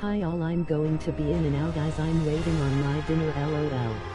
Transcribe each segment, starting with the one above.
Hi all, I'm going to be in and out as I'm waiting on my dinner, lol.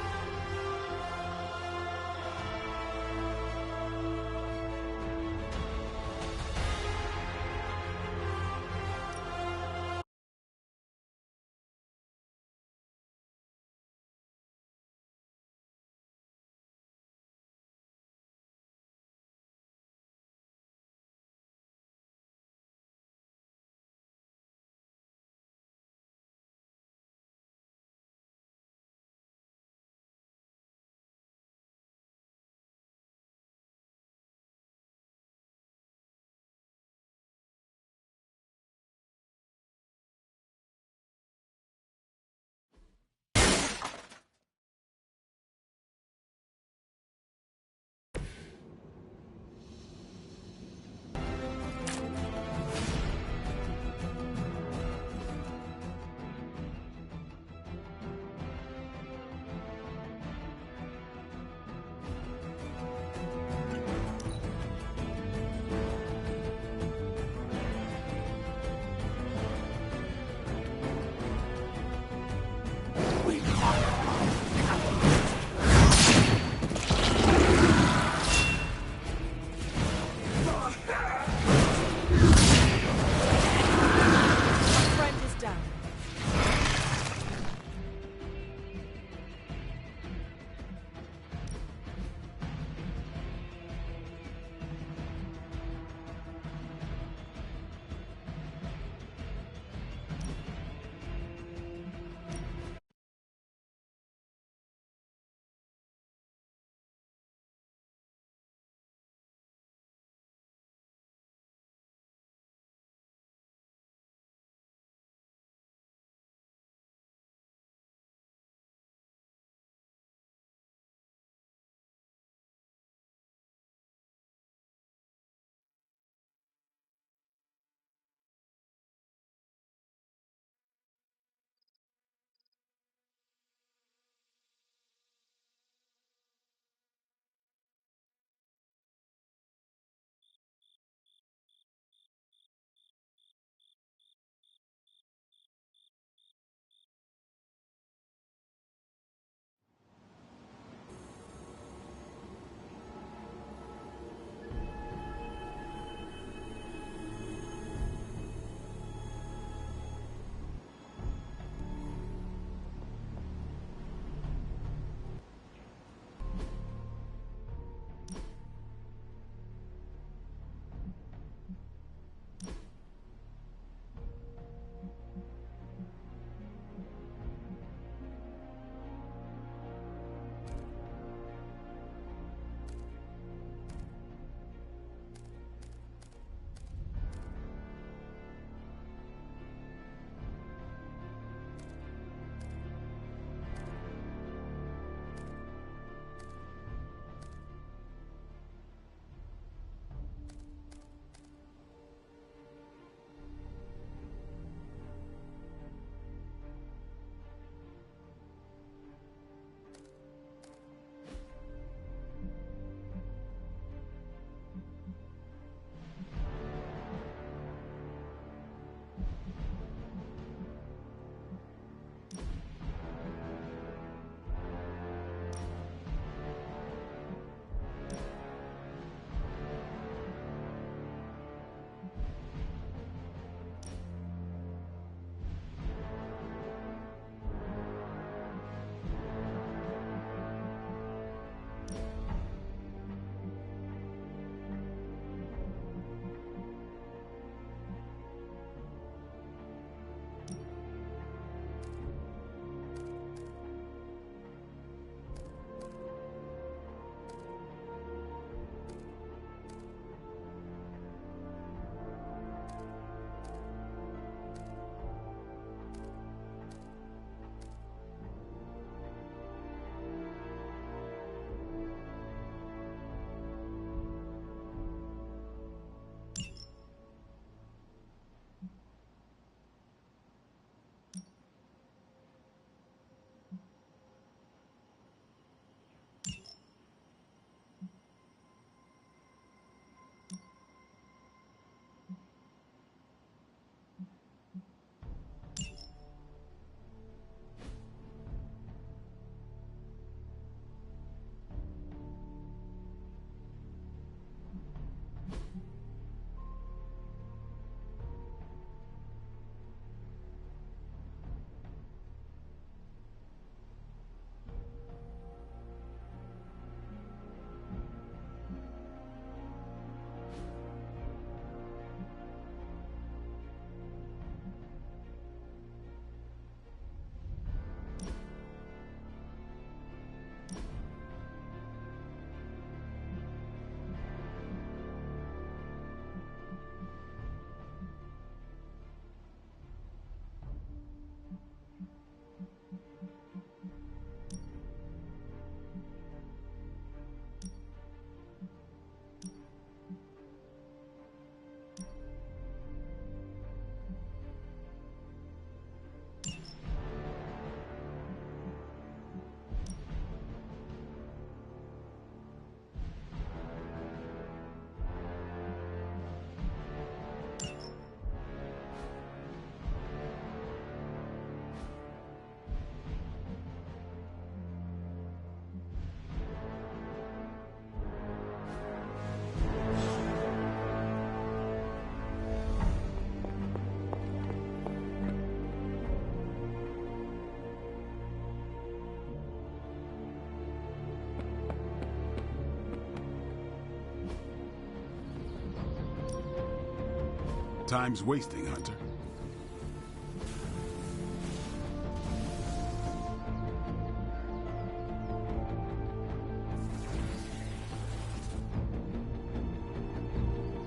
Time's wasting, Hunter.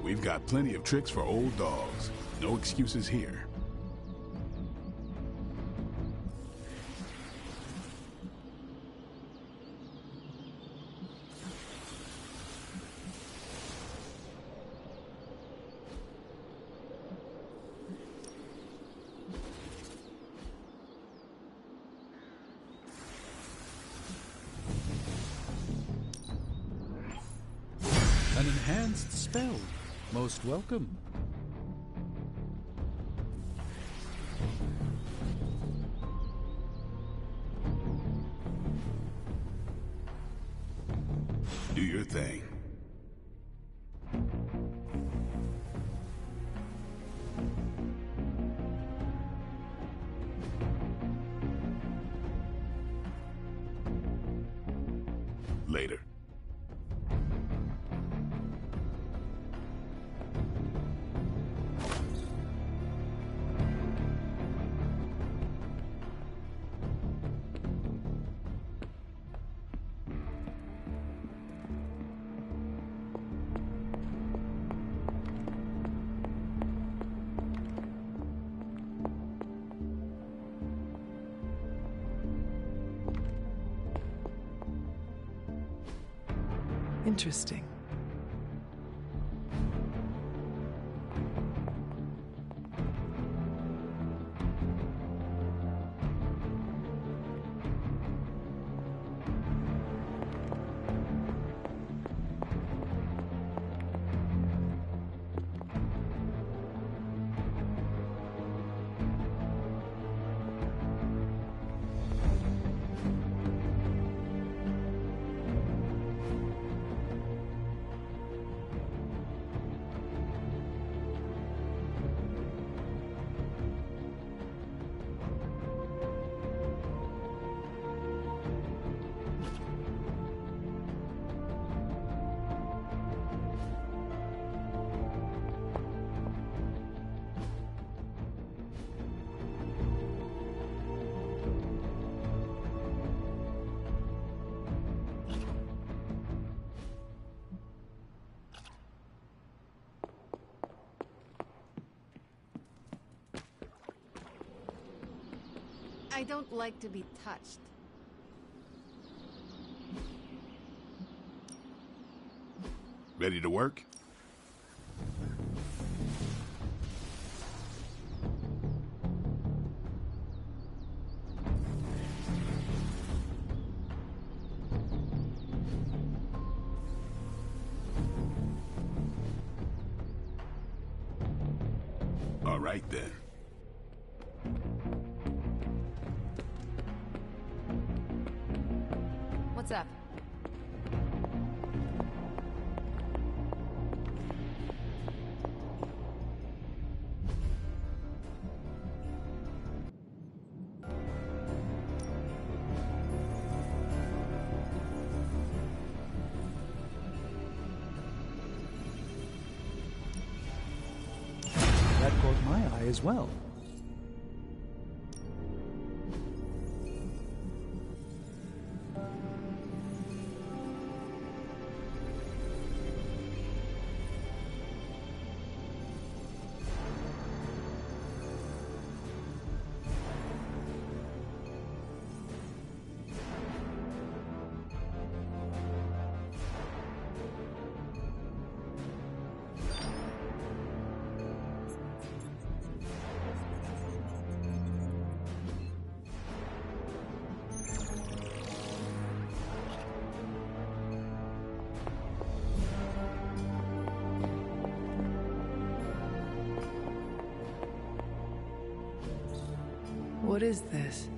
We've got plenty of tricks for old dogs. No excuses here. An enhanced spell. Most welcome. Do your thing. Later. Interesting. I don't like to be touched. Ready to work? All right then. What's up? That caught my eye as well. What is this?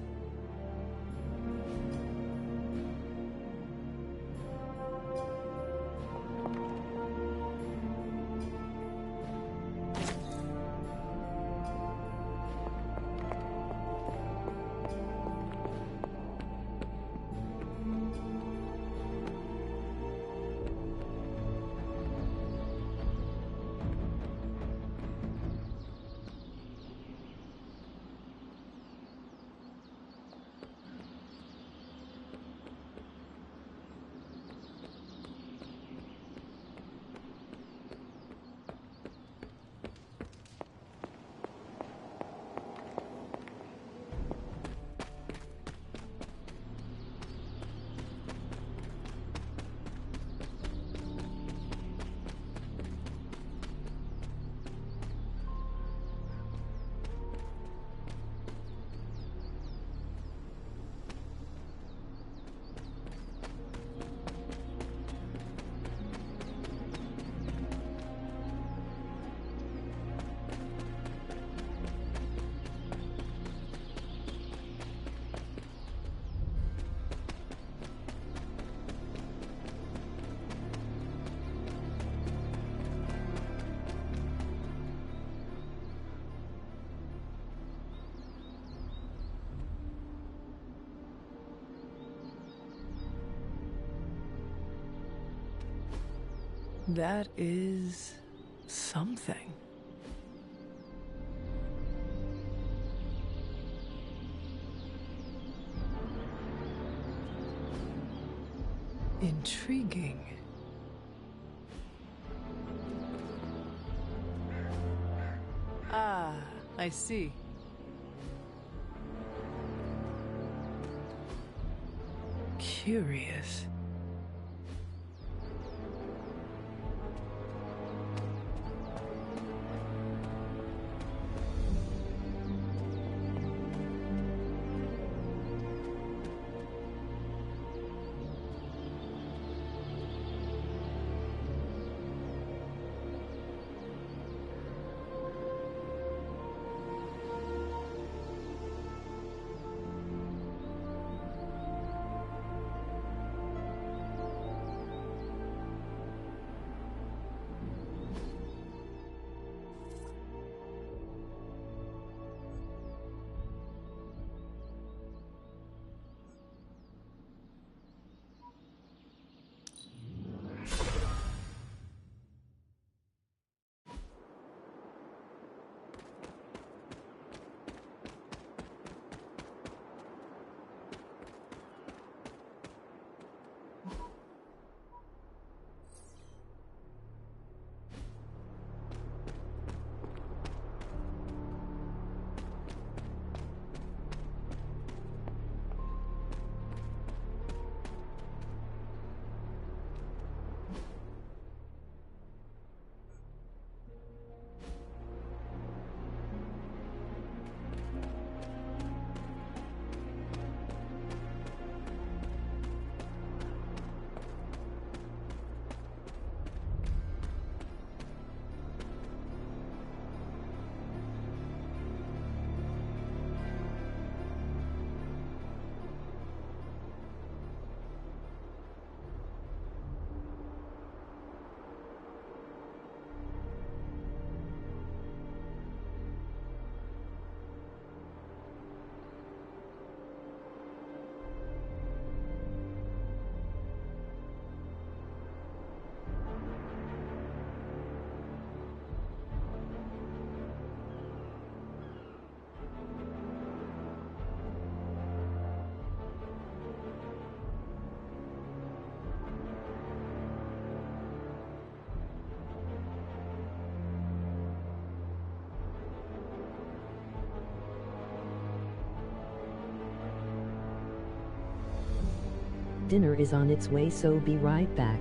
That is something. Intriguing. Ah, I see. Curious. Dinner is on its way, so be right back.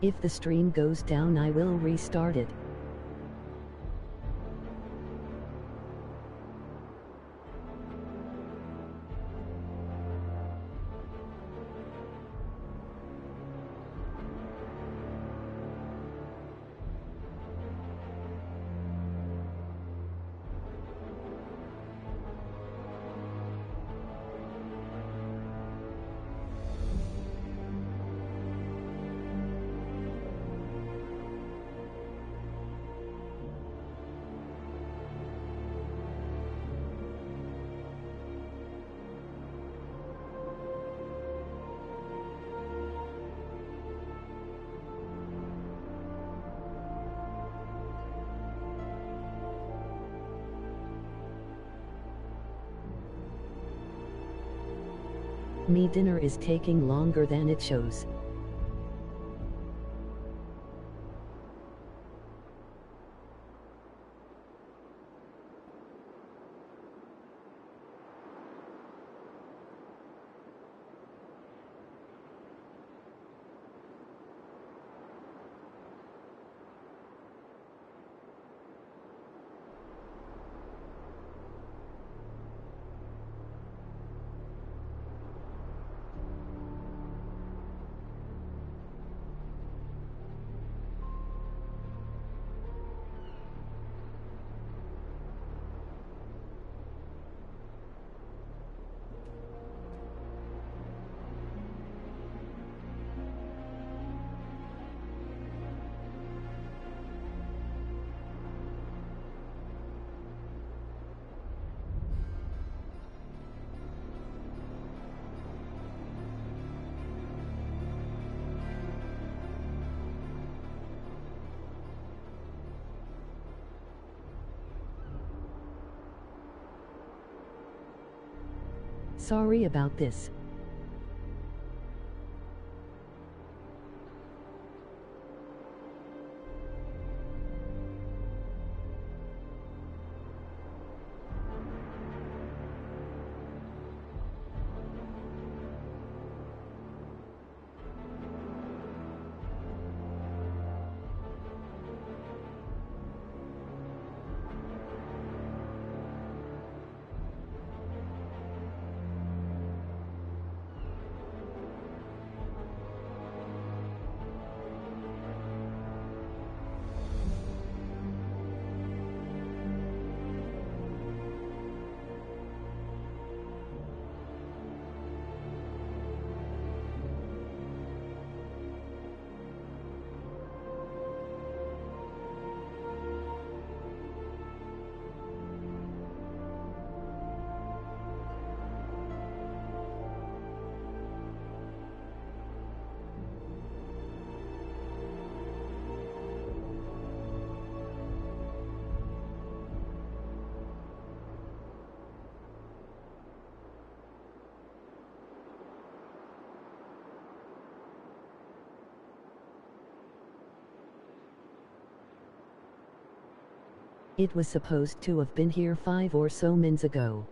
If the stream goes down, I will restart it. Me dinner is taking longer than it shows. Sorry about this. It was supposed to have been here 5 or so minutes ago.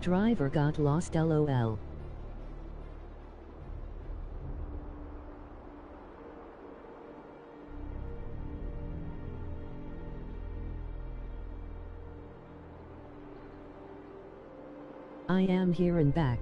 Driver got lost LOL. I am here and back.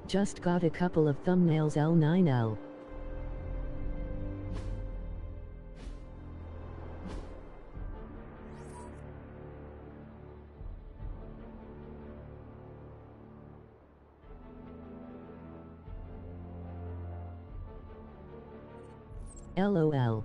Just got a couple of thumbnails L9L. LOL.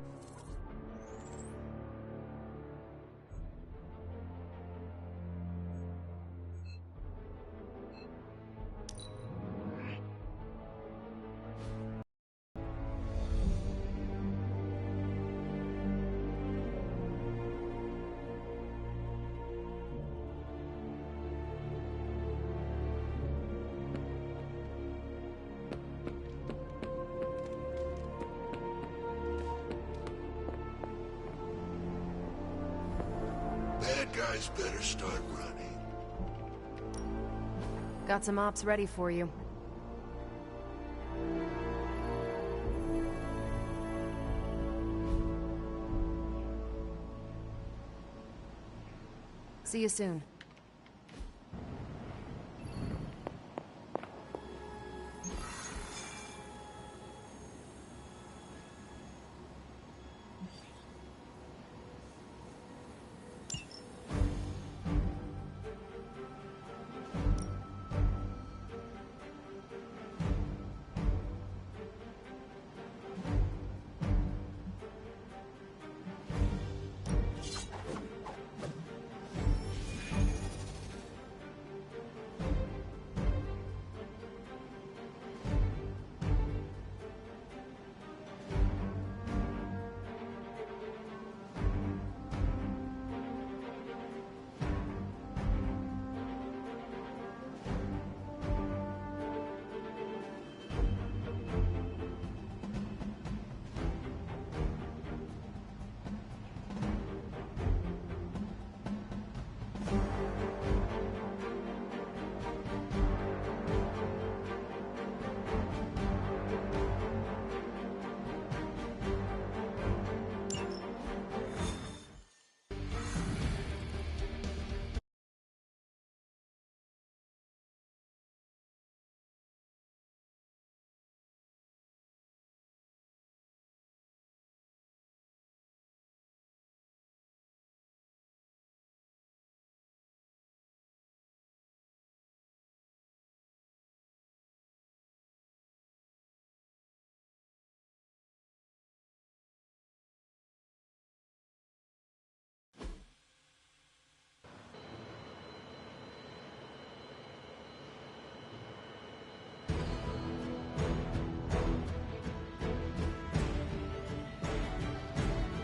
Bad guys better start running. Got some ops ready for you. See you soon.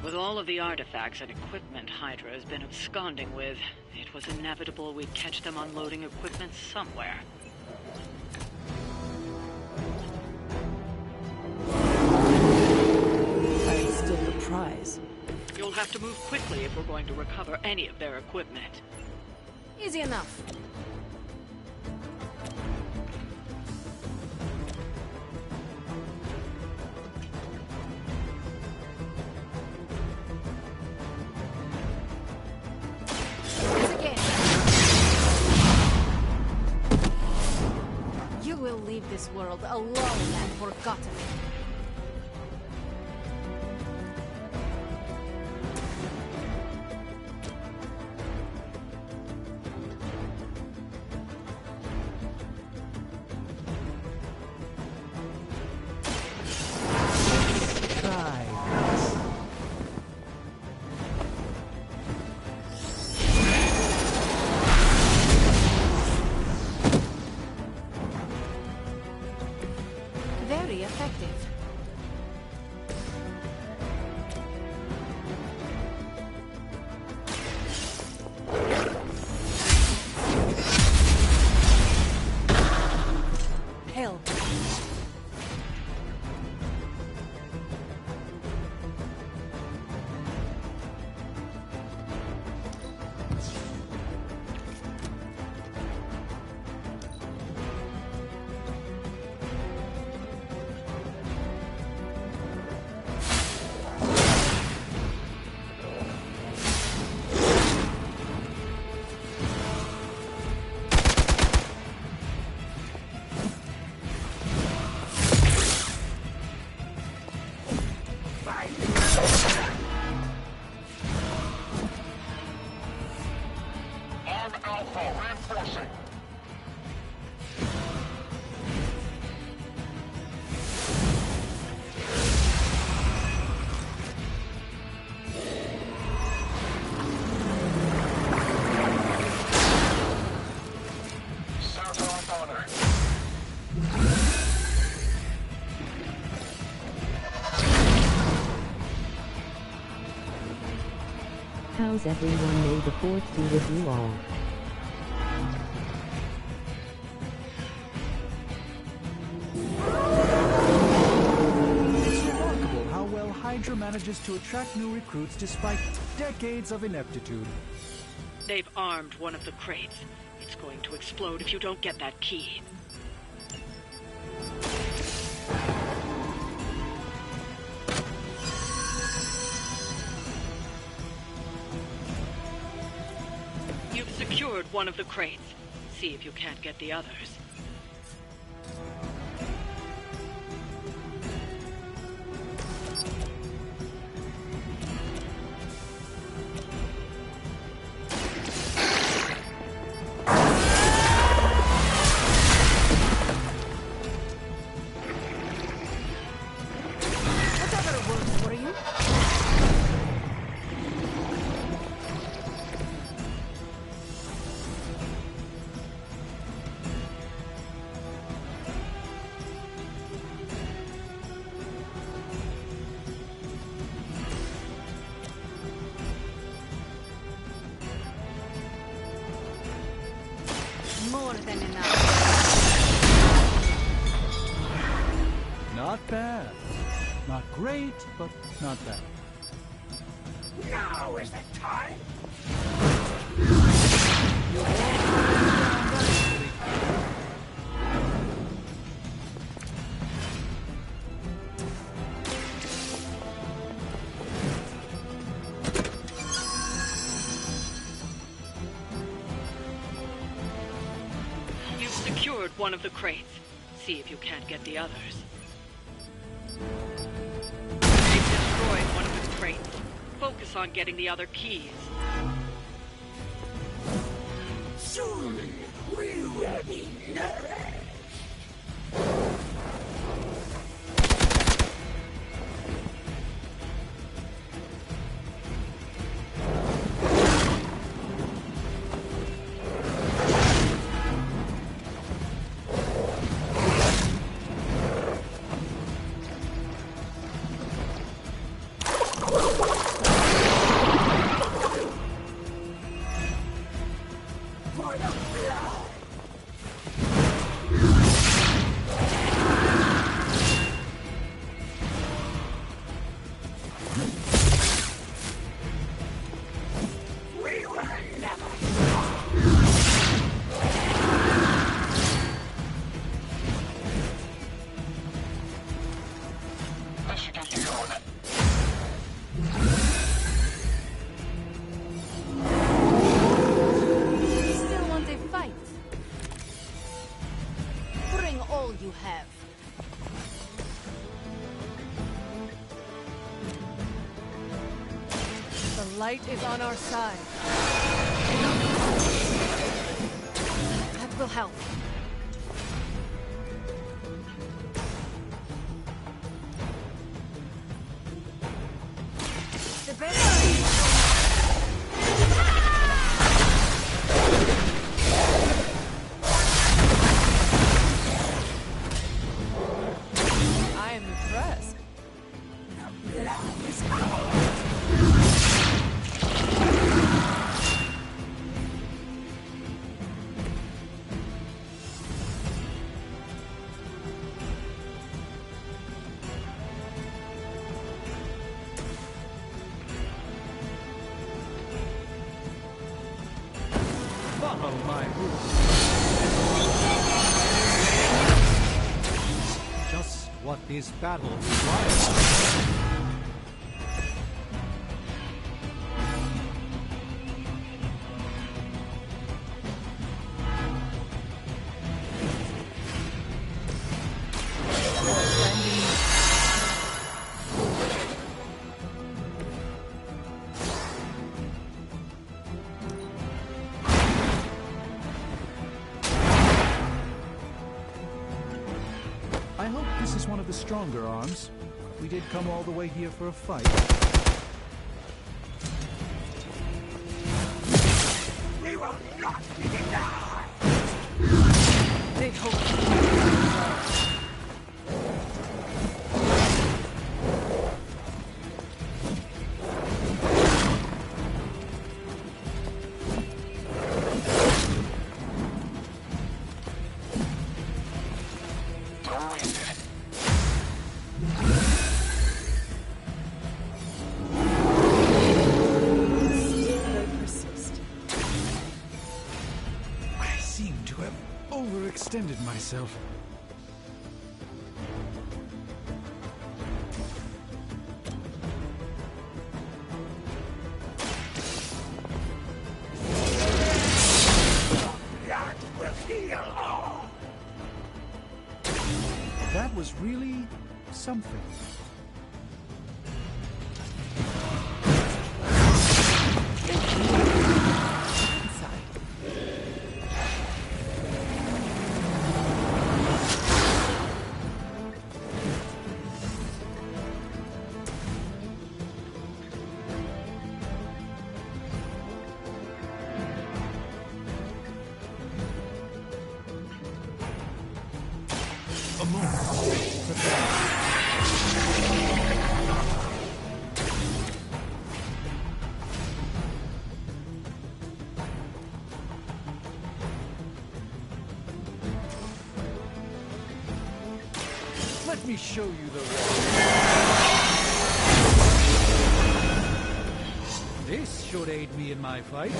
With all of the artifacts and equipment Hydra has been absconding with, it was inevitable we'd catch them unloading equipment somewhere. I still the prize. You'll have to move quickly if we're going to recover any of their equipment. Easy enough. Once again. You will leave this world alone and forgotten. Very effective. Hell. How's everyone? May the 4th be with you all. It's remarkable how well Hydra manages to attract new recruits despite decades of ineptitude. They've armed one of the crates. It's going to explode if you don't get that key. You've secured one of the crates. See if you can't get the others. Whatever works for you. More than enough. Not bad. Not great, but not bad. Now is the time. You've secured one of the crates. See if you can't get the others. They've destroyed one of the crates. Focus on getting the other keys. Soon we will be nourished. for the blood! We will never stop! I should get you on it. Still want a fight? Bring all you have. The light is on our side. That will help. The best. I am impressed. Follow my rules. Just what this battle requires. I hope this is one of the stronger arms. We did come all the way here for a fight. We will not be denied! They hope. Don't waste it. They persist. I seem to have overextended myself. That will heal all! That was really something. A moment. Let me show you the way. This should aid me in my fight.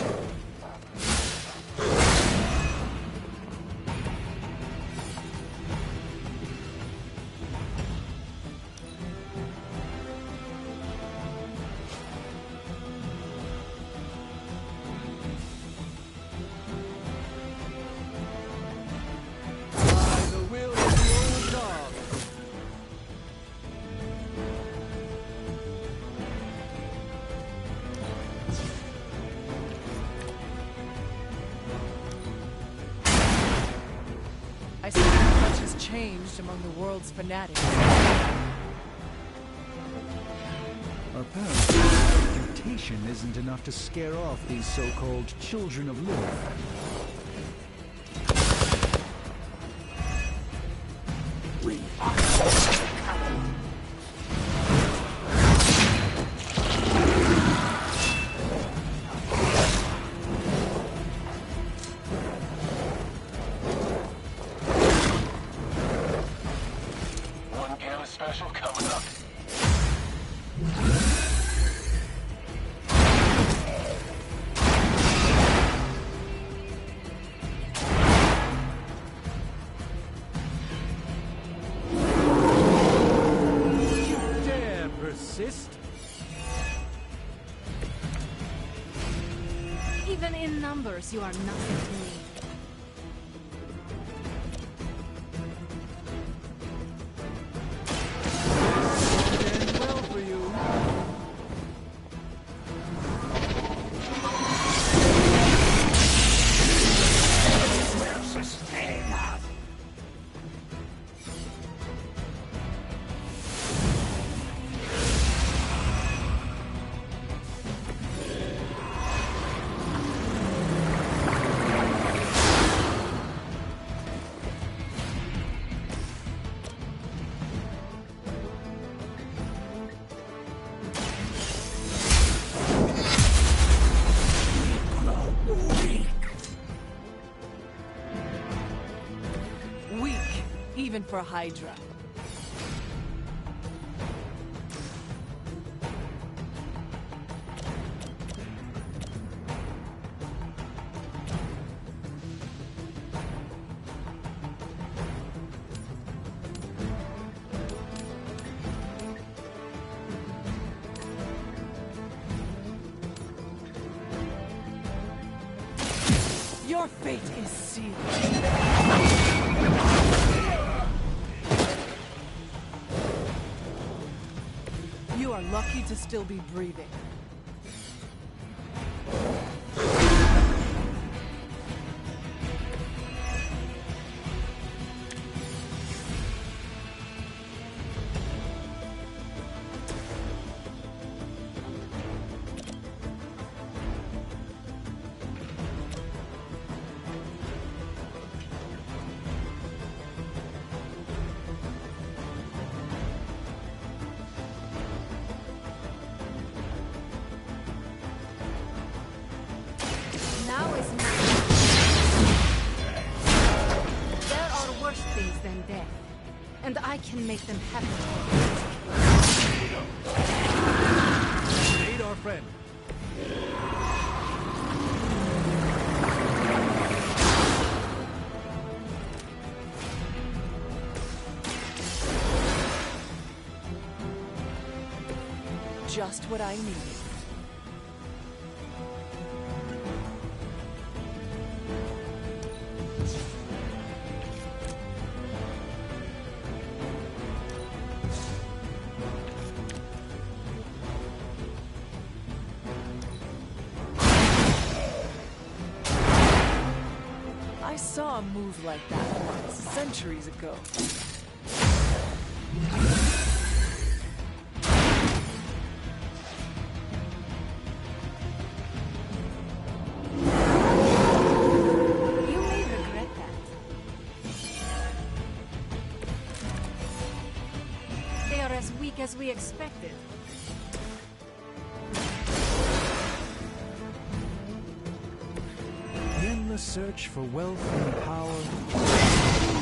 By the will of the old dog. I see much has changed among the world's fanatics. Apparently, temptation isn't enough to scare off these so-called children of Lilith. We are special coming up. You dare persist? Even in numbers, you are nothing to me. And well for you. Will sustain us. Weak, even for Hydra. Your fate is sealed. You are lucky to still be breathing. Now is my There are worse things than death, and I can make them happen. Aid our friend. Just what I needed. I saw a move like that once, centuries ago. You may regret that. They are as weak as we expected. The endless search for wealth and power.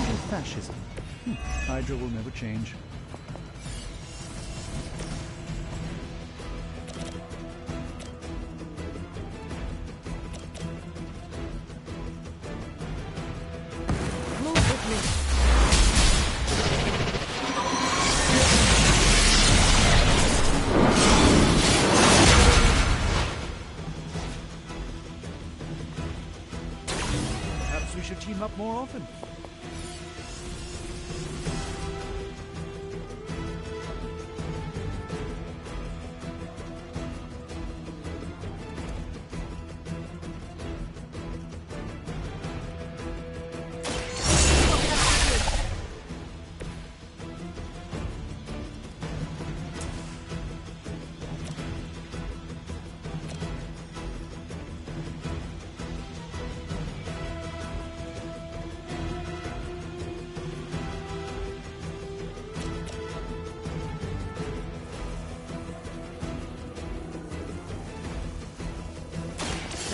And fascism. Hydra will never change. Move with me. Perhaps we should team up more often.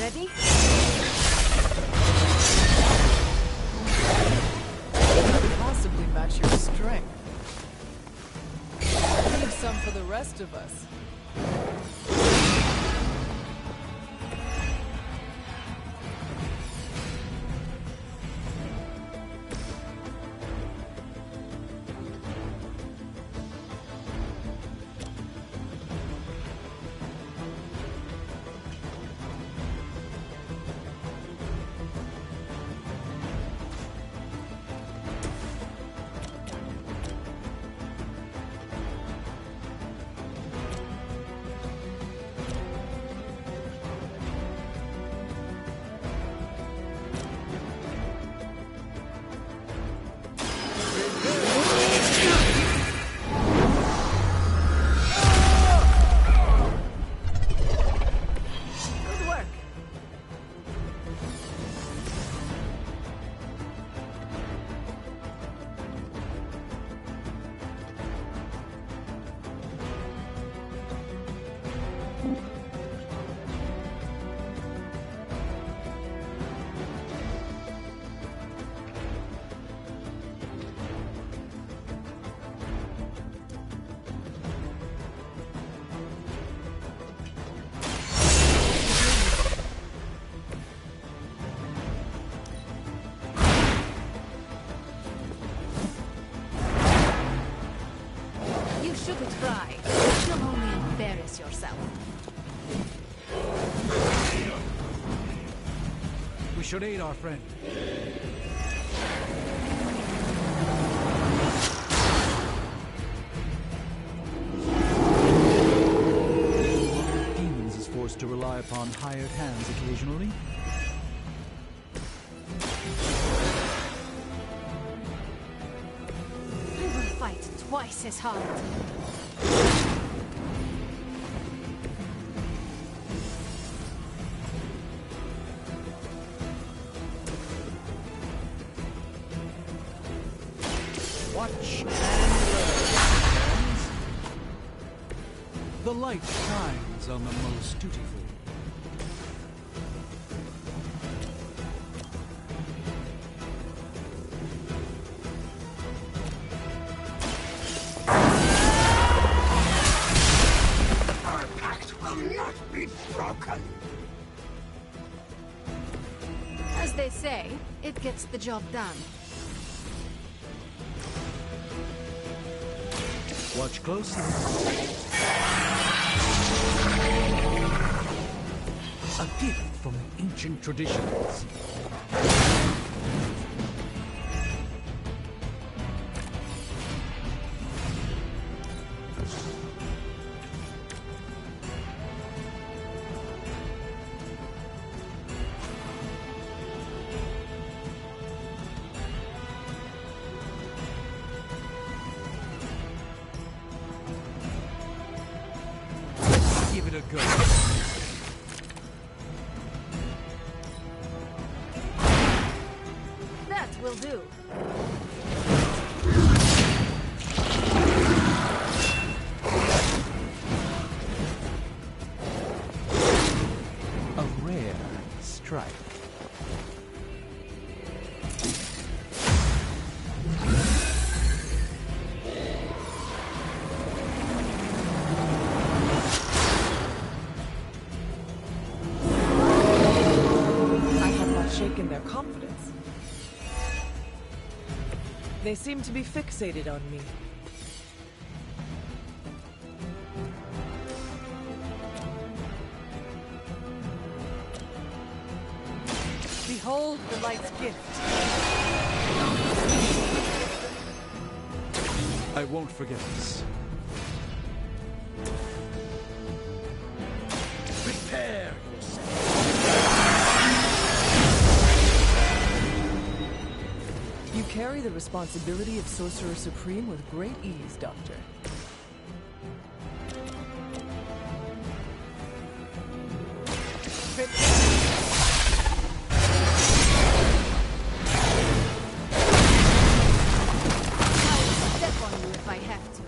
Ready? Possibly match your strength. rest of us. Good work. You shouldn't cry. You'll only embarrass yourself. We should aid our friend. Demons is forced to rely upon hired hands occasionally. We will fight twice as hard. Watch and learn, friends. The light shines on the most dutiful. Our pact will not be broken. As they say, it gets the job done. Watch closely. A gift from the ancient traditions. Give it a go. That will do. A rare strike. I have not shaken their confidence. They seem to be fixated on me. Behold the light's gift. I won't forget this. Prepare yourself. You carry the responsibility of Sorcerer Supreme with great ease, Doctor. I'll step on you if I have to.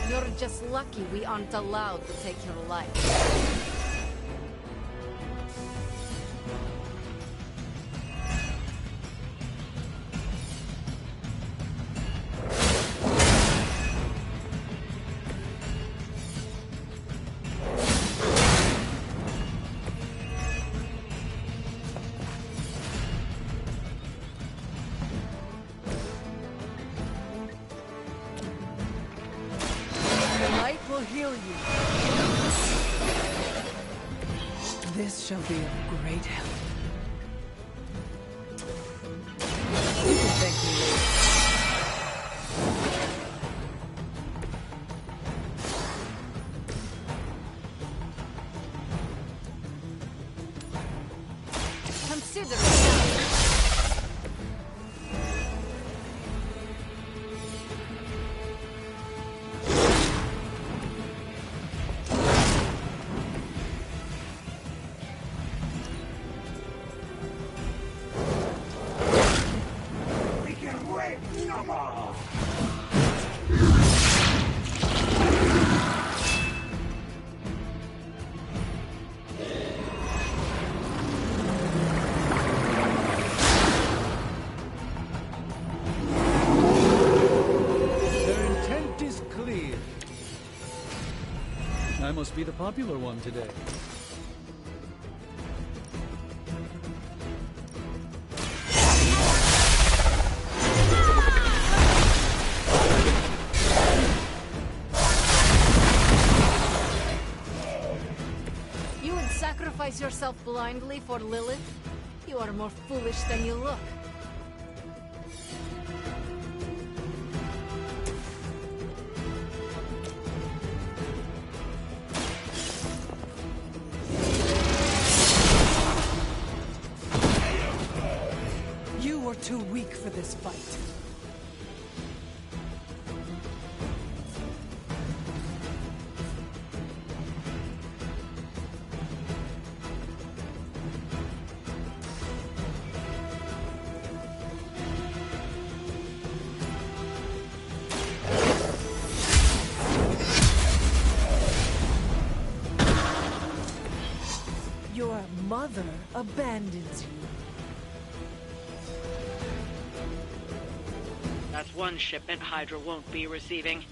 You're just lucky we aren't allowed to take your life. heal you. This shall be of great help. You can thank me later. Consider it. We can wait no more! Their intent is clear. I must be the popular one today. You would sacrifice yourself blindly for Lilith? You are more foolish than you look. You are too weak for this fight. Your mother abandons you. That's one shipment Hydra won't be receiving.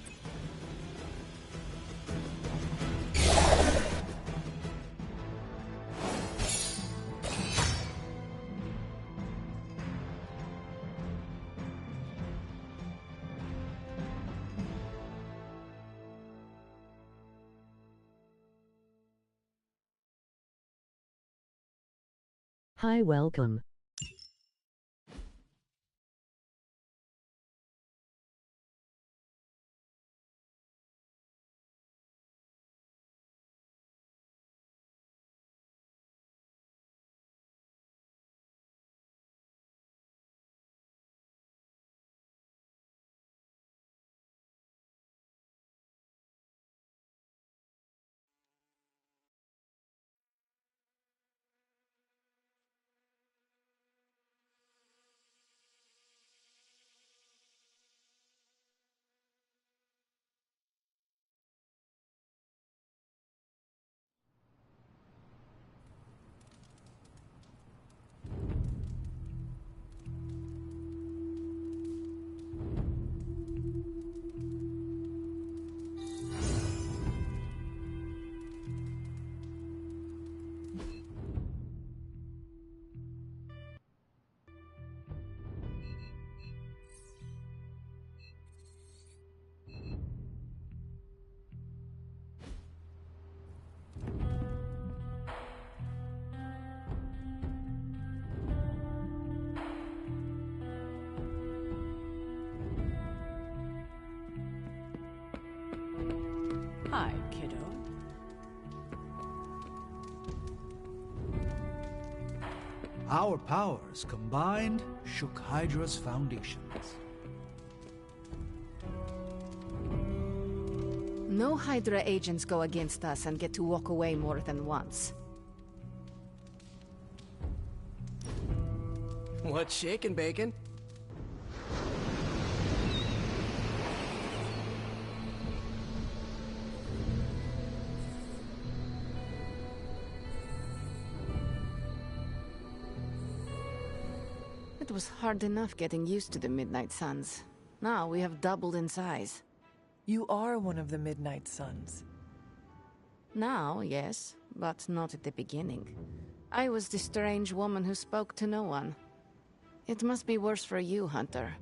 Hi, welcome. Hi, kiddo. Our powers combined shook Hydra's foundations. No Hydra agents go against us and get to walk away more than once. What's shaking, Bacon? It was hard enough getting used to the Midnight Suns. Now we have doubled in size. You are one of the Midnight Suns. Now, yes, but not at the beginning. I was the strange woman who spoke to no one. It must be worse for you, Hunter.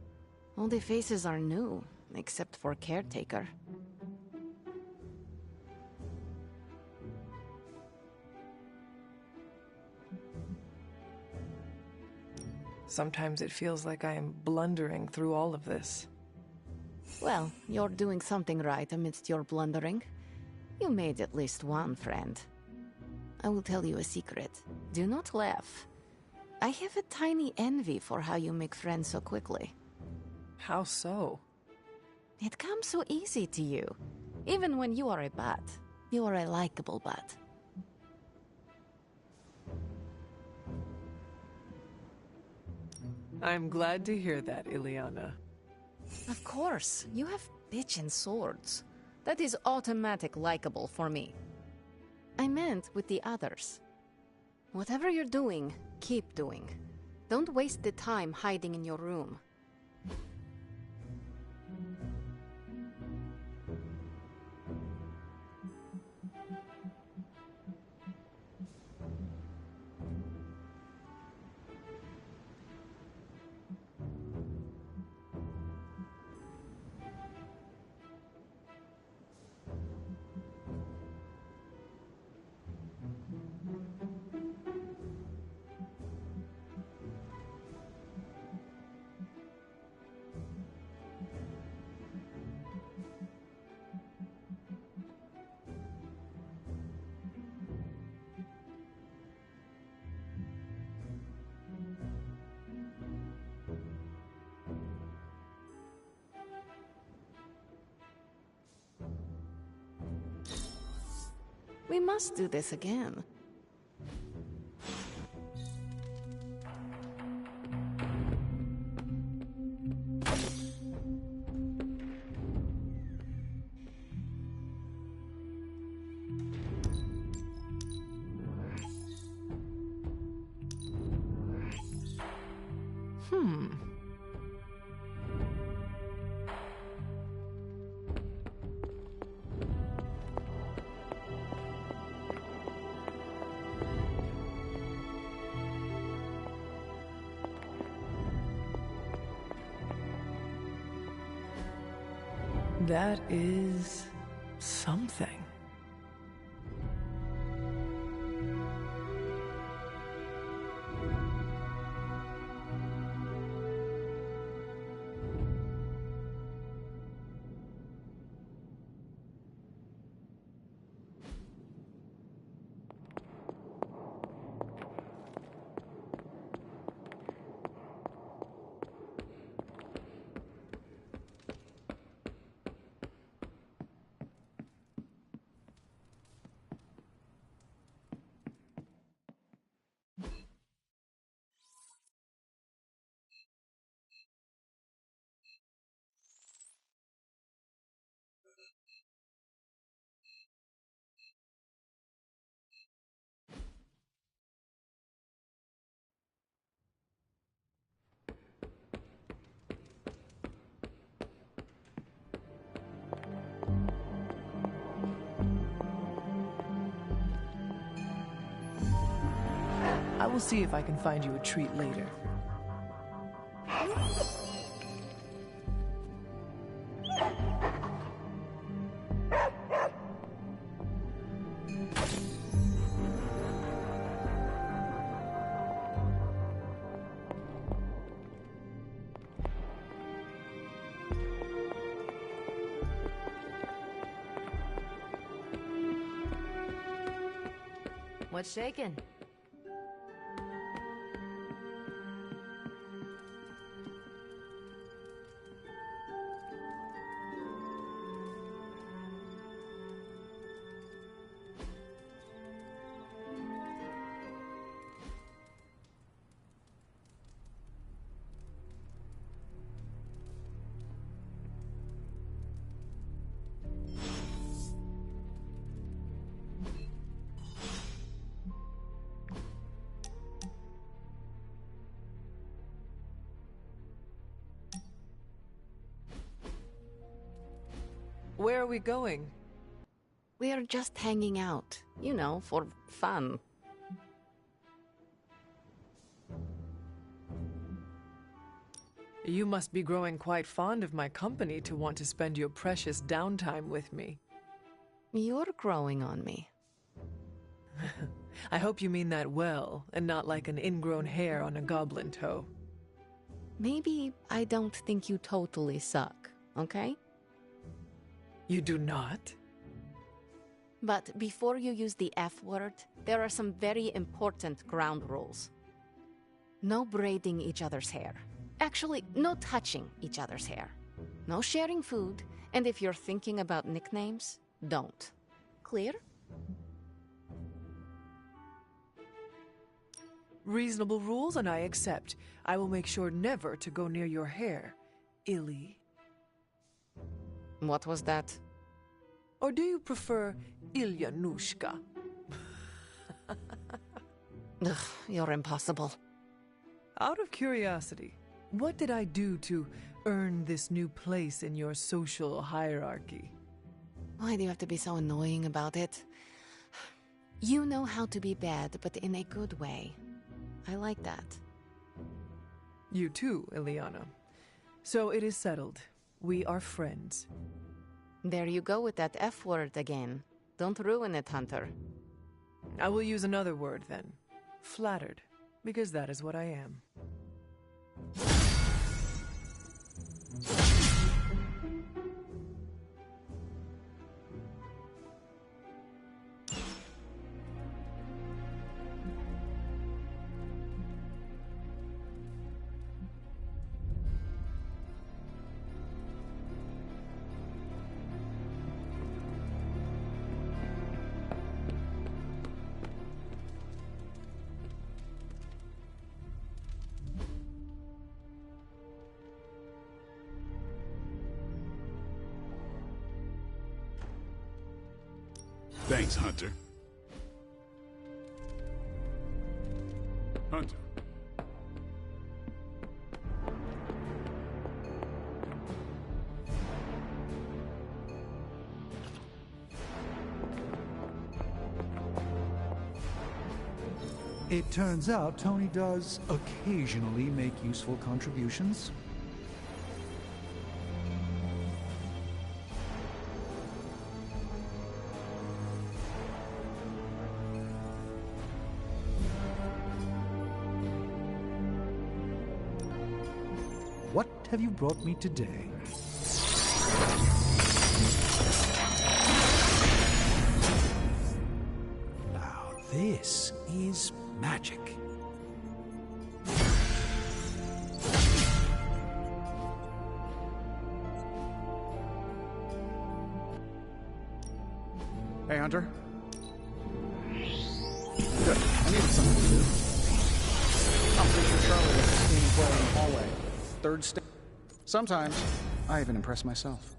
All the faces are new, except for Caretaker. Sometimes it feels like I am blundering through all of this. Well, you're doing something right amidst your blundering. You made at least one friend. I will tell you a secret. Do not laugh. I have a tiny envy for how you make friends so quickly. How so? It comes so easy to you. Even when you are a bat, you are a likable bat. I'm glad to hear that, Ileana. Of course, you have bitchin' swords. That is automatic likable for me. I meant with the others. Whatever you're doing, keep doing. Don't waste the time hiding in your room. We must do this again. That is something. I will see if I can find you a treat later. What's shaking? Where are we going? We are just hanging out, you know, for fun. You must be growing quite fond of my company to want to spend your precious downtime with me. You're growing on me. I hope you mean that well, and not like an ingrown hair on a goblin toe. maybe I don't think you totally suck, okay? You do not? But before you use the F word, there are some very important ground rules. No braiding each other's hair. Actually, no touching each other's hair. No sharing food, and if you're thinking about nicknames, don't. Clear? Reasonable rules, and I accept. I will make sure never to go near your hair, Illy. What was that? Or do you prefer Ilyanushka? Ugh, you're impossible. Out of curiosity, what did I do to earn this new place in your social hierarchy? Why do you have to be so annoying about it? You know how to be bad, but in a good way. I like that. You too, Ileana. So it is settled. We are friends. There you go with that F word again. Don't ruin it, Hunter. I will use another word then. Flattered, because that is what I am. Thanks, Hunter. Hunter. It turns out Tony does occasionally make useful contributions. What have you brought me today? Now this is magic. Hey, Hunter. Good. I needed something to do. I'm pretty sure Charlie was seeing play in the hallway. Third stage. Sometimes, I even impress myself.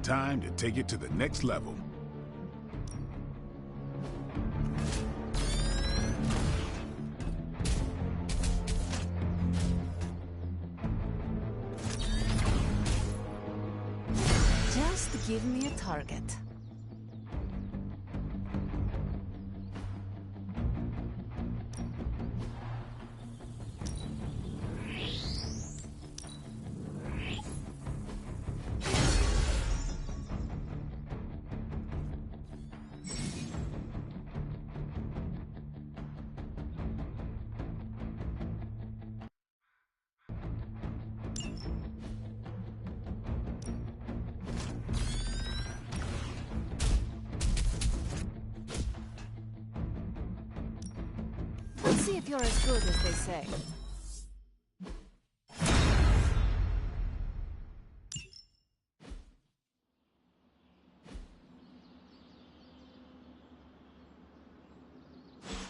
Time to take it to the next level. Just give me a target. see if you're as good as they say.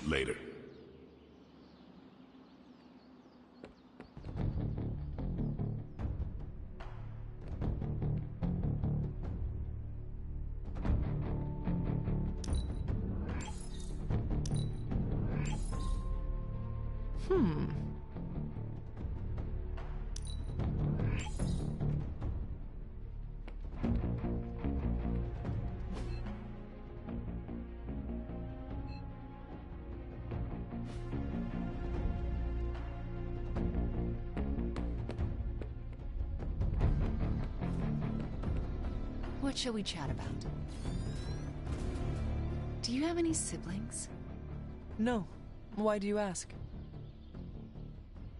Later. What shall we chat about? Do you have any siblings? No. Why do you ask?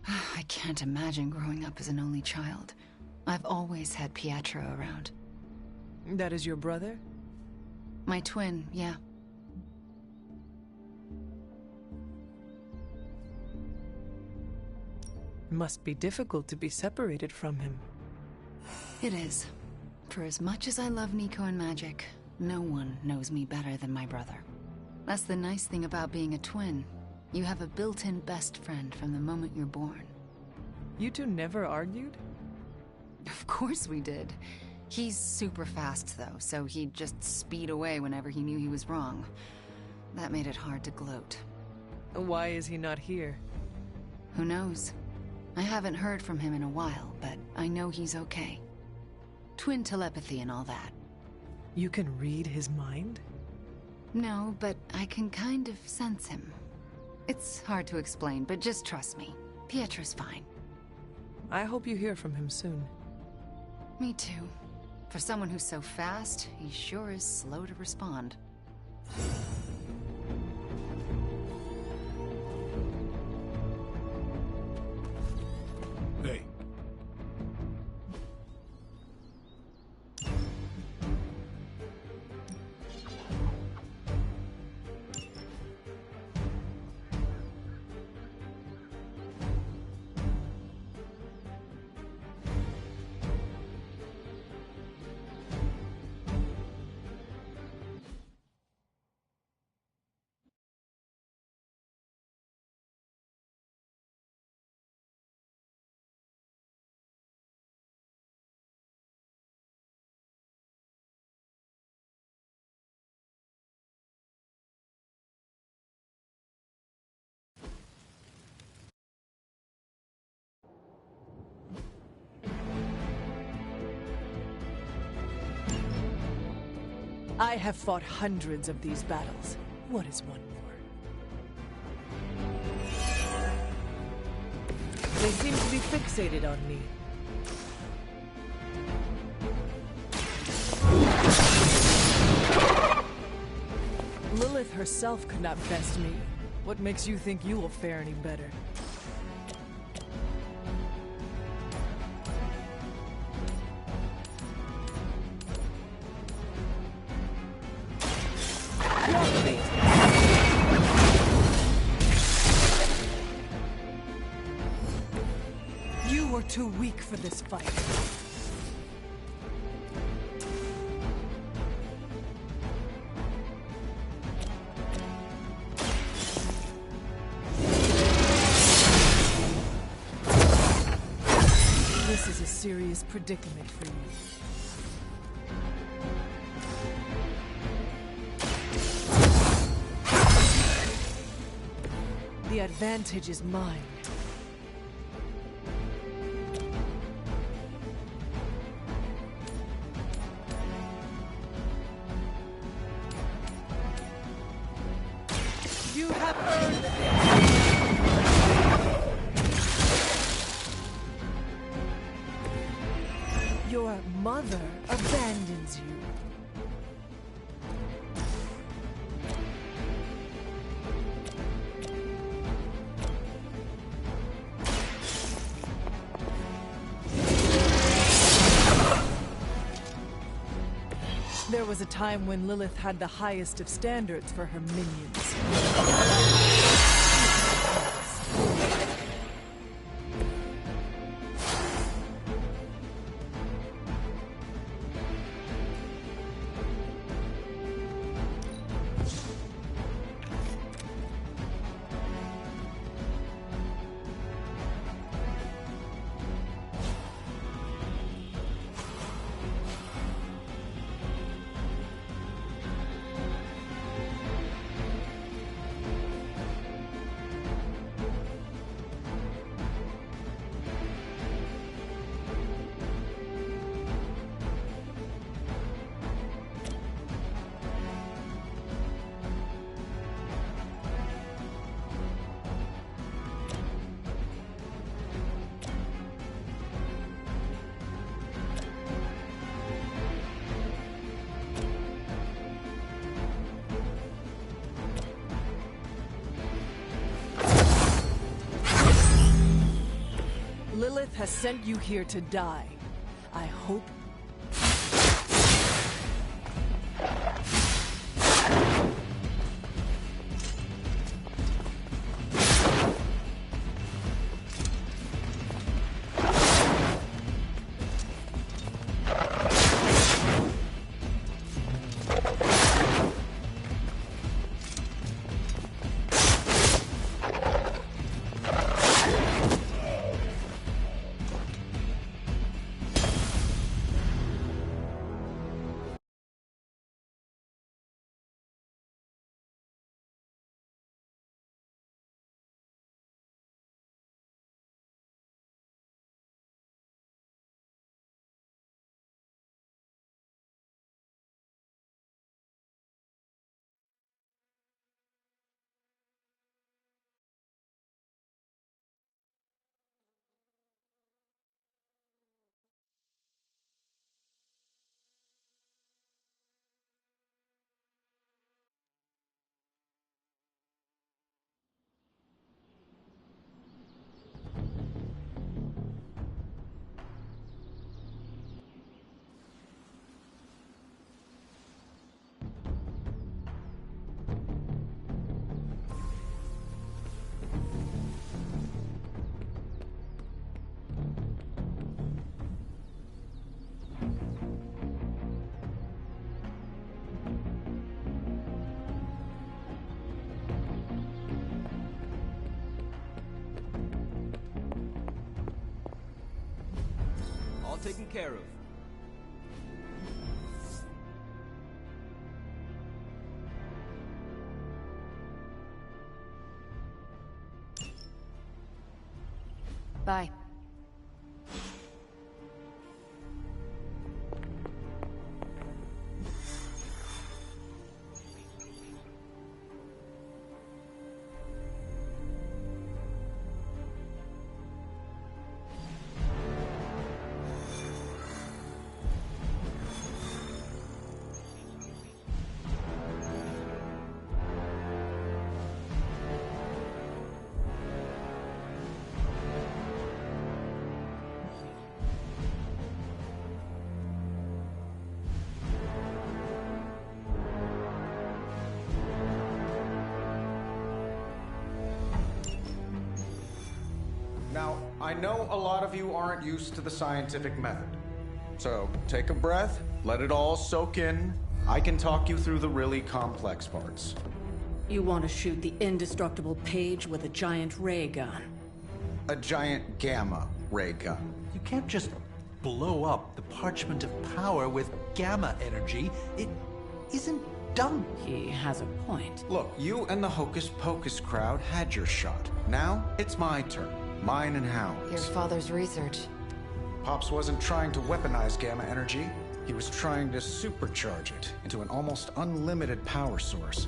I can't imagine growing up as an only child. I've always had Pietro around. That is your brother? My twin, yeah. Must be difficult to be separated from him. It is. For as much as I love Nico and magic, no one knows me better than my brother. That's the nice thing about being a twin. You have a built-in best friend from the moment you're born. You two never argued? Of course we did. He's super fast, though, so he'd just speed away whenever he knew he was wrong. That made it hard to gloat. Why is he not here? Who knows? I haven't heard from him in a while, but I know he's okay. Twin telepathy and all that. You can read his mind? No, but I can kind of sense him. It's hard to explain, but just trust me. Pietro's fine. I hope you hear from him soon. Me too. For someone who's so fast, he sure is slow to respond. Hey. I have fought hundreds of these battles. What is one more? They seem to be fixated on me. Lilith herself could not best me. What makes you think you will fare any better? You were too weak for this fight. This is a serious predicament for you. The advantage is mine. You have earned it. Your mother abandons you. There was a time when Lilith had the highest of standards for her minions. has sent you here to die. I hope. Taken care of. Bye. Now, I know a lot of you aren't used to the scientific method. So, take a breath, let it all soak in. I can talk you through the really complex parts. You want to shoot the indestructible Page with a giant ray gun? A giant gamma ray gun. You can't just blow up the parchment of power with gamma energy. It isn't done. He has a point. Look, you and the Hocus Pocus crowd had your shot. Now, it's my turn. Mine and Howard's. Your father's research. Pops wasn't trying to weaponize gamma energy. He was trying to supercharge it into an almost unlimited power source.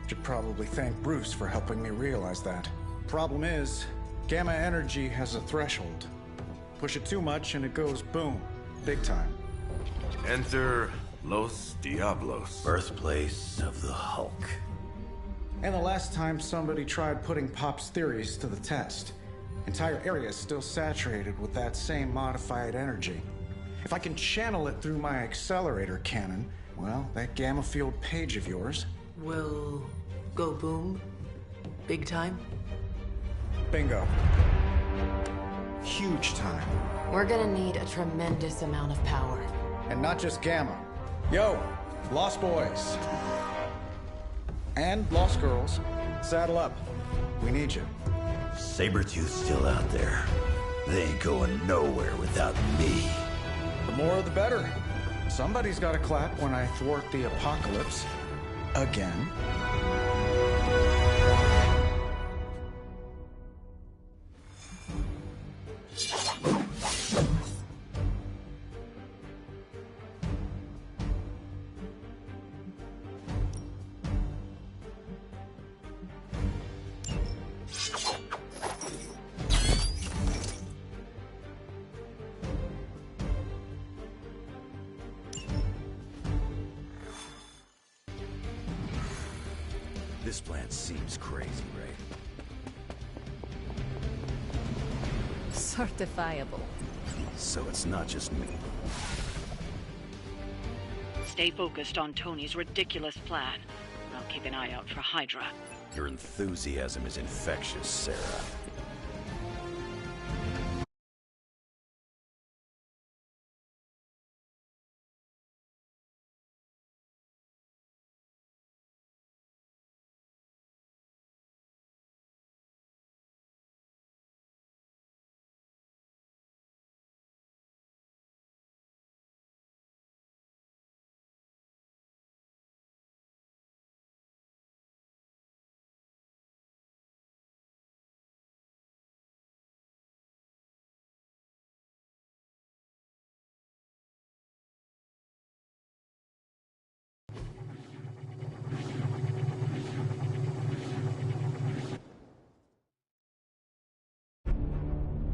Should probably thank Bruce for helping me realize that. Problem is, gamma energy has a threshold. Push it too much and it goes boom. Big time. Enter Los Diablos. Birthplace of the Hulk. And the last time somebody tried putting Pop's theories to the test, entire area is still saturated with that same modified energy. If I can channel it through my accelerator cannon, well, that gamma field Page of yours will go boom? Big time? Bingo. Huge time. We're gonna need a tremendous amount of power. And not just gamma. Yo, Lost Boys. And Lost Girls, saddle up. We need you. Sabretooth's still out there. They ain't going nowhere without me. The more the better. Somebody's gotta clap when I thwart the apocalypse. Again. This plan seems crazy, right? So Certifiable. So it's not just me. Stay focused on Tony's ridiculous plan. I'll keep an eye out for Hydra. Your enthusiasm is infectious, Sarah.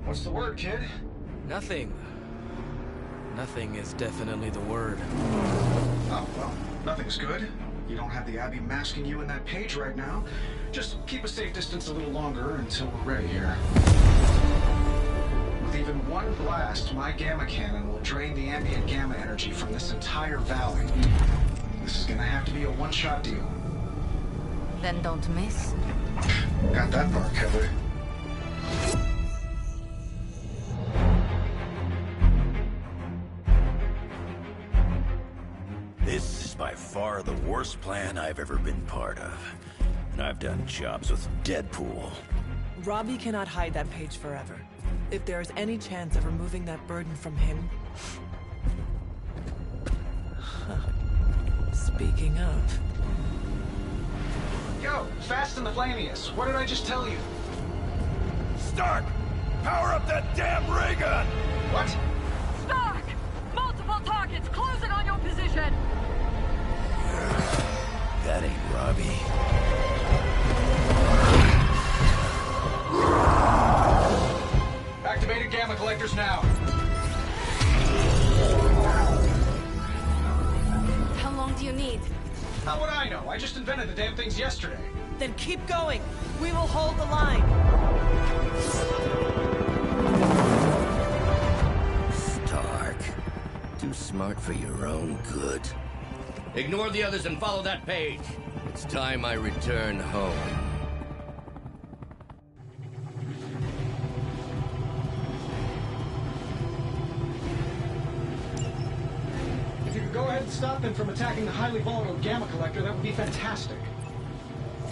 What's the word, kid? Nothing. Nothing is definitely the word. Oh, well, nothing's good. You don't have the Abbey masking you in that page right now. Just keep a safe distance a little longer until we're ready here. With even one blast, my gamma cannon will drain the ambient gamma energy from this entire valley. This is gonna have to be a one-shot deal. Then don't miss. Got that part covered. This is by far the worst plan I've ever been part of. And I've done jobs with Deadpool. Robbie cannot hide that page forever. If there is any chance of removing that burden from him... Speaking of... Yo, Fast and the Flamius, what did I just tell you? Stark! Power up that damn ray gun! What? Stark! Multiple targets closing on your position! That ain't Robbie. Activated gamma collectors now. How long do you need? How would I know? I just invented the damn things yesterday. Then keep going. We will hold the line. Stark. Too smart for your own good. Ignore the others and follow that page. It's time I return home. If you could go ahead and stop them from attacking the highly volatile gamma collector, that would be fantastic.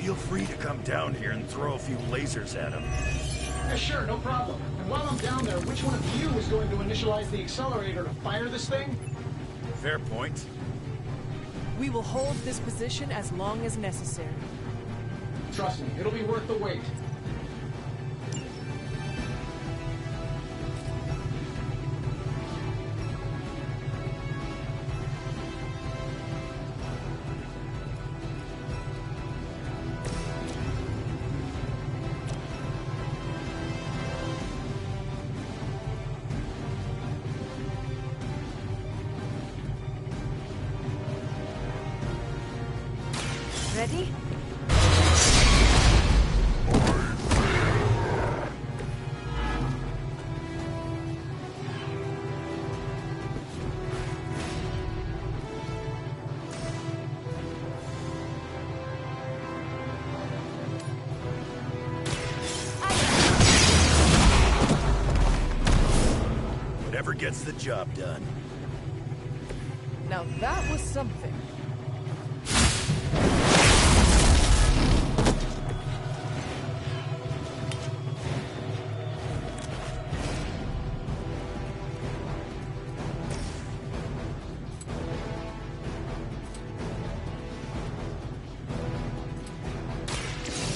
Feel free to come down here and throw a few lasers at him. Yeah, sure, no problem. And while I'm down there, which one of you is going to initialize the accelerator to fire this thing? Fair point. We will hold this position as long as necessary. Trust me, it'll be worth the wait. Ready? Whatever gets the job done. Now that was something.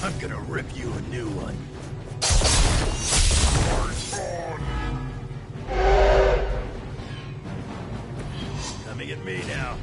I'm gonna rip you a new one. Coming at me now.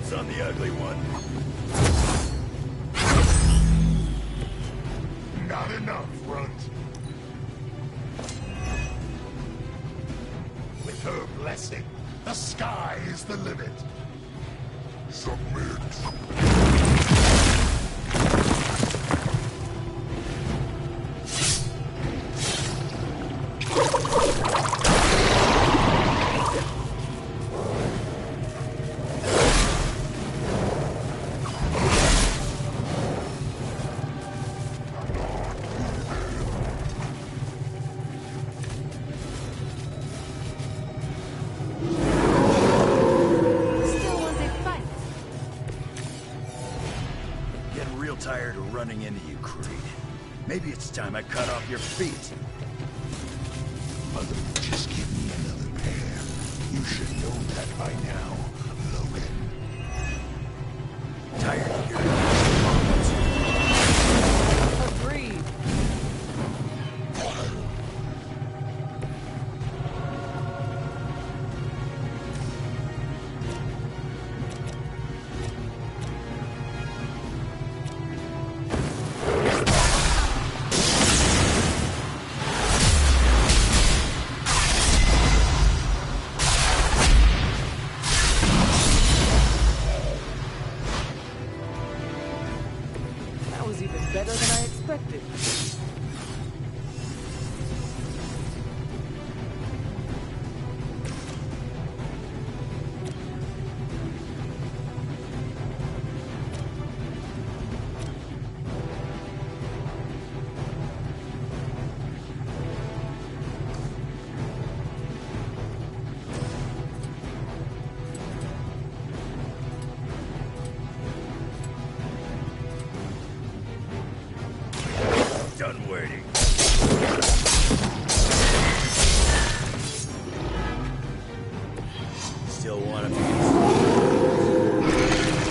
Dibs on the ugly one. Not enough, Runt. With her blessing, the sky is the limit. Submit. Tired of running into you, Creed. Maybe it's time I cut off your feet. Mother, just give me another pair. You should know that by now, Logan. Tired of your Agreed. Better than I expected. done waiting. Still want a piece?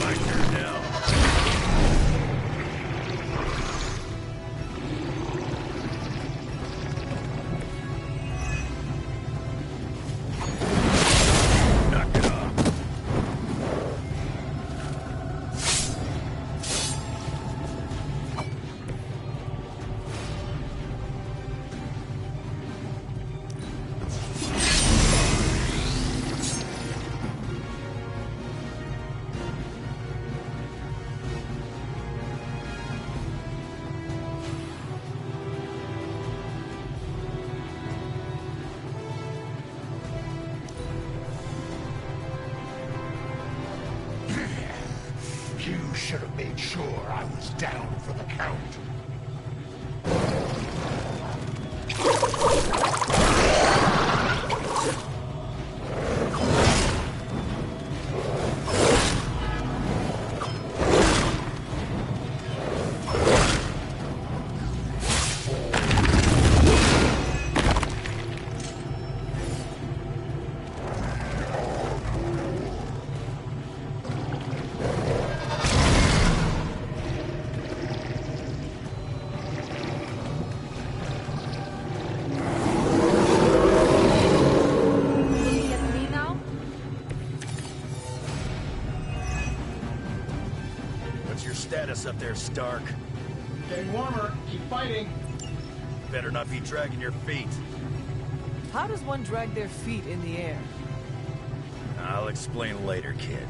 My turn now. Knock it off. You should have made sure I was down for the count. Status up there, Stark. Getting warmer. Keep fighting. Better not be dragging your feet. How does one drag their feet in the air? I'll explain later, kid.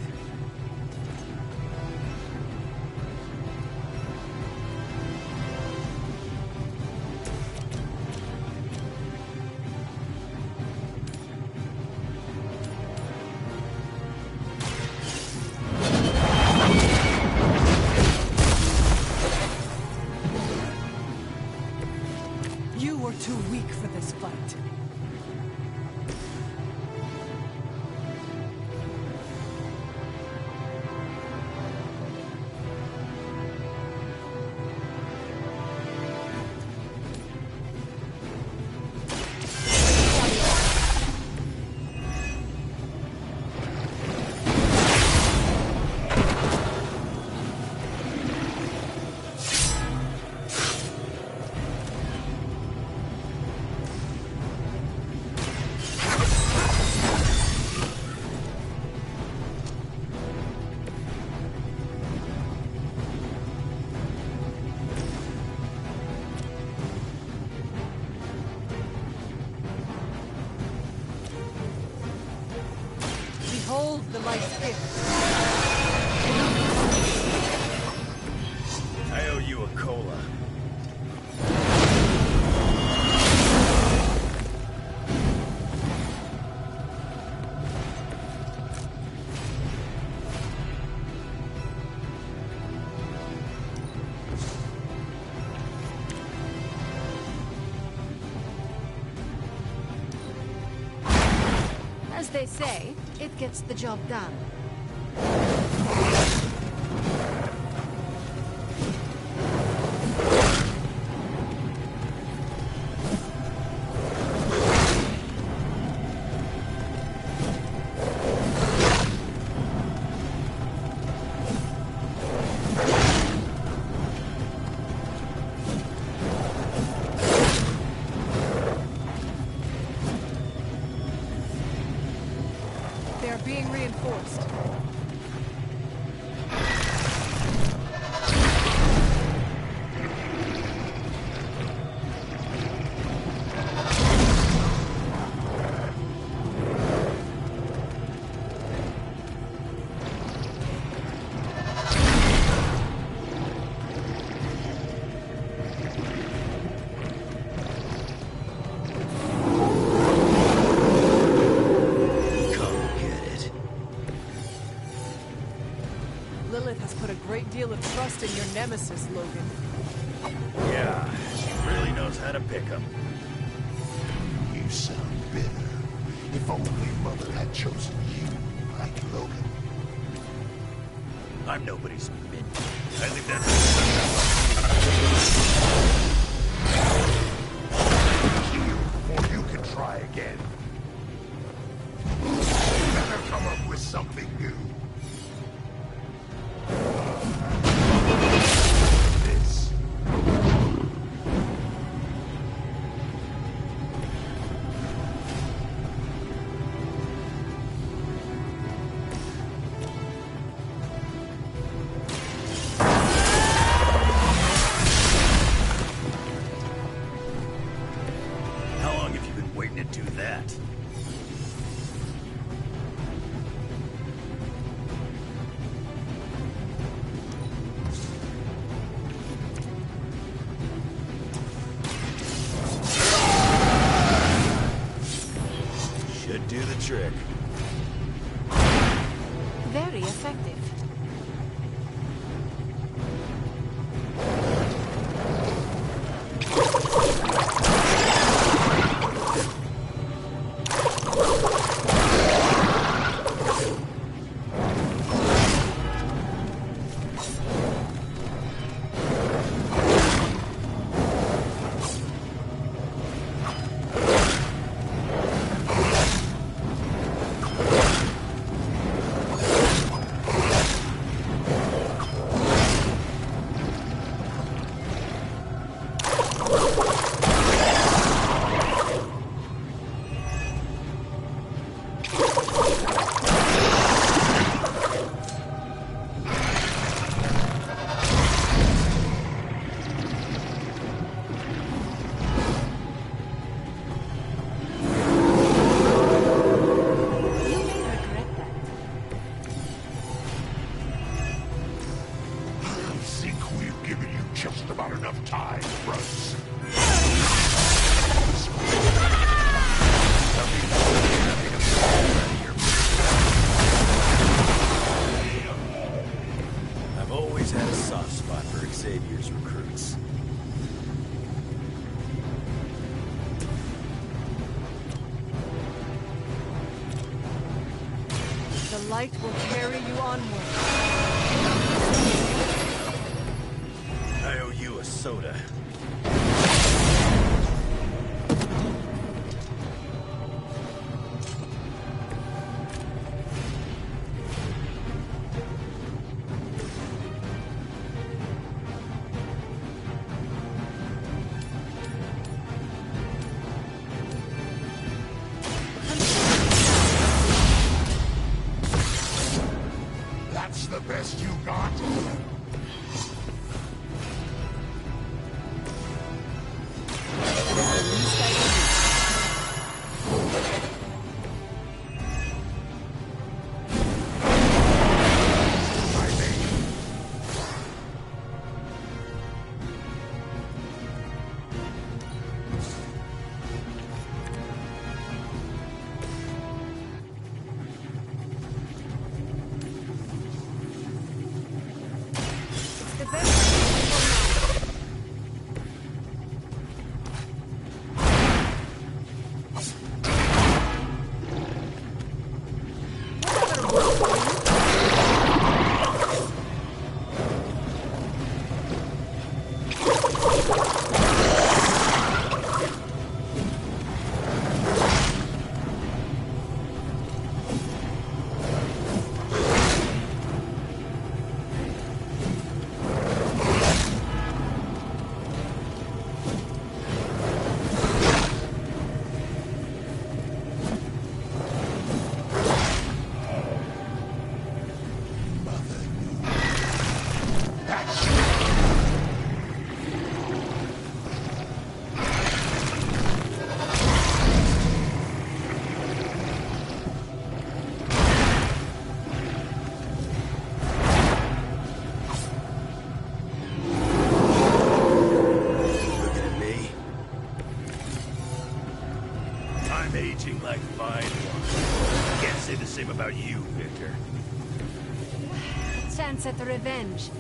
You were too weak for this fight. Behold the light's gift. I owe you a cola. As they say, it gets the job done. They are being reinforced. Lilith has put a great deal of trust in your nemesis, Logan. Yeah, she really knows how to pick 'em. You sound bitter. If only Mother had chosen you, like Logan. I'm nobody's minion. I think that's... Or you can try again. Better come up with something new. This. How long have you been waiting to do that? Should do the trick. Very effective. Just about enough time, Russ. I've always had a soft spot for Xavier's recruits. The light will carry you onward. I owe you a soda. That's the best you got? I'm aging like fine wine. Can't say the same about you, Victor. Chance at revenge.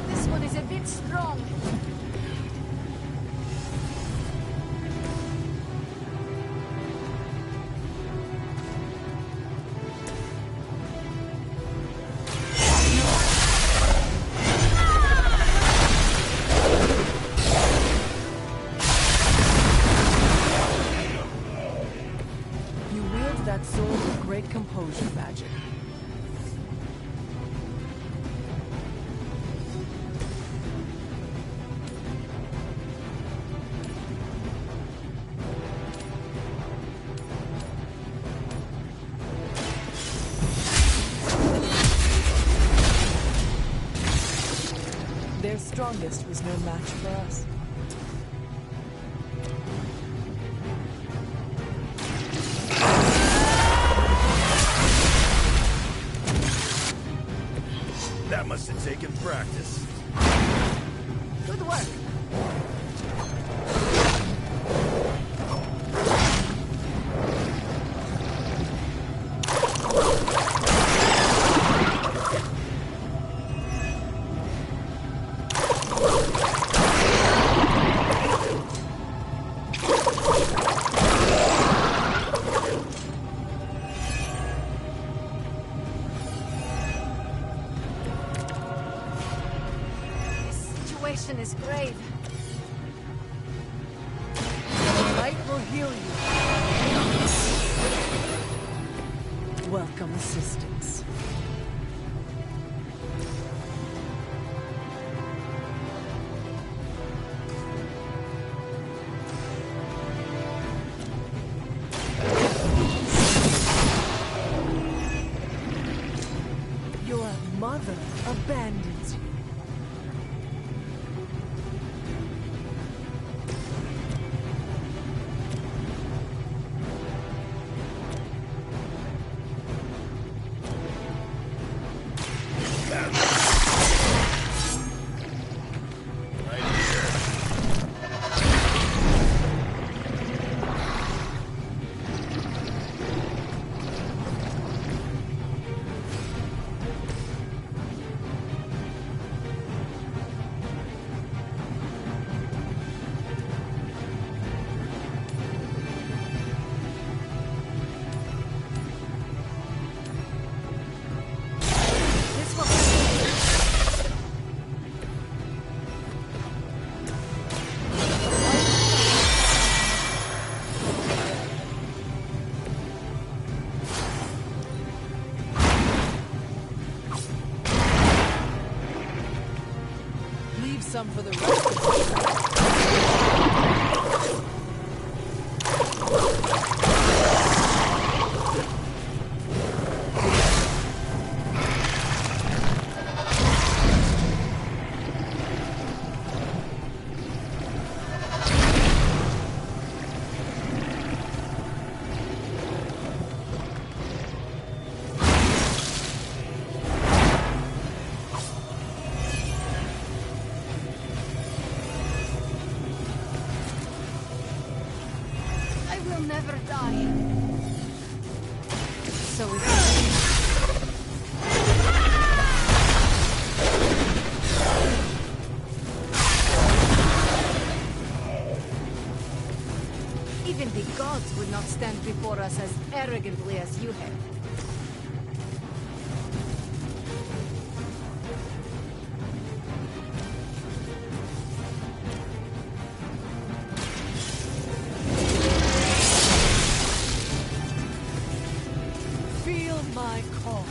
This one is a bit strong. That sword with great composure, Magic. Their strongest was no match for us. That must have taken practice. Good work. Is grave. The light will heal you. Welcome assistance. Your mother abandons you. Some for the rest of us. Never die. So it even the gods would not stand before us as arrogantly as you have. My call.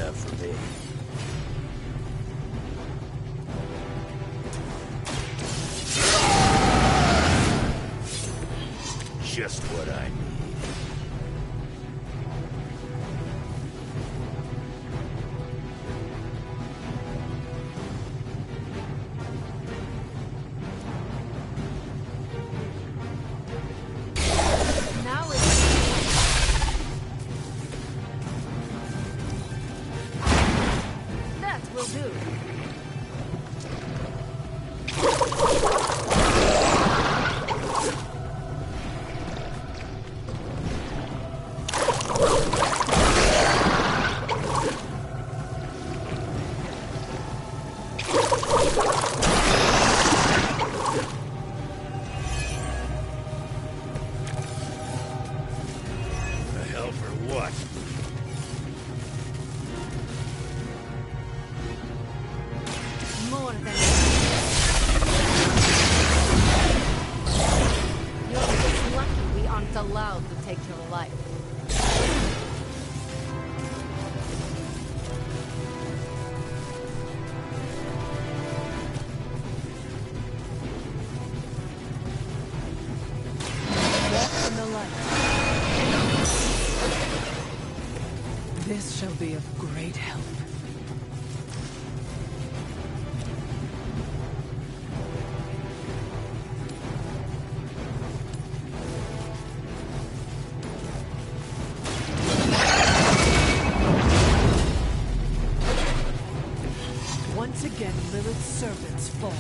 have for me. Just what I need. Now it's that will do. More than you're just lucky we aren't allowed to take your life. Walk in the light. This shall be of great help. Once again, Lilith's servants fall.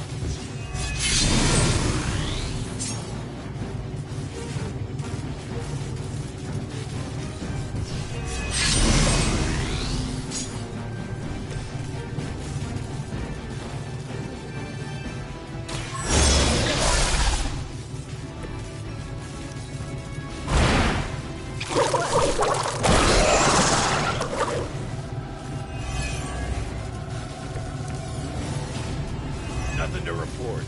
Nothing to report.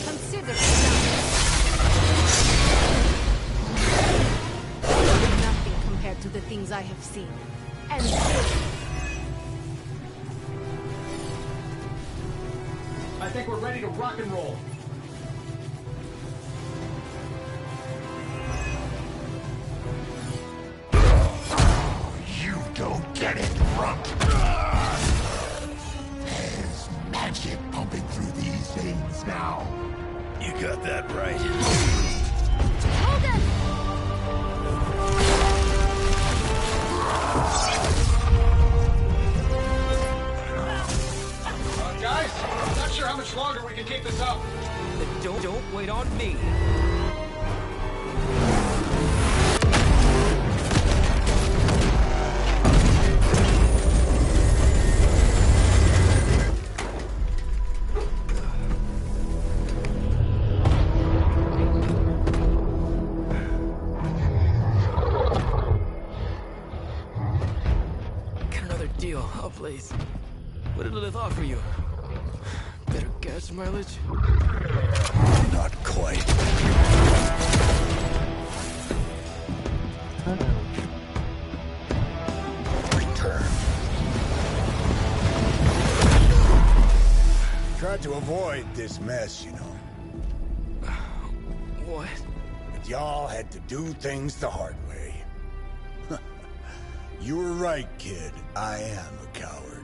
Consider nothing compared to the things I have seen. And I think we're ready to rock and roll. You don't get it, runt. There's magic pumping through these veins now. You got that right. hold it! Guys, not sure how much longer we can keep this up. Don't wait on me. Got another deal. Oh, please. What did Lilith offer you? Better gas mileage? Not quite. Return. Tried to avoid this mess, you know. What? But y'all had to do things the hard way. You were right, kid. I am a coward.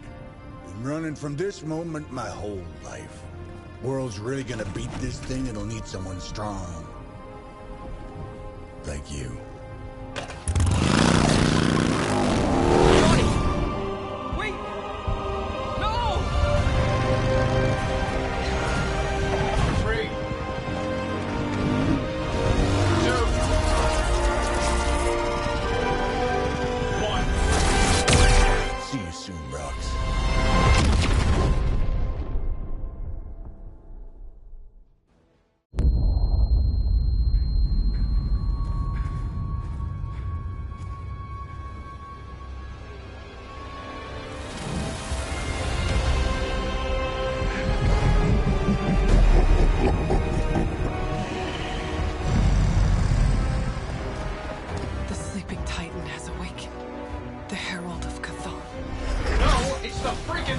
Been running from this moment my whole life. World's really gonna beat this thing, it'll need someone strong. Like you. Wait! No! 3, 2, 1. See you soon, Brox.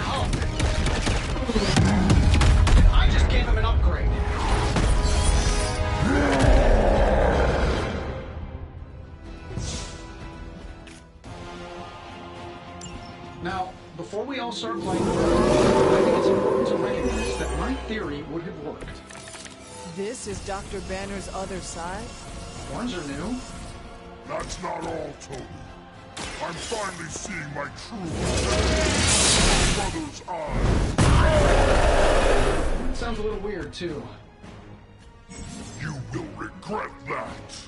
Oh. I just gave him an upgrade. Now, before we all start playing, I think it's important to recognize that my theory would have worked. This is Dr. Banner's other side? Ones are new. That's not all, Tony. I'm finally seeing my true brother's eyes. It sounds a little weird, too. You will regret that.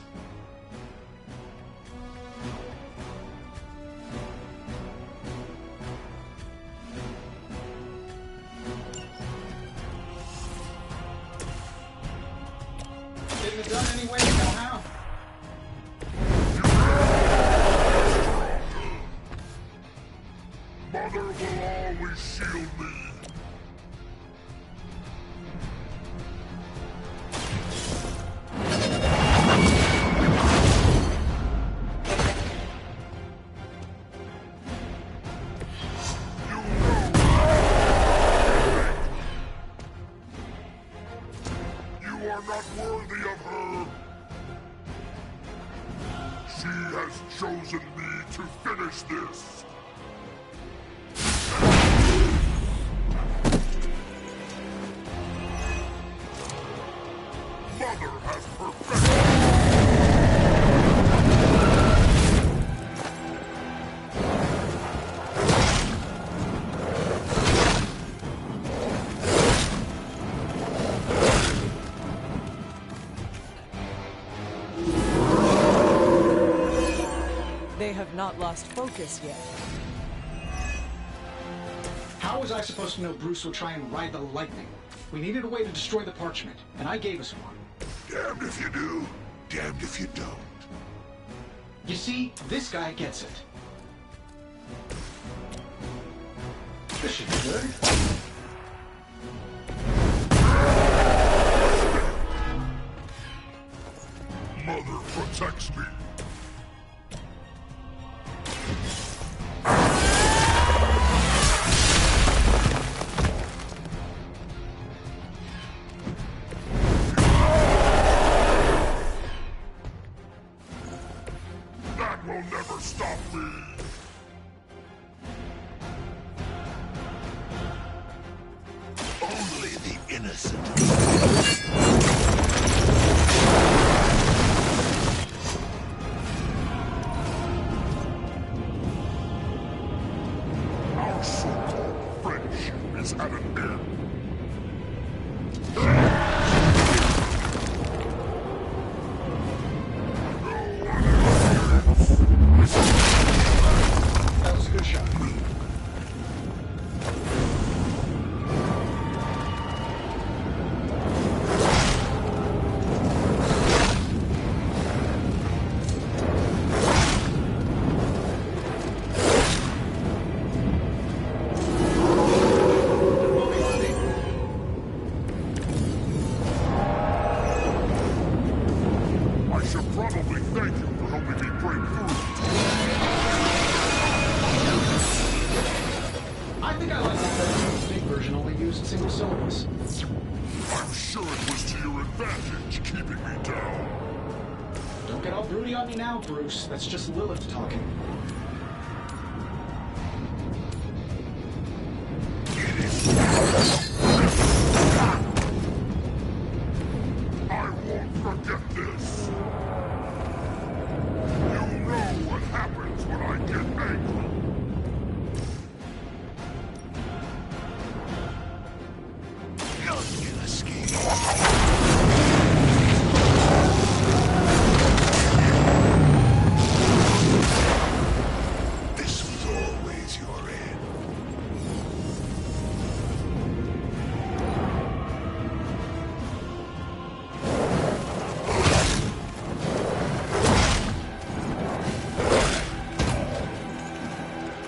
Getting it done any way you know how. Mother will always shield me. You are not worthy of her. She has chosen me to finish this. Mother has perfected. They have not lost focus yet. How was I supposed to know Bruce would try and ride the lightning? We needed a way to destroy the parchment, and I gave us one. Damned if you do, damned if you don't. You see, this guy gets it. This should be good. Mother protects me. That will never stop me. Only the innocent. Our so-called friendship is at an end. That was a good shot. I should probably thank you for helping me break through. I think I like it better. The big version only used single syllables. I'm sure it was to your advantage keeping me down. Don't get all broody on me now, Bruce. That's just Lilith talking. I won't forget this. You know what happens when I get angry. None can escape. This was always your end.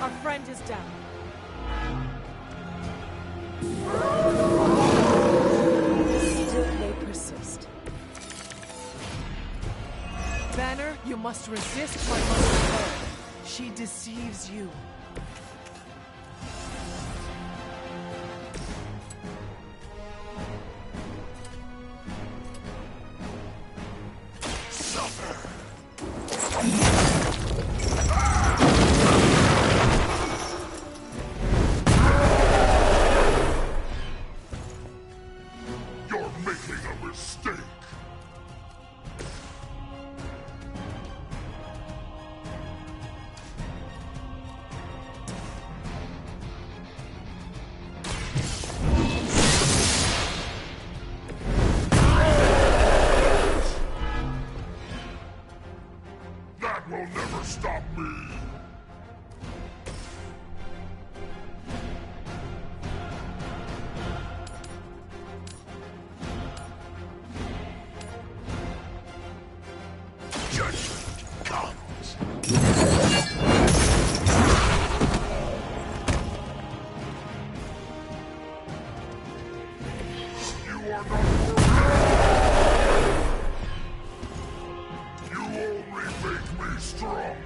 Our friend is down. Still may persist. Banner, you must resist my mother's power. She deceives you. You only make me stronger.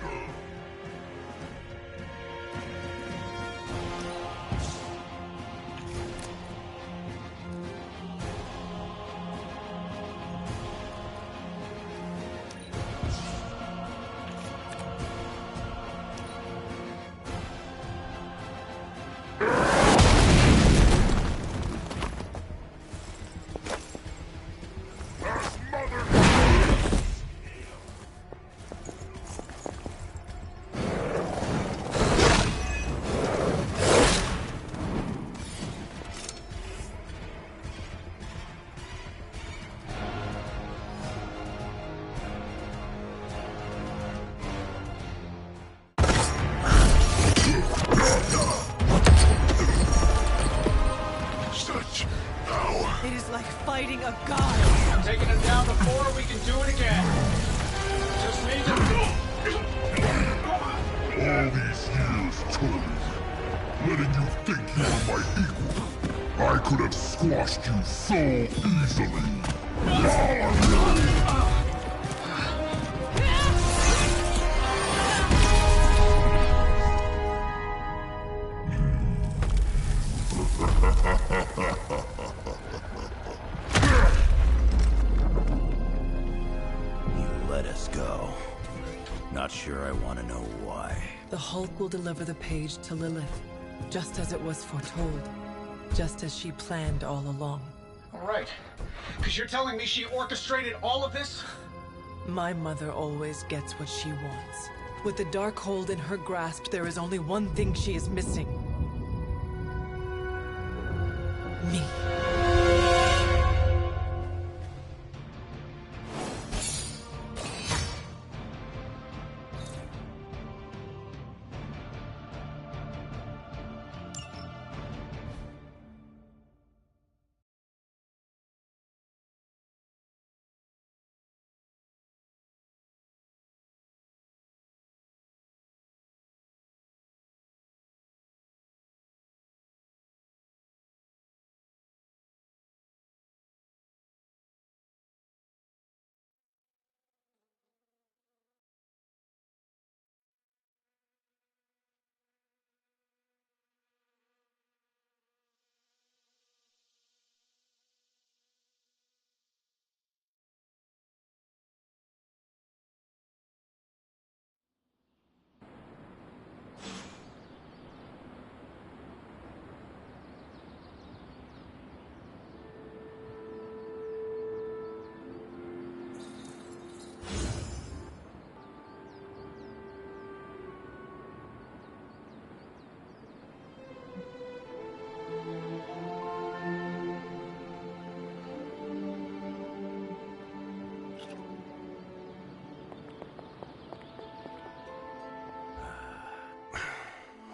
It is like fighting a god. I'm taking him down before we can do it again. Just need to... All these years, Tony, letting you think you were my equal. I could have squashed you so easily. You let us go. Not sure I want to know why. The Hulk will deliver the page to Lilith, just as it was foretold, just as she planned all along. All right. Because you're telling me she orchestrated all of this? My mother always gets what she wants. With the Darkhold in her grasp, there is only one thing she is missing. Me.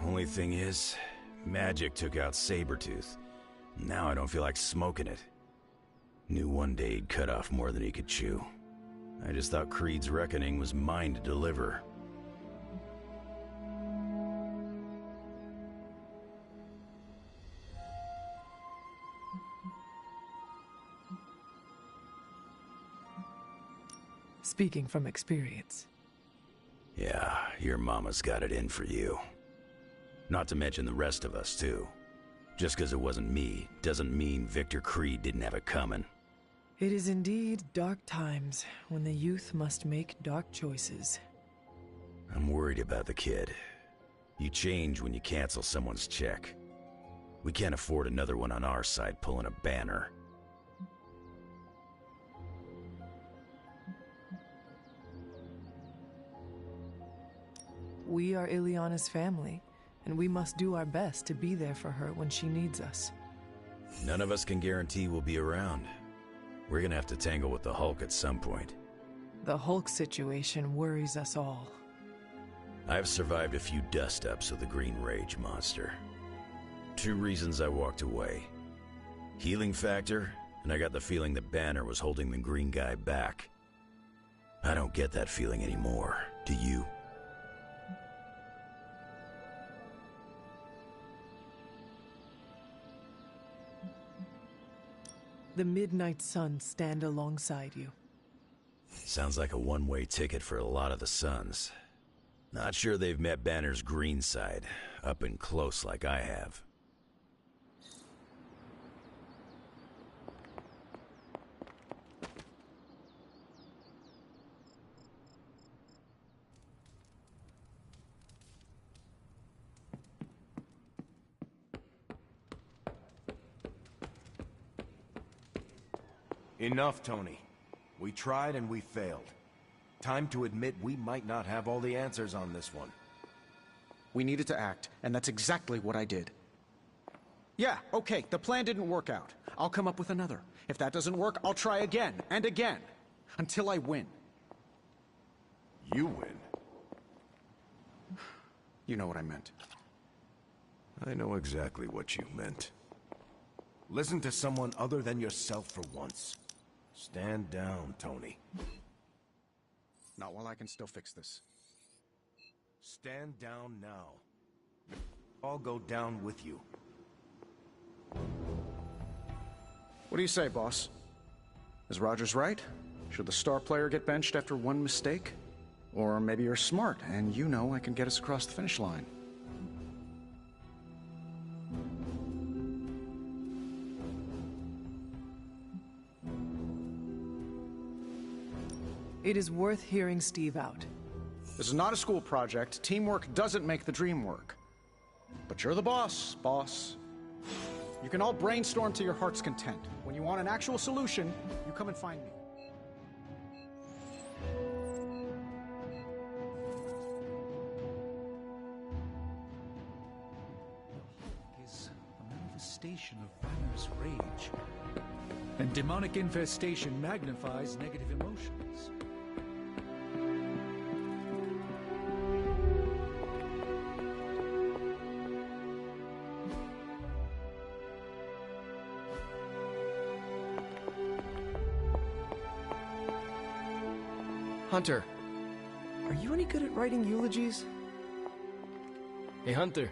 Only thing is, magic took out Sabretooth. Now I don't feel like smoking it. Knew one day he'd cut off more than he could chew. I just thought Creed's reckoning was mine to deliver. Speaking from experience. Yeah, your mama's got it in for you. Not to mention the rest of us, too. Just because it wasn't me, doesn't mean Victor Creed didn't have it coming. It is indeed dark times when the youth must make dark choices. I'm worried about the kid. You change when you cancel someone's check. We can't afford another one on our side pulling a banner. We are Ileana's family, and we must do our best to be there for her when she needs us. None of us can guarantee we'll be around. We're gonna have to tangle with the Hulk at some point. The Hulk situation worries us all. I've survived a few dust-ups with the Green Rage monster. 2 reasons I walked away. Healing factor, and I got the feeling that Banner was holding the green guy back. I don't get that feeling anymore, do you? the midnight sun stand alongside you. Sounds like a one-way ticket for a lot of the Sons. Not sure they've met Banner's green side, up and close like I have. Enough, Tony. We tried and we failed. Time to admit we might not have all the answers on this one. We needed to act, and that's exactly what I did. Yeah, okay, the plan didn't work out. I'll come up with another. If that doesn't work, I'll try again and again. Until I win. You win? You know what I meant. I know exactly what you meant. Listen to someone other than yourself for once. Stand down, Tony. Not while I can still fix this. Stand down now. I'll go down with you. What do you say, boss? Is Rogers right? Should the star player get benched after one mistake? Or maybe you're smart, and you know I can get us across the finish line. It is worth hearing Steve out. This is not a school project. Teamwork doesn't make the dream work. But you're the boss, boss. You can all brainstorm to your heart's content. When you want an actual solution, you come and find me. Is a manifestation of Banner's rage. And demonic infestation magnifies negative emotions. Hunter, are you any good at writing eulogies? Hey, Hunter.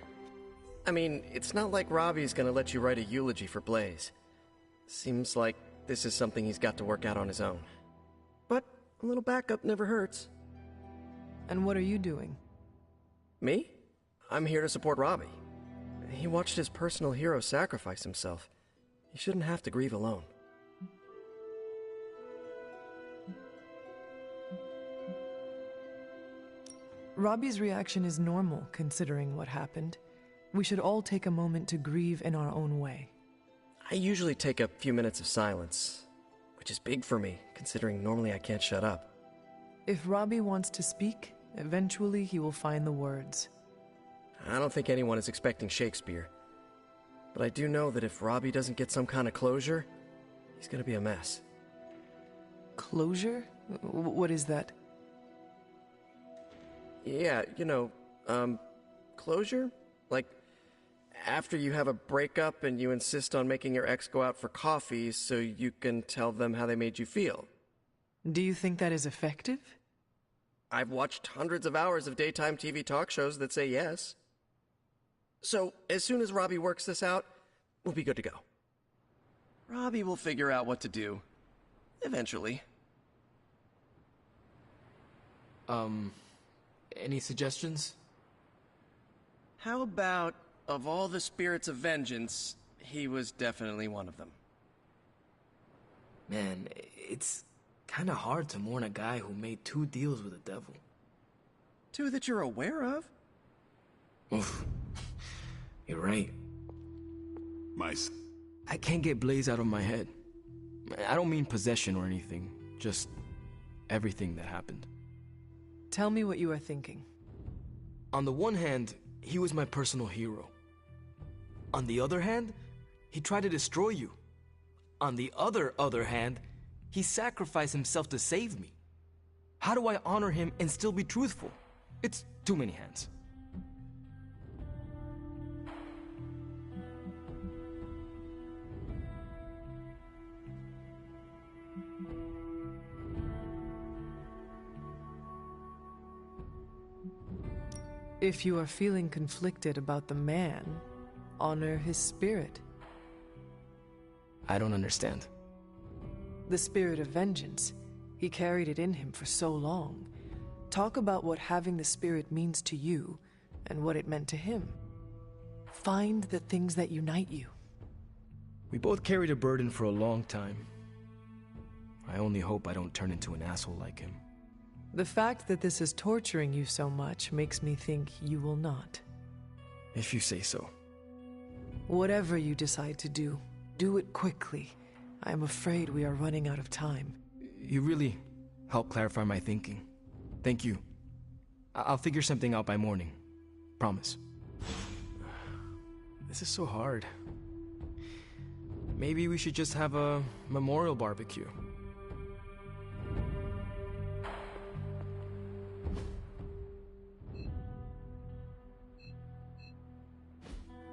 I mean, it's not like Robbie's gonna let you write a eulogy for Blaze. Seems like this is something he's got to work out on his own. But a little backup never hurts. And what are you doing? Me? I'm here to support Robbie. He watched his personal hero sacrifice himself. He shouldn't have to grieve alone. Robbie's reaction is normal, considering what happened. We should all take a moment to grieve in our own way. I usually take a few minutes of silence, which is big for me, considering normally I can't shut up. If Robbie wants to speak, eventually he will find the words. I don't think anyone is expecting Shakespeare. But I do know that if Robbie doesn't get some kind of closure, he's gonna be a mess. Closure? What is that? Yeah, closure? Like, after you have a breakup and you insist on making your ex go out for coffee so you can tell them how they made you feel. Do you think that is effective? I've watched hundreds of hours of daytime TV talk shows that say yes. So, as soon as Robbie works this out, we'll be good to go. Robbie will figure out what to do. Eventually. Any suggestions? How about, of all the spirits of vengeance, he was definitely one of them. Man, it's kinda hard to mourn a guy who made 2 deals with the devil. 2 that you're aware of? Oof. You're right. Mice. I can't get Blaze out of my head. I don't mean possession or anything, just everything that happened. Tell me what you are thinking. On the one hand, he was my personal hero. On the other hand, he tried to destroy you. On the other hand, he sacrificed himself to save me. How do I honor him and still be truthful? It's too many hands. If you are feeling conflicted about the man, honor his spirit. I don't understand. The spirit of vengeance. He carried it in him for so long. Talk about what having the spirit means to you, and what it meant to him. Find the things that unite you. We both carried a burden for a long time. I only hope I don't turn into an asshole like him. The fact that this is torturing you so much makes me think you will not. If you say so. Whatever you decide to do, do it quickly. I am afraid we are running out of time. You really helped clarify my thinking. Thank you. I'll figure something out by morning. Promise. This is so hard. Maybe we should just have a memorial barbecue.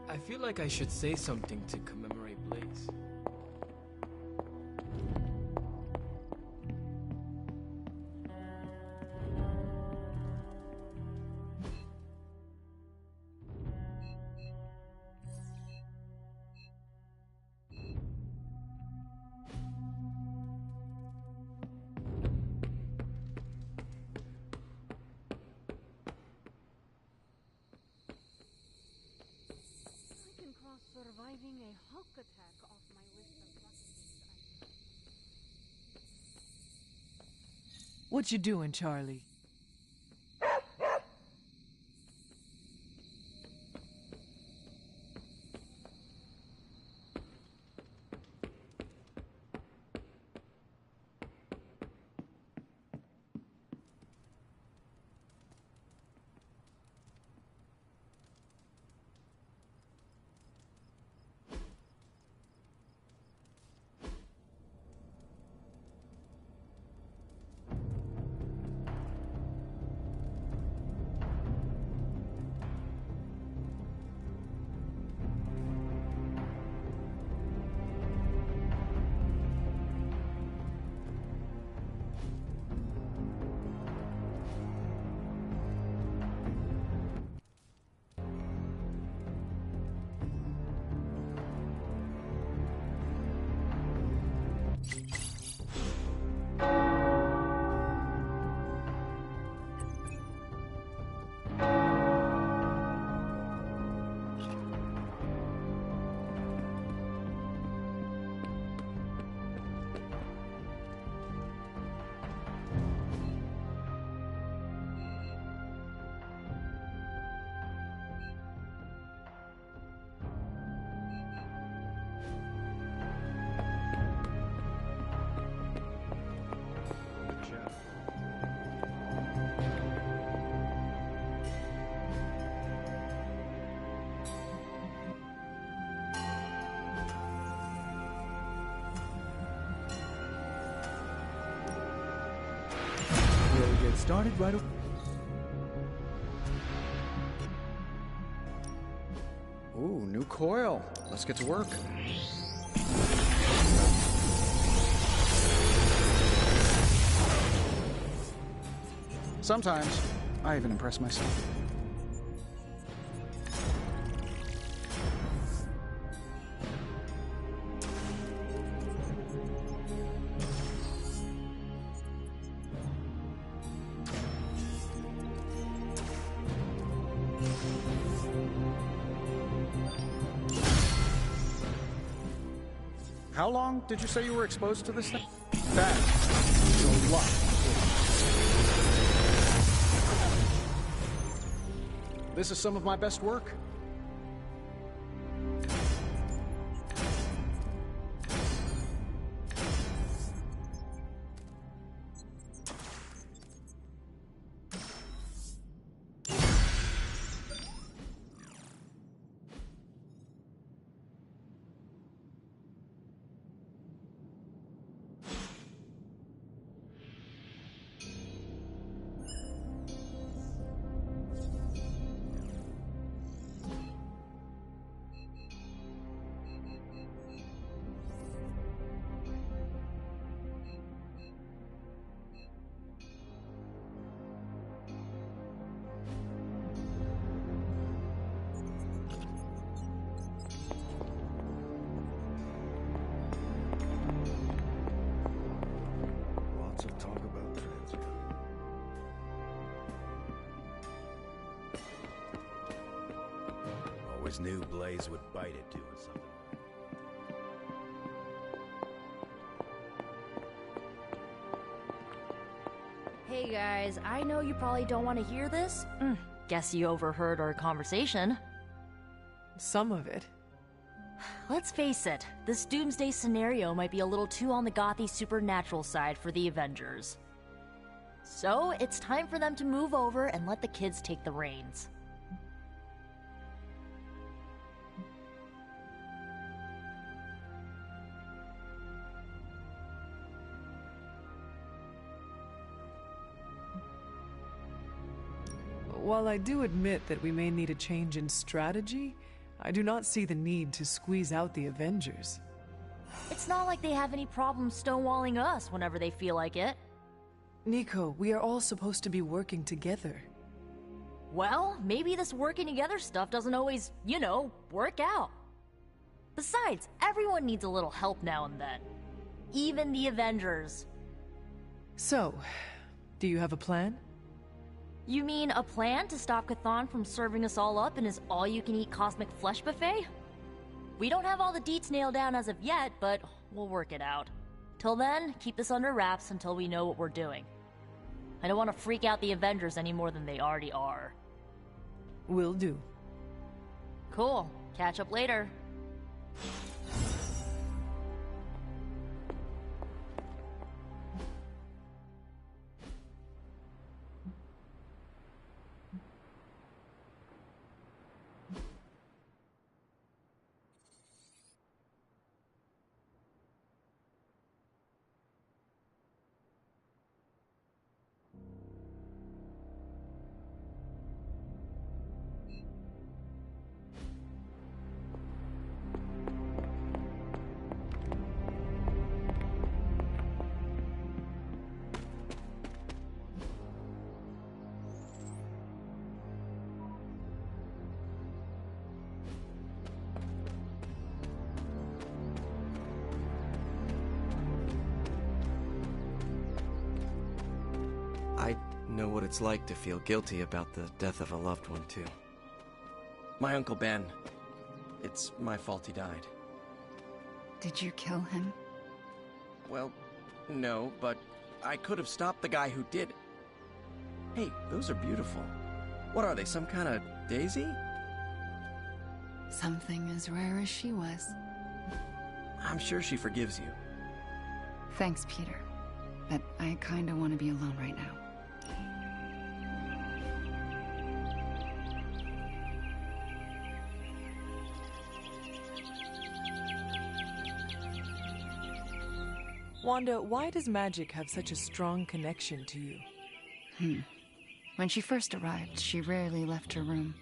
I feel like I should say something to commemorate Blaze. Surviving a Hulk attack off my list of lucky things. What you doing, Charlie? We'll get started right away. Ooh, new coil. Let's get to work. Sometimes, I even impress myself. How long did you say you were exposed to this thing? That is a lot. This is some of my best work. always knew Blaze would bite it doing something. Hey guys, I know you probably don't want to hear this. Guess you overheard our conversation. Some of it. Let's face it, this doomsday scenario might be a little too on the gothy supernatural side for the Avengers. So, it's time for them to move over and let the kids take the reins. While I do admit that we may need a change in strategy, I do not see the need to squeeze out the Avengers. It's not like they have any problem stonewalling us whenever they feel like it. Nico, we are all supposed to be working together. Well, maybe this working together stuff doesn't always, work out. Besides, everyone needs a little help now and then. Even the Avengers. So, do you have a plan? You mean a plan to stop Chthon from serving us all up in his all-you-can-eat cosmic flesh buffet? We don't have all the deets nailed down as of yet, but we'll work it out. Till then, keep this under wraps until we know what we're doing. I don't want to freak out the Avengers any more than they already are. Will do. Cool. Catch up later. I know what it's like to feel guilty about the death of a loved one, too. My Uncle Ben. It's my fault he died. Did you kill him? Well, no, but I could have stopped the guy who did. Hey, those are beautiful. What are they, some kind of daisy? Something as rare as she was. I'm sure she forgives you. Thanks, Peter. But I kinda want to be alone right now. Wanda, why does magic have such a strong connection to you? When she first arrived, she rarely left her room.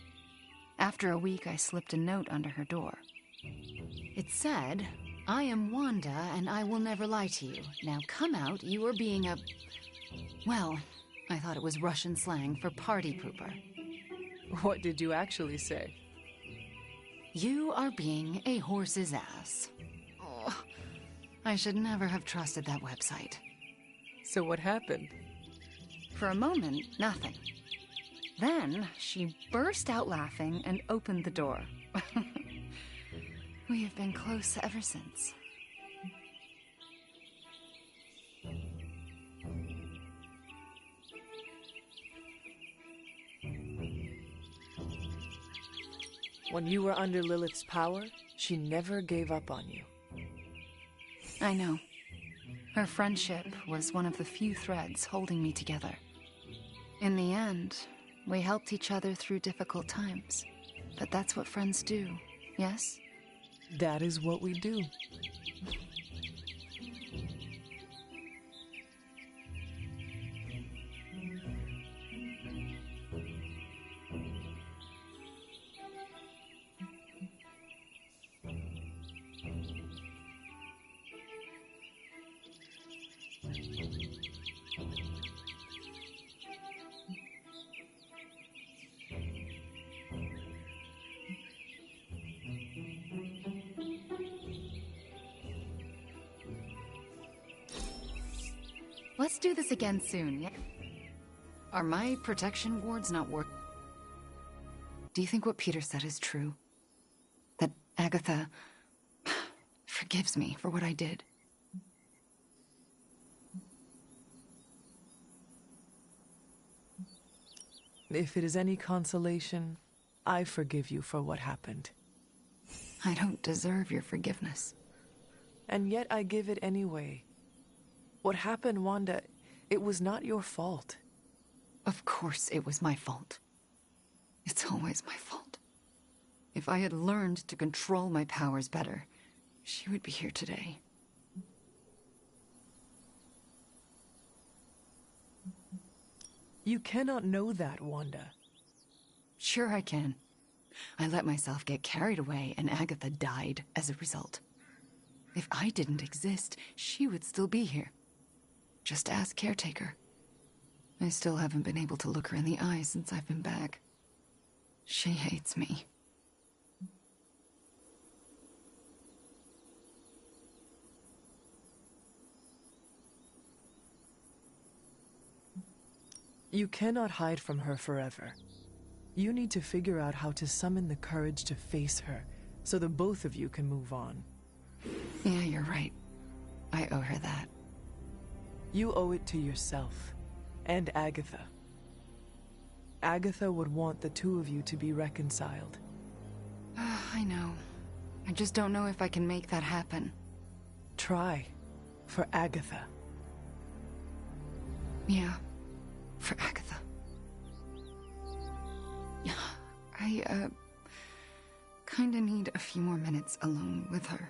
After a week, I slipped a note under her door. It said, "I am Wanda, and I will never lie to you. Now come out, you are being a..." Well, I thought it was Russian slang for party pooper. What did you actually say? You are being a horse's ass. Oh, I should never have trusted that website. So what happened? For a moment, nothing. Then she burst out laughing and opened the door. We have been close ever since. When you were under Lilith's power, she never gave up on you. I know. Her friendship was one of the few threads holding me together. In the end, we helped each other through difficult times. But that's what friends do, yes? That is what we do. Let's do this again soon, yeah? Are my protection wards not working? Do you think what Peter said is true? Agatha forgives me for what I did. If it is any consolation, I forgive you for what happened. I don't deserve your forgiveness. And yet I give it anyway. What happened, Wanda, it was not your fault. Of course it was my fault. It's always my fault. If I had learned to control my powers better, she would be here today. You cannot know that, Wanda. Sure I can. I let myself get carried away and Agatha died as a result. If I didn't exist, she would still be here. Just ask Caretaker. I still haven't been able to look her in the eye since I've been back. She hates me. You cannot hide from her forever. You need to figure out how to summon the courage to face her, so the both of you can move on. Yeah, you're right. I owe her that. You owe it to yourself, and Agatha. Agatha would want the two of you to be reconciled. I know. I just don't know if I can make that happen. Try. For Agatha. Yeah. For Agatha. Yeah, I, kinda need a few more minutes alone with her.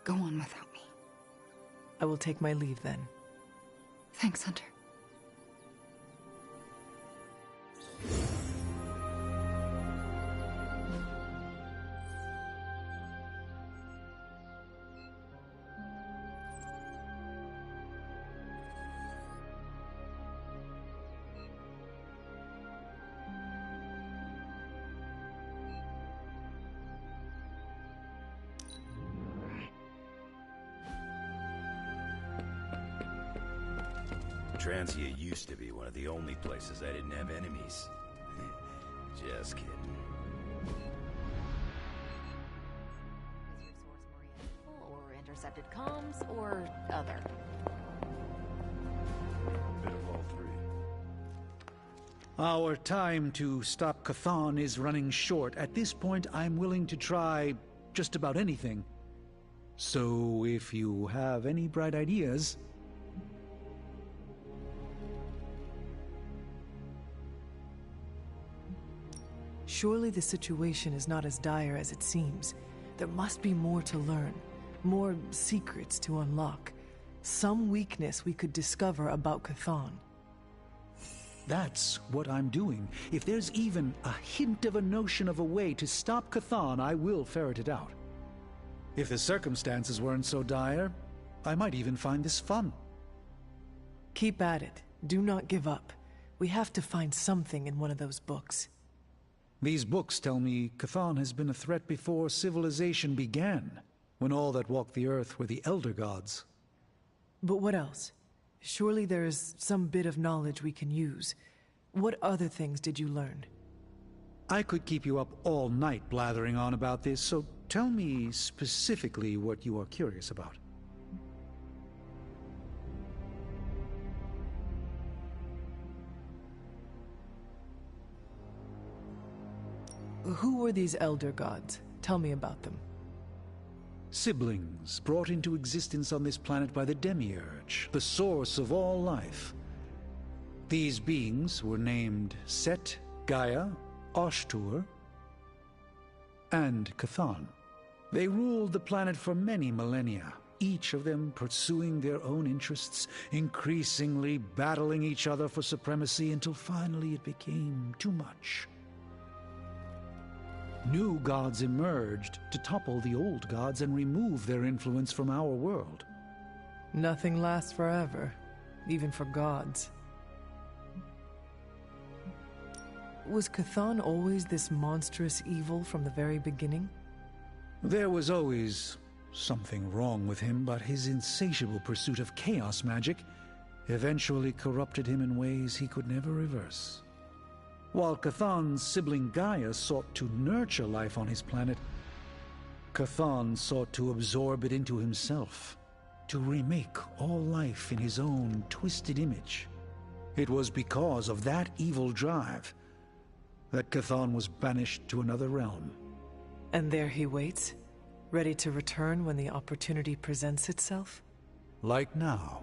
Go on without me. I will take my leave then. Thanks, Hunter. Transia used to be one of the only places I didn't have enemies. Just kidding. Is your source Maria or intercepted comms or other? Bit of all three. Our time to stop Chthon is running short. At this point, I'm willing to try just about anything. So if you have any bright ideas... Surely the situation is not as dire as it seems. There must be more to learn, more secrets to unlock. Some weakness we could discover about Chthon. That's what I'm doing. If there's even a hint of a notion of a way to stop Chthon, I will ferret it out. If the circumstances weren't so dire, I might even find this fun. Keep at it. Do not give up. We have to find something in one of those books. These books tell me Chthon has been a threat before civilization began, when all that walked the earth were the Elder Gods. But what else? Surely there is some bit of knowledge we can use. What other things did you learn? I could keep you up all night blathering on about this, so tell me specifically what you are curious about. Who were these Elder Gods? Tell me about them. Siblings brought into existence on this planet by the Demiurge, the source of all life. These beings were named Set, Gaia, Ashtur, and Chthon. They ruled the planet for many millennia, each of them pursuing their own interests, increasingly battling each other for supremacy until finally it became too much. New gods emerged to topple the old gods and remove their influence from our world. Nothing lasts forever, even for gods. Was Chthon always this monstrous evil from the very beginning? There was always something wrong with him, but his insatiable pursuit of chaos magic eventually corrupted him in ways he could never reverse. While Chthon's sibling Gaia sought to nurture life on his planet, Cthon sought to absorb it into himself, to remake all life in his own twisted image. It was because of that evil drive that Cthon was banished to another realm. And there he waits, ready to return when the opportunity presents itself? Like now.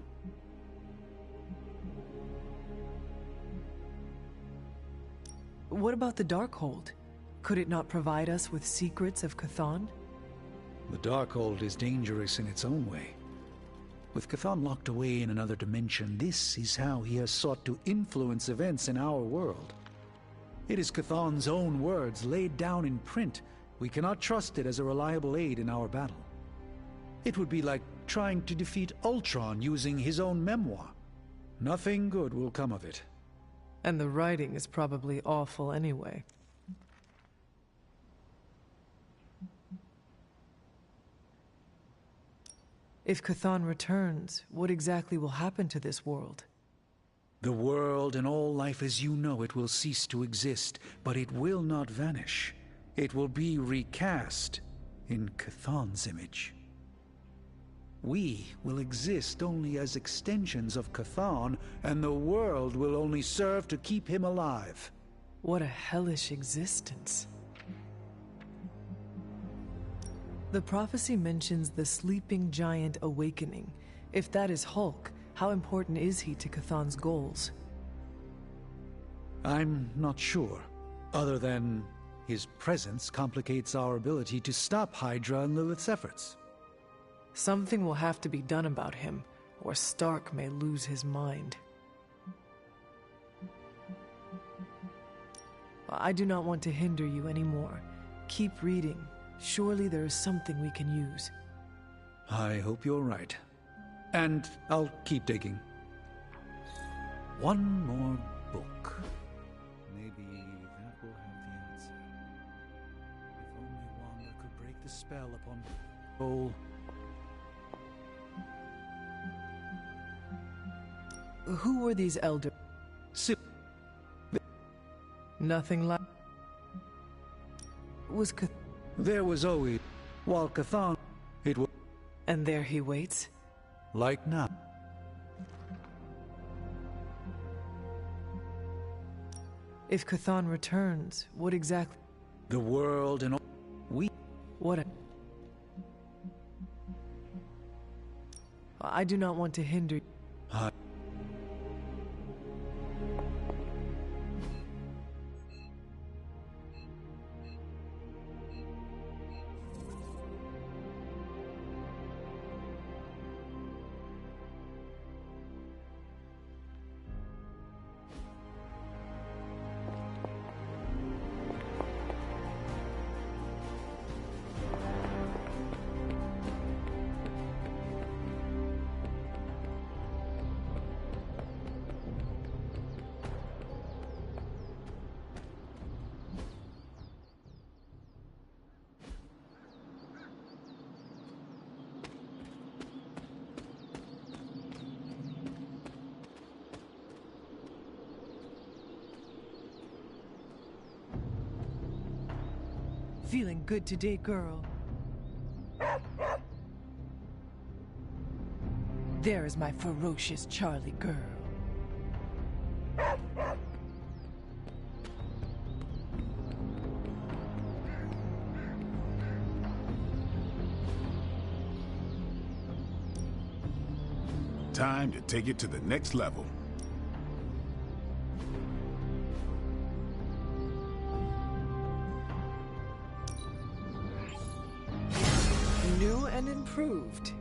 What about the Darkhold? Could it not provide us with secrets of Cthon? The Darkhold is dangerous in its own way. With Cthon locked away in another dimension, this is how he has sought to influence events in our world. It is Cthon's own words laid down in print. We cannot trust it as a reliable aid in our battle. It would be like trying to defeat Ultron using his own memoir. Nothing good will come of it. And the writing is probably awful anyway. If Cthon returns, what exactly will happen to this world? The world and all life as you know it will cease to exist, but it will not vanish. It will be recast in Cthon's image. We will exist only as extensions of Cthon, and the world will only serve to keep him alive. What a hellish existence. The prophecy mentions the sleeping giant awakening. If that is Hulk, how important is he to Cthon's goals? I'm not sure, other than his presence complicates our ability to stop Hydra and Lilith's efforts. Something will have to be done about him, or Stark may lose his mind. I do not want to hinder you anymore. Keep reading. Surely there is something we can use. I hope you're right. And I'll keep digging. One more book. Maybe that will have the answer. If only Wanda could break the spell upon Cole. Who were these elders? Nothing like... Was There was always... While Cthon... It was... And there he waits? Like now. If Cthon returns, what exactly... The world and all... We... What a... I do not want to hinder... Feeling good today, girl. There is my ferocious Charlie girl. Time to take it to the next level. New and improved.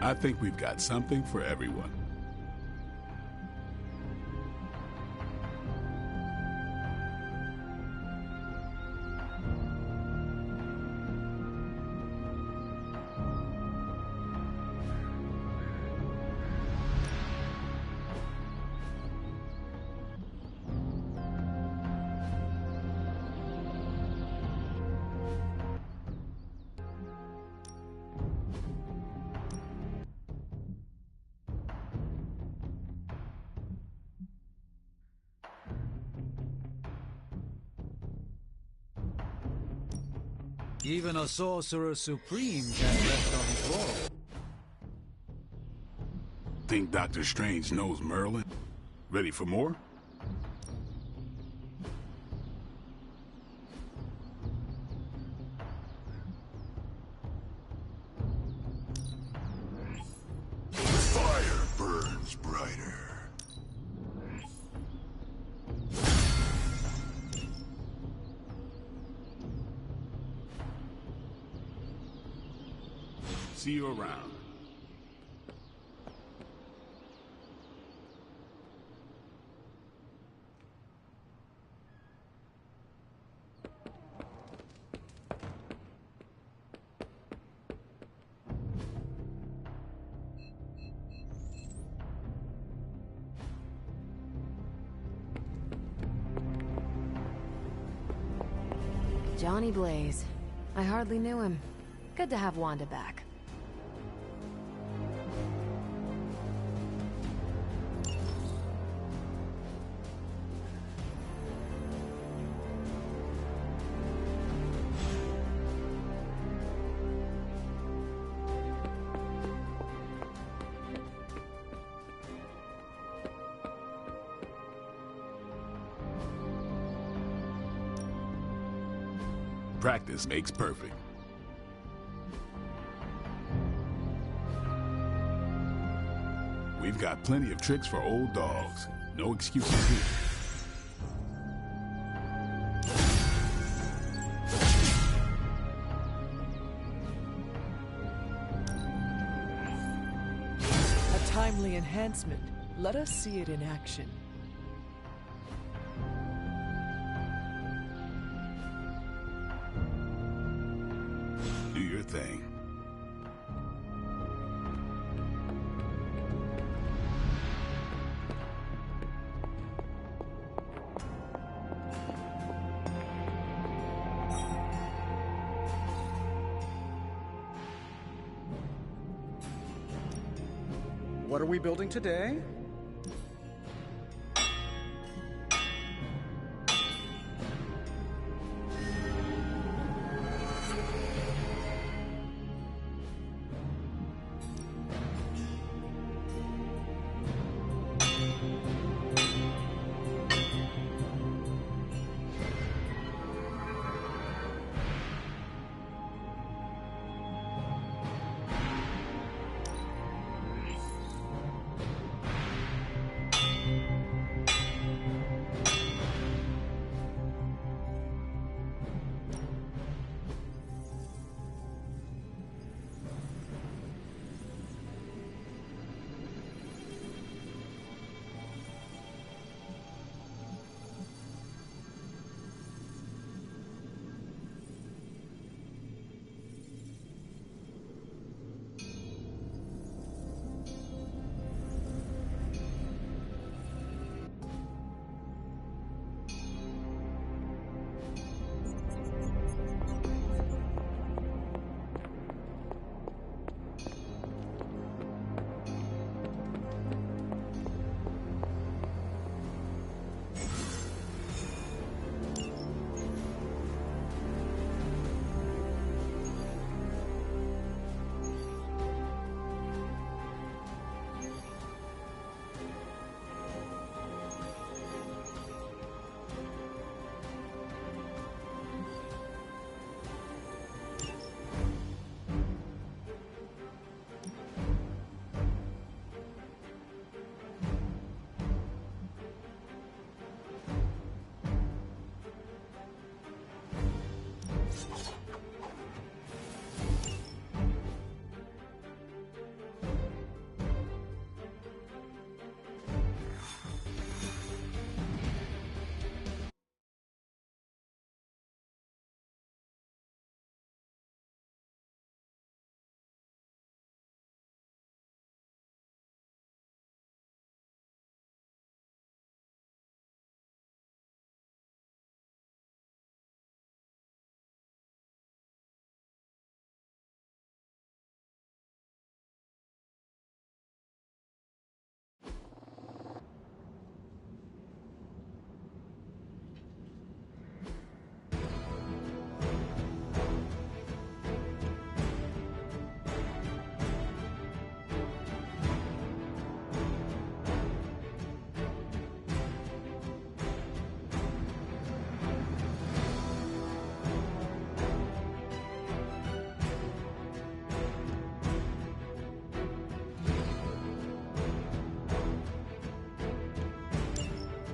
I think we've got something for everyone. Even a sorcerer supreme can't rest on his laurels. Think Doctor Strange knows Merlin? Ready for more? Fire burns brighter. See you around. Johnny Blaze. I hardly knew him. Good to have Wanda back. Practice makes perfect. We've got plenty of tricks for old dogs. No excuses here. A timely enhancement. Let us see it in action. Do your thing. What are we building today?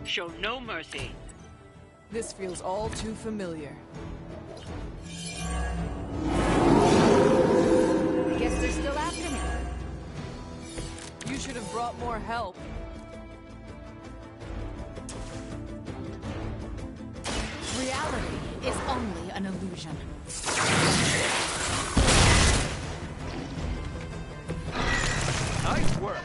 Show no mercy. This feels all too familiar. Guess they're still after me. You should have brought more help. Reality is only an illusion. Nice work.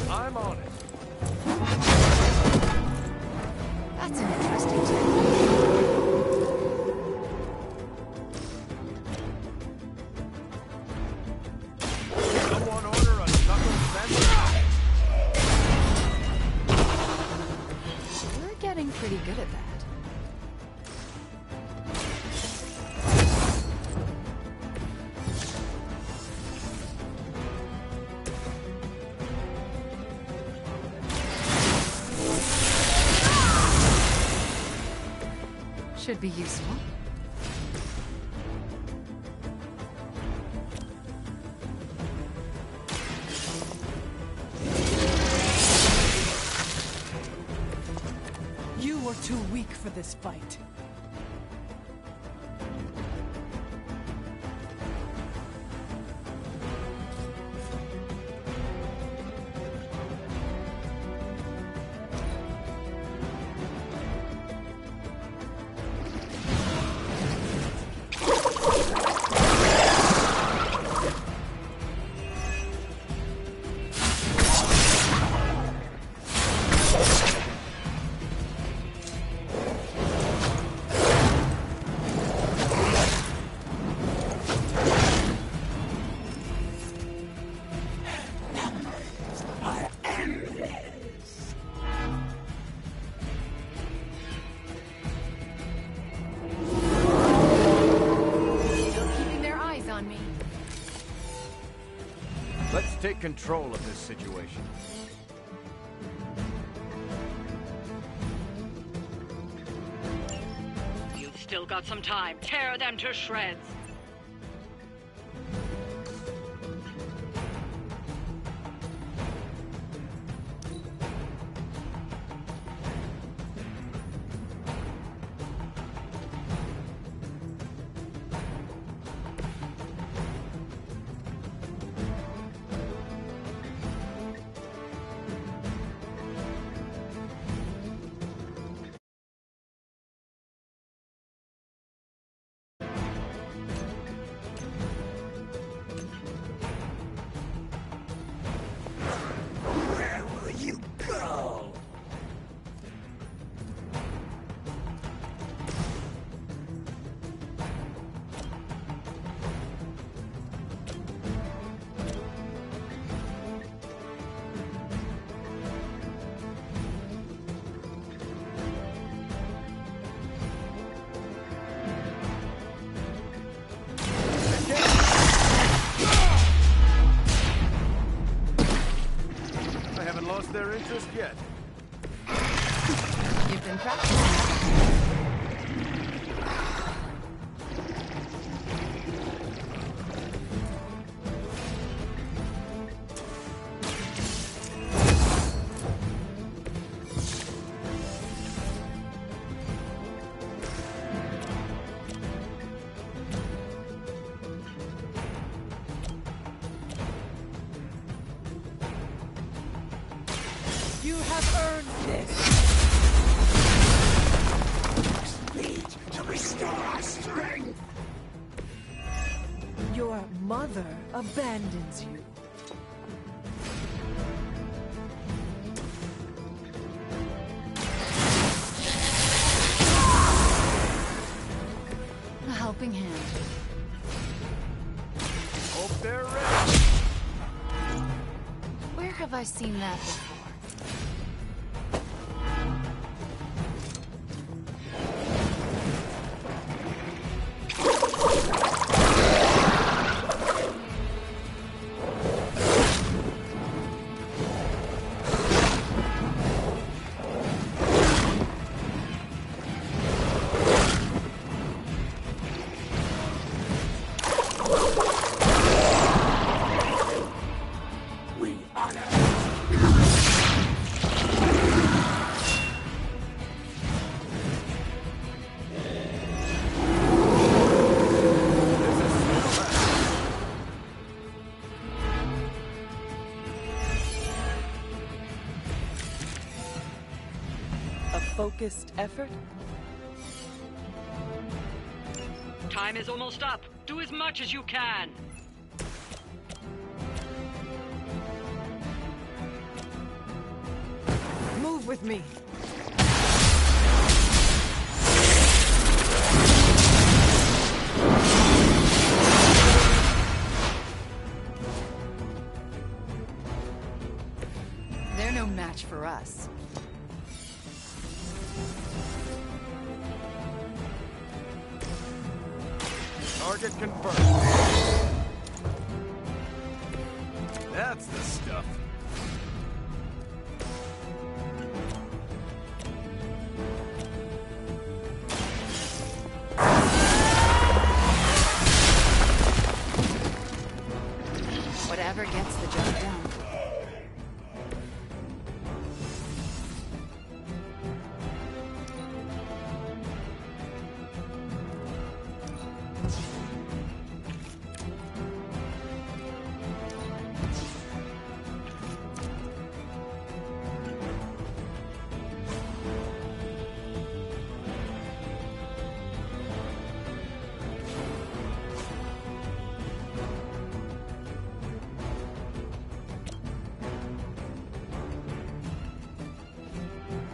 I'm on it. That's an interesting technique. Someone order a knuckle sandwich. You're getting pretty good at that. Should be useful. You were too weak for this fight. Let's take control of this situation. You've still got some time. Tear them to shreds. Lost their interest yet. You've been practicing. You have earned this. Need to restore our strength. Your mother abandons you. A helping hand. Hope they're ready. Where have I seen that before? Focused effort? Time is almost up. Do as much as you can. Move with me. They're no match for us. Target confirmed. That's the stuff. Whatever gets the job done.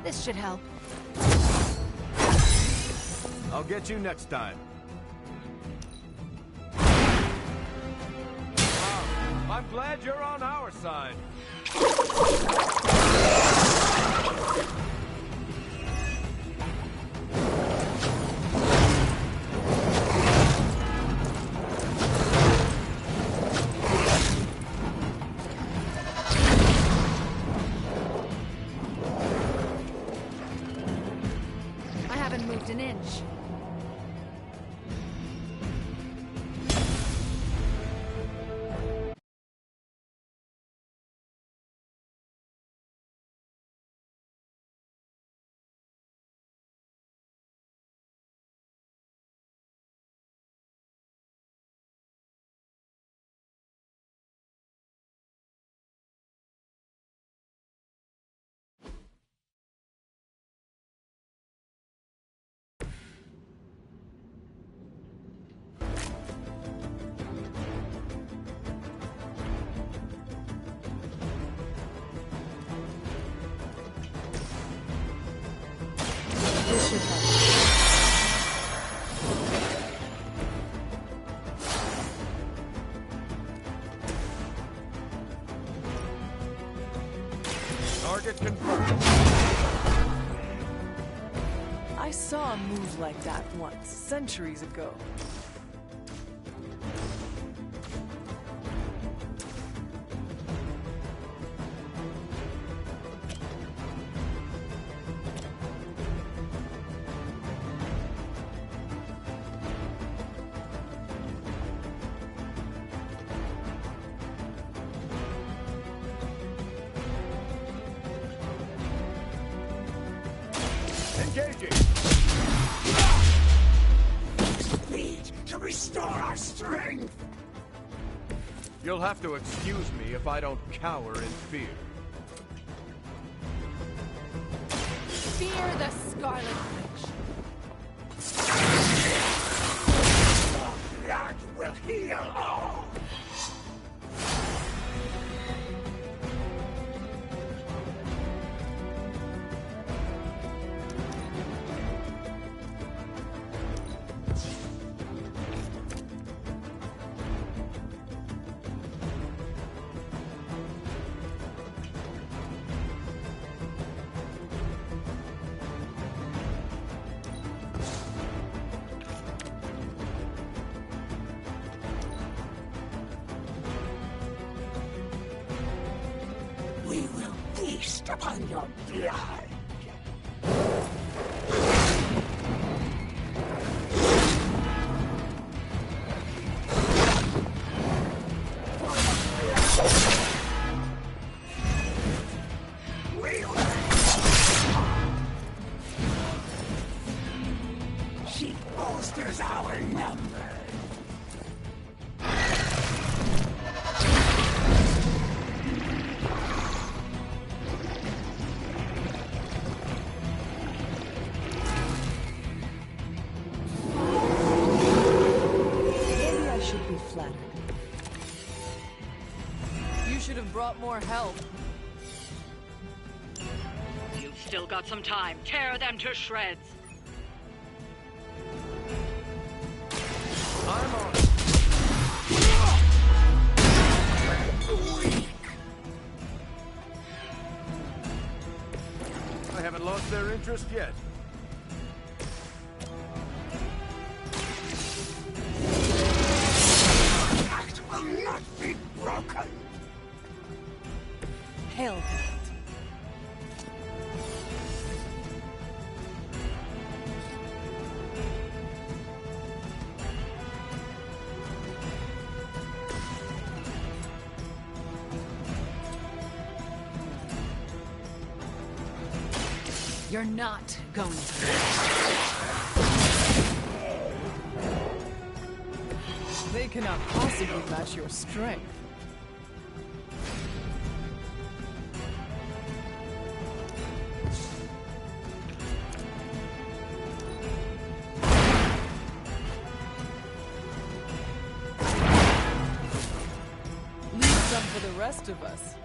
This should help. I'll get you next time. Wow, I'm glad you're on our side. An inch. This should help. Target confirmed. I saw a move like that once, centuries ago. Engaging! Need to restore our strength! You'll have to excuse me if I don't cower in fear. Fear the Scarlet Witch. That will heal all! upon your blood. She bolsters our numbers. Maybe I should be flattered. You should have brought more help. You've still got some time. Tear them to shreds. I'm on. I haven't lost their interest yet. Act will not be broken. Hail that. You're not going to. They cannot possibly match your strength. Leave some for the rest of us.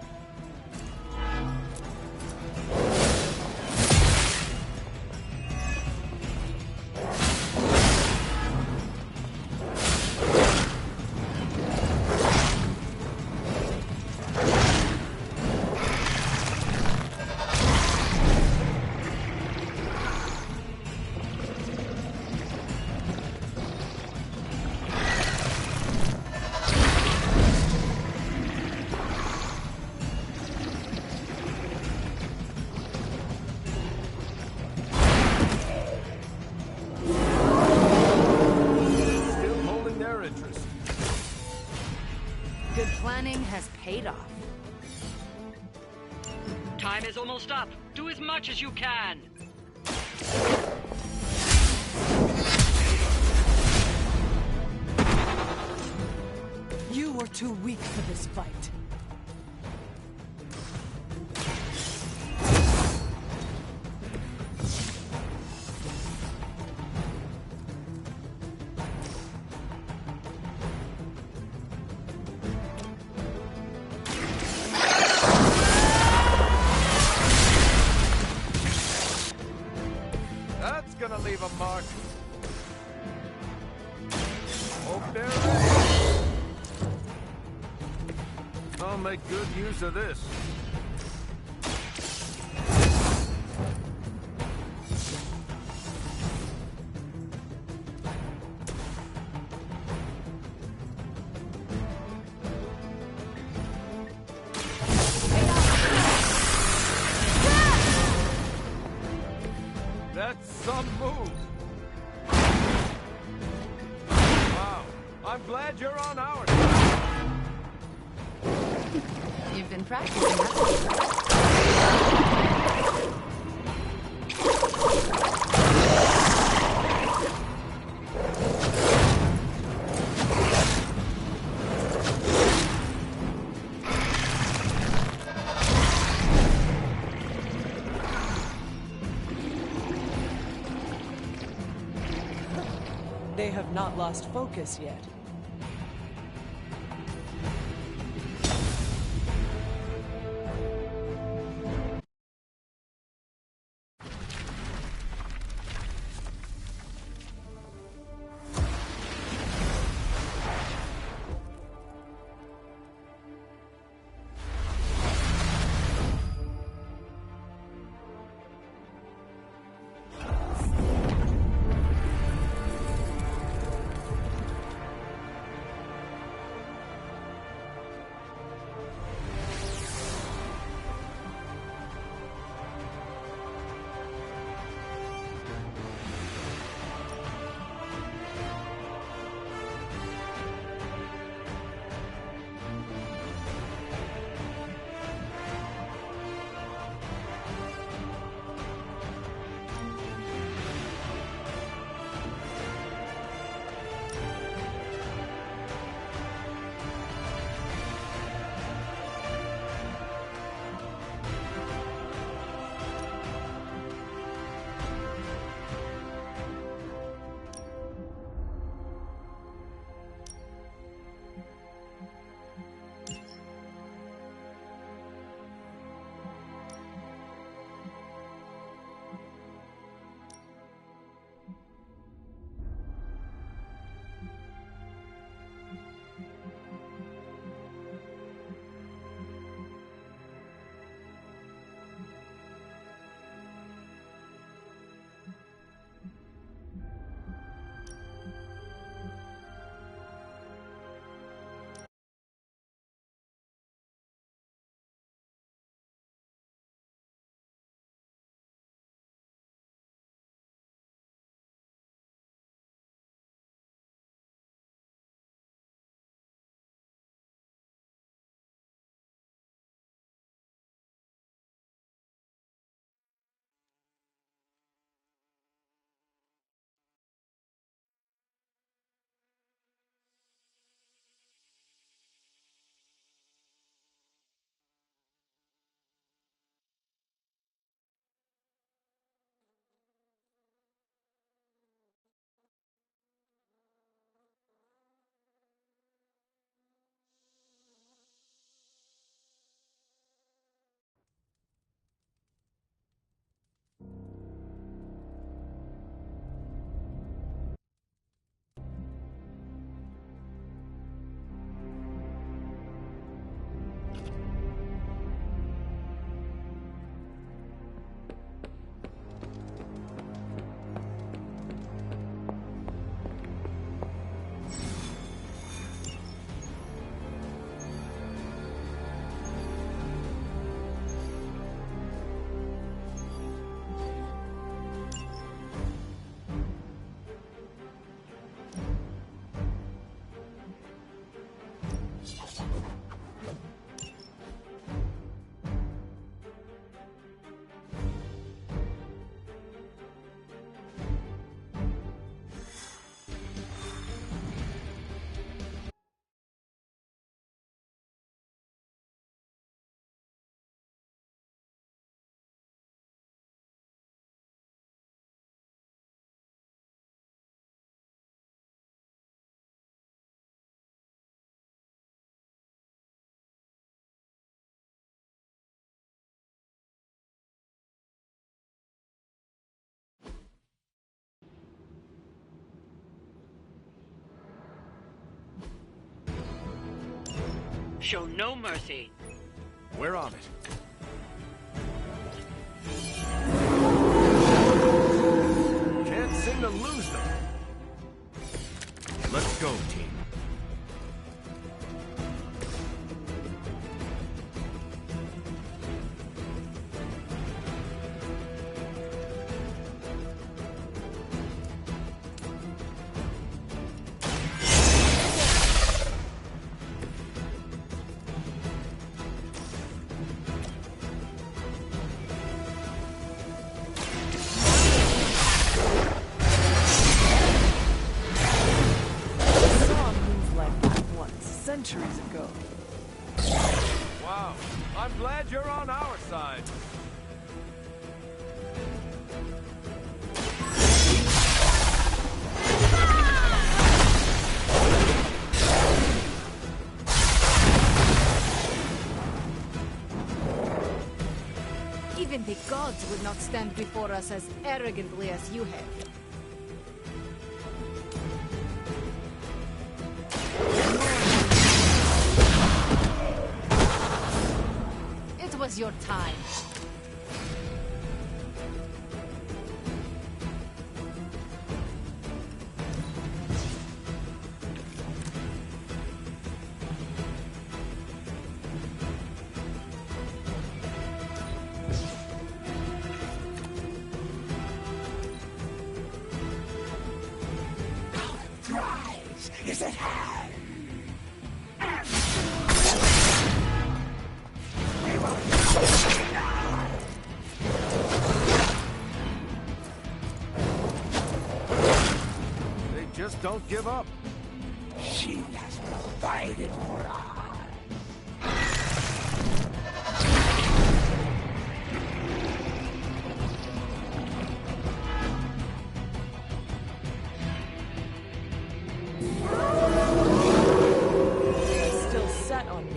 Still holding their interest. Good planning has paid off. Time is almost up. Do as much as you can. You were too weak for this fight. That's gonna leave a mark. Hope they're ready. I'll make good use of this. That's some move. Wow. I'm glad you're on our side. You've been practicing, haven't you? They have not lost focus yet. Show no mercy. We're on it. Can't seem to lose them. Let's go, team. Centuries ago. Wow, I'm glad you're on our side. Even the gods would not stand before us as arrogantly as you have. It was your time. Is at hand. They just don't give up. She has provided for us. Still set on me.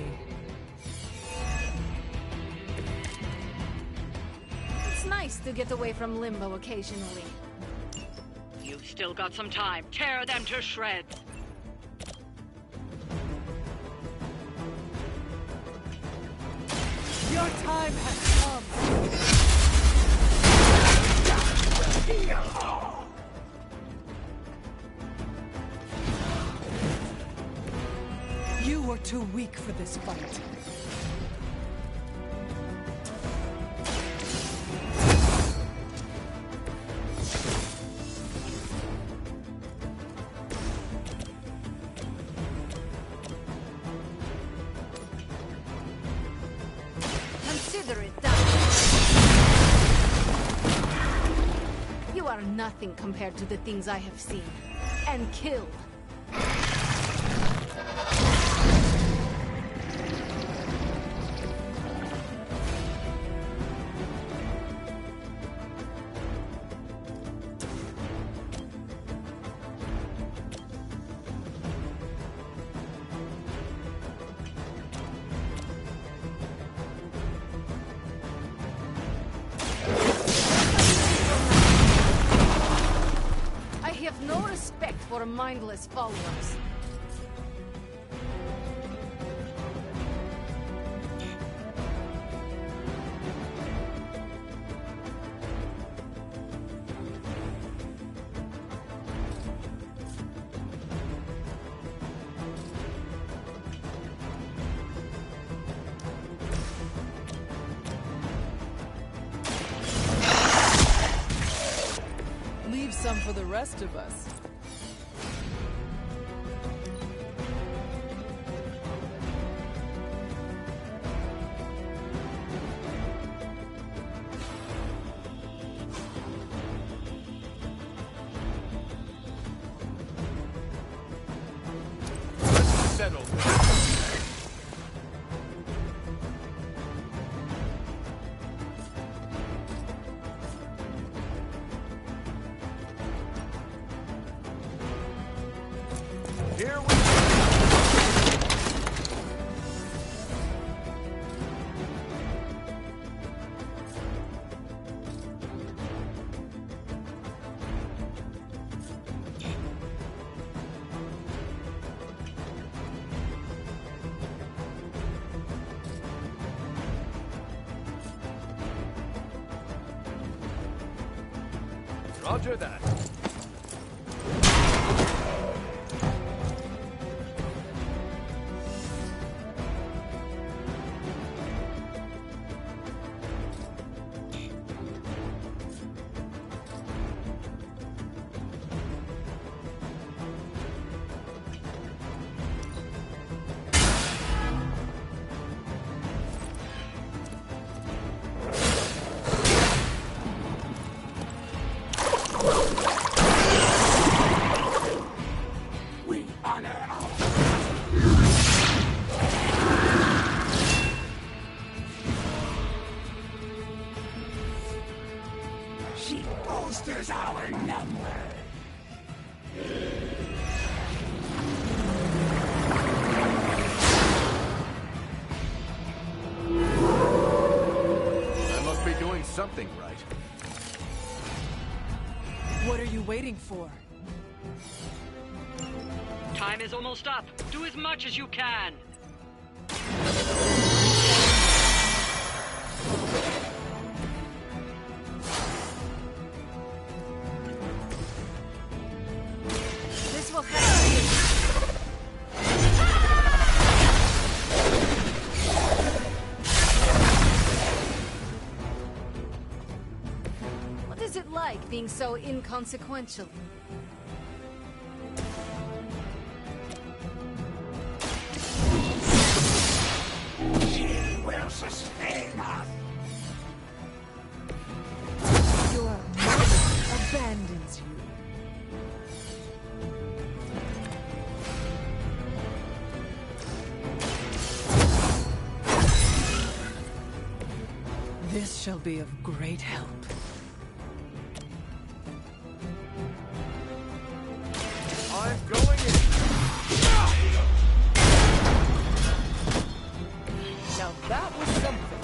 It's nice to get away from limbo occasionally. You've still got some time. Tear them to shreds. Your time has come. You were too weak for this fight. Consider it done. You are nothing compared to the things I have seen and killed. I have no respect for mindless followers. Leave some for the rest of us. Settle. Here we go. Roger that. She bolsters our number. I must be doing something right. What are you waiting for? Time is almost up. Do as much as you can. This will help you. What is it like being so inconsequential? She will sustain us. Your mother abandons you. This shall be of great help. I'm going in. Now that was something.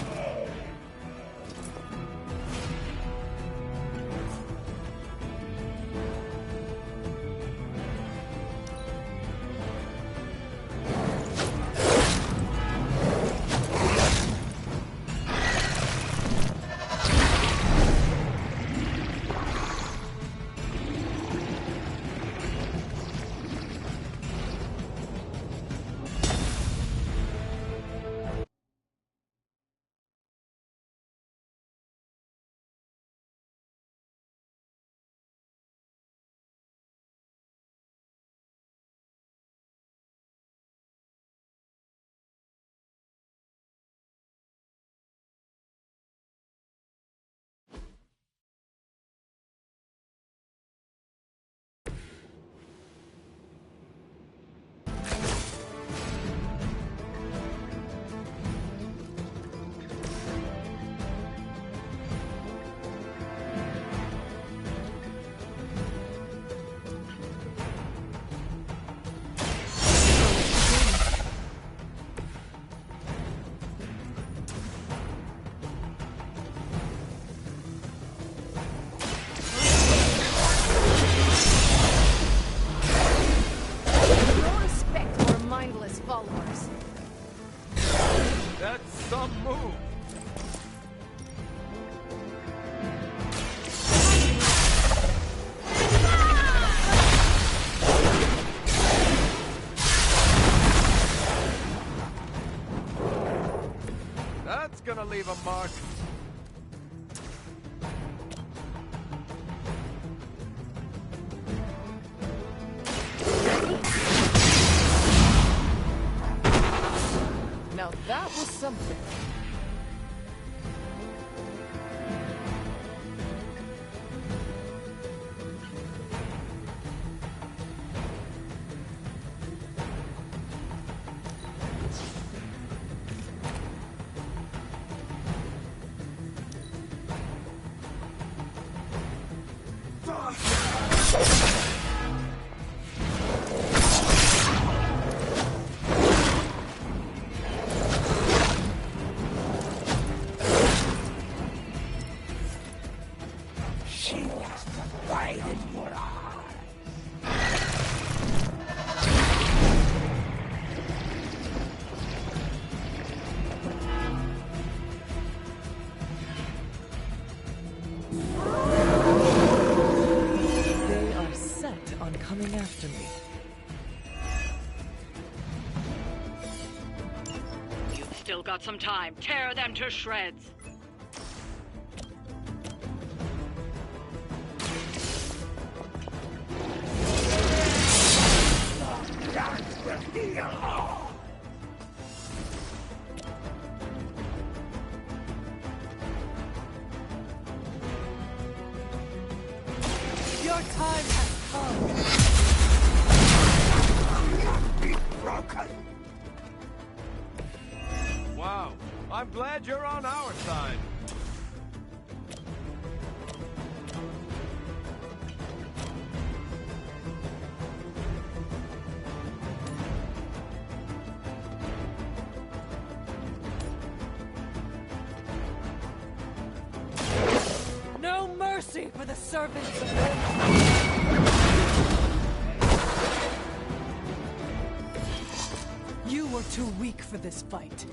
No respect for mindless followers. That's some move. That's gonna leave a mark. Now that was something. still got some time. Tear them to shreds. Your time has come. Be broken. Wow, I'm glad you're on our side. No mercy for the servants of You were too weak for this fight.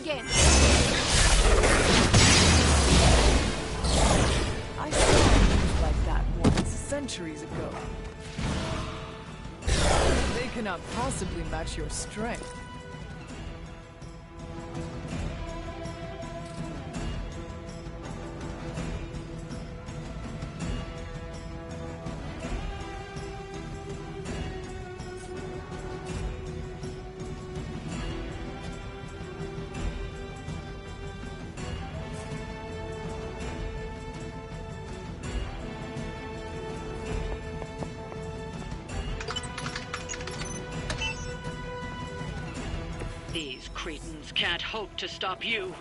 again! I saw moves like that once, centuries ago. They cannot possibly match your strength. These cretins can't hope to stop you.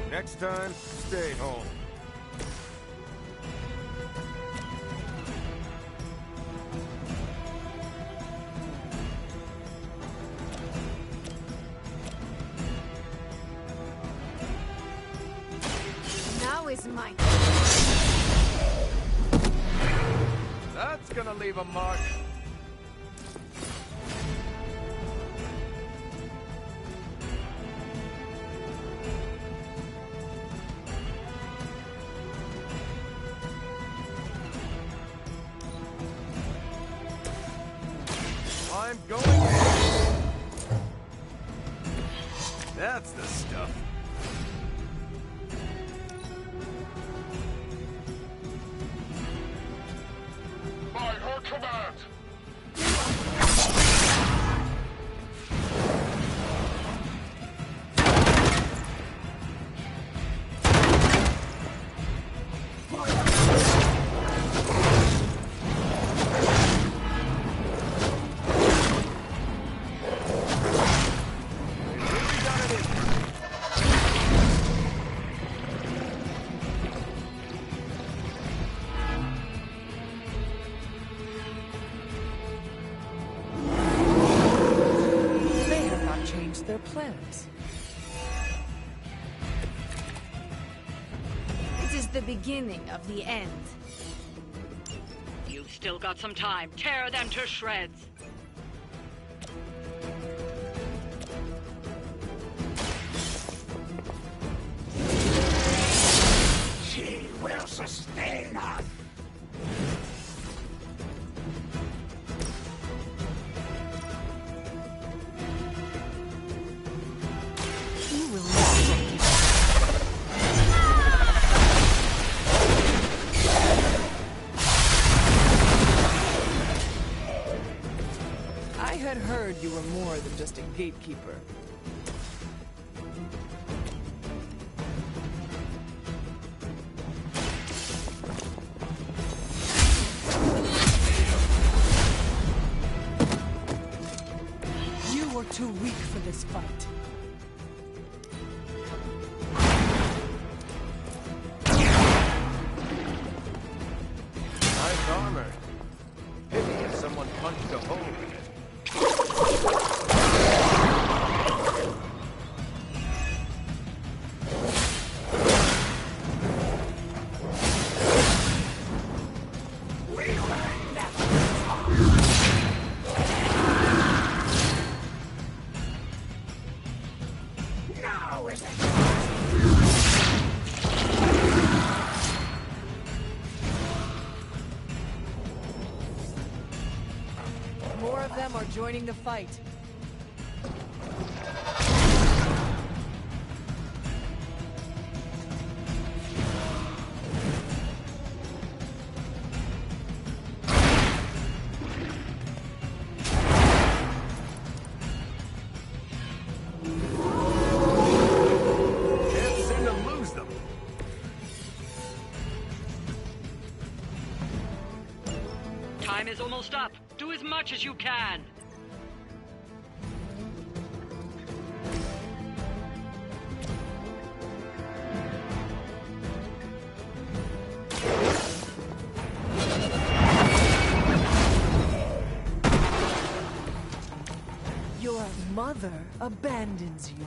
Next time, stay home. Now is mine. That's gonna leave a mark. I'm going in. That's the stuff. By her command! Their plans. It is the beginning of the end. You've still got some time. Tear them to shreds. She will sustain us. I had heard you were more than just a gatekeeper. You were too weak for this fight. Nice armor. Pity if someone punched a hole in it. More of them are joining the fight. Can't seem to lose them. Time is almost up. Do as much as you can. mother abandons you.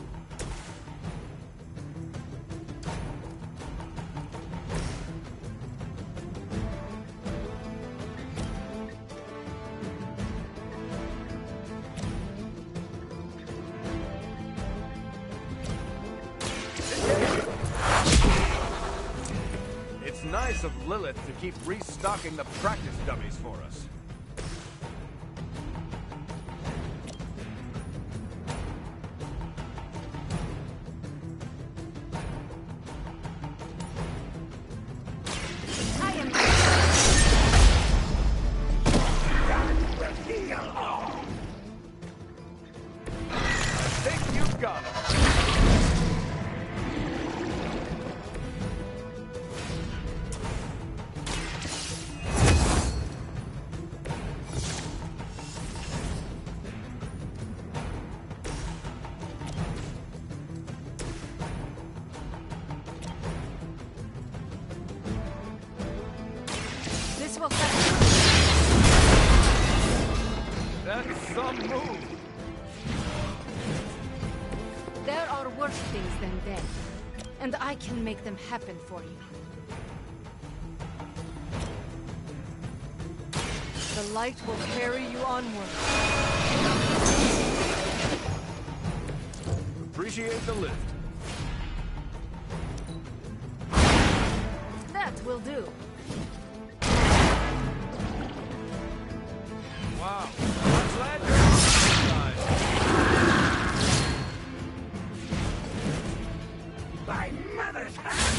It's nice of Lilith to keep restocking the practice dummies for us. That's some move. There are worse things than death, and I can make them happen for you. The light will carry you onward. Appreciate the lift. That will do. Wow. I'm glad you're on my side. My mother's house!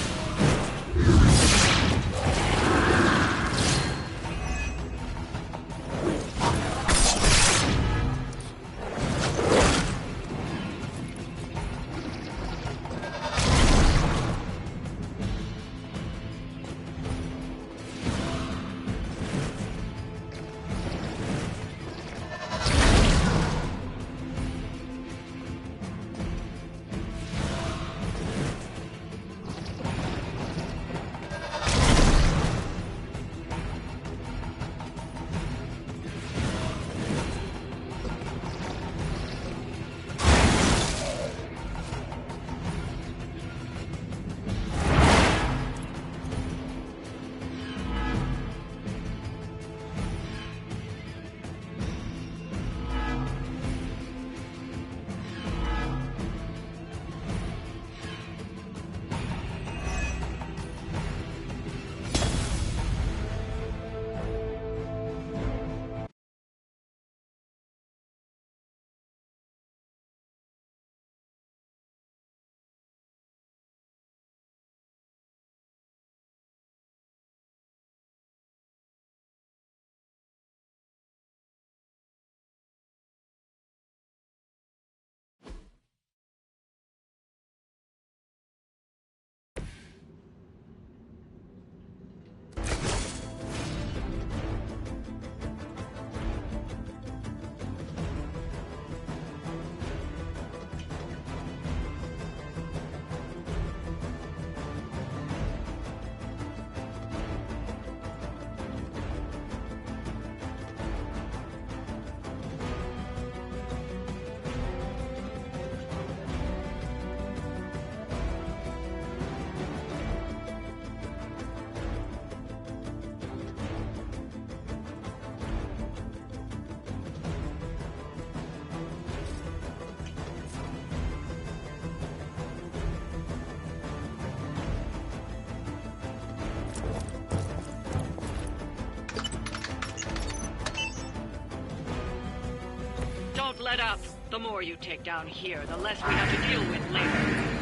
Don't let up. The more you take down here, the less we have to deal with later.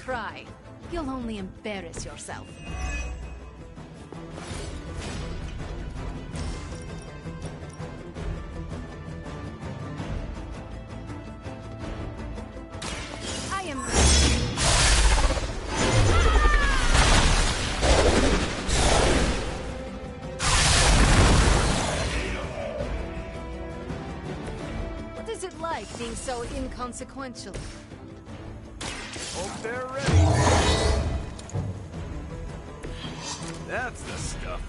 try. You'll only embarrass yourself. I am... What is it like being so inconsequential? Hope they're ready. That's the stuff.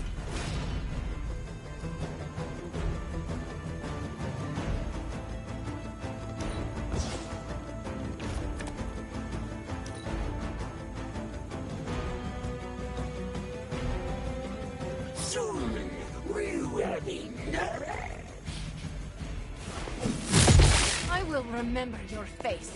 Soon we will be nourished. I will remember your face.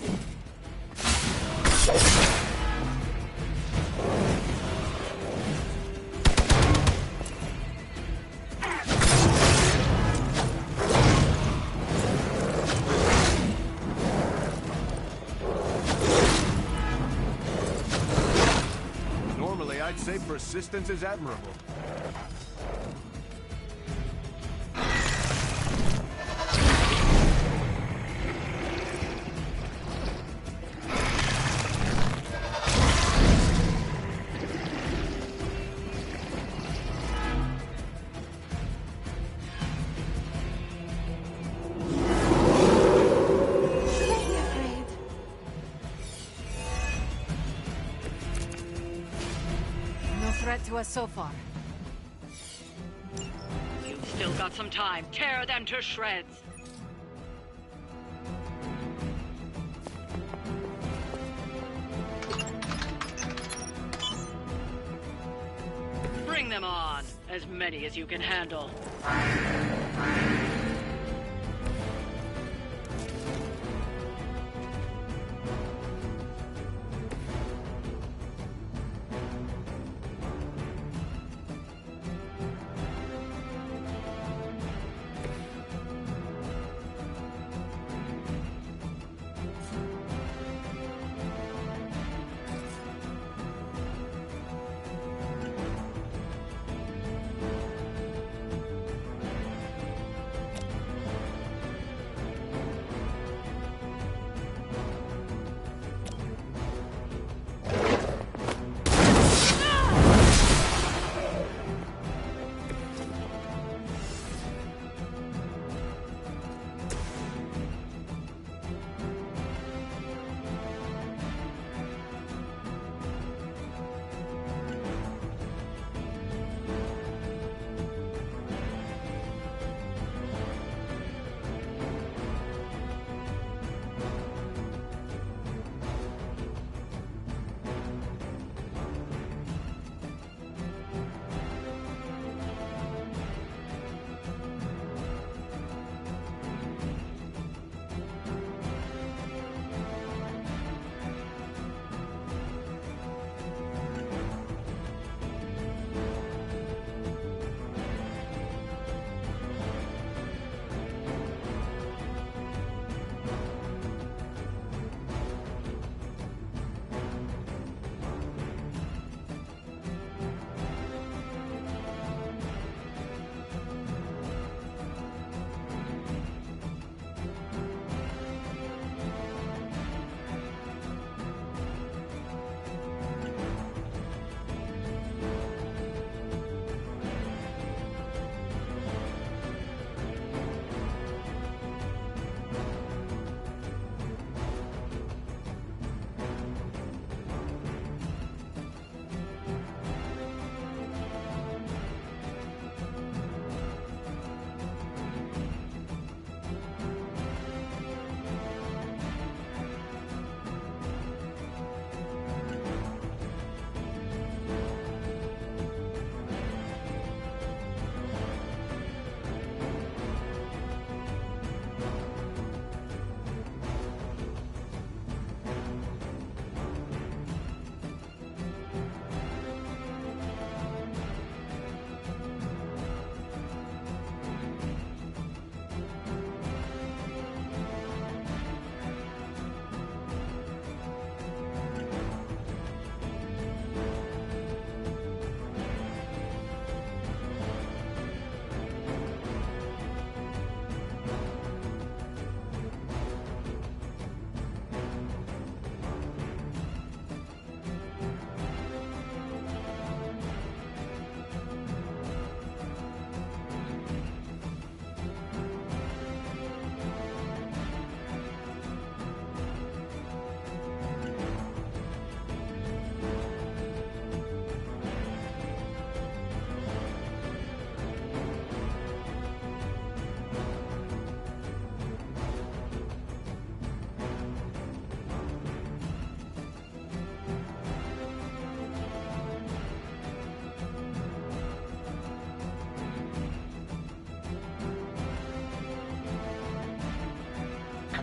Normally, I'd say persistence is admirable. To us so far. You've still got some time. Tear them to shreds. Bring them on. As many as you can handle.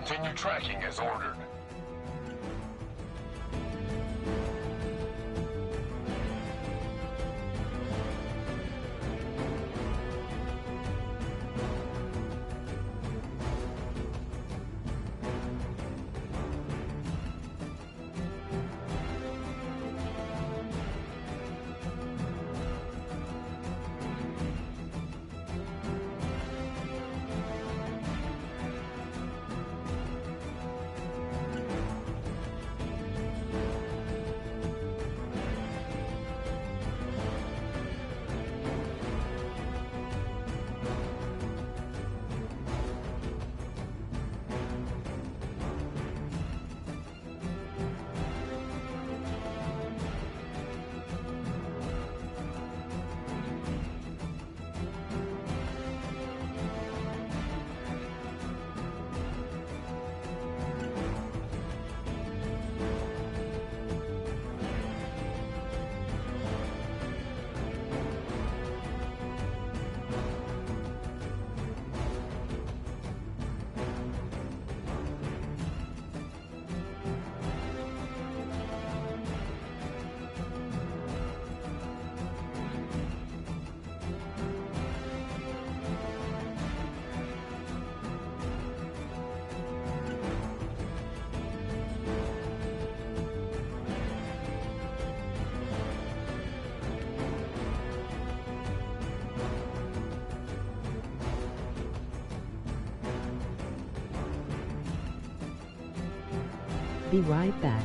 Continue tracking as ordered. Be right back.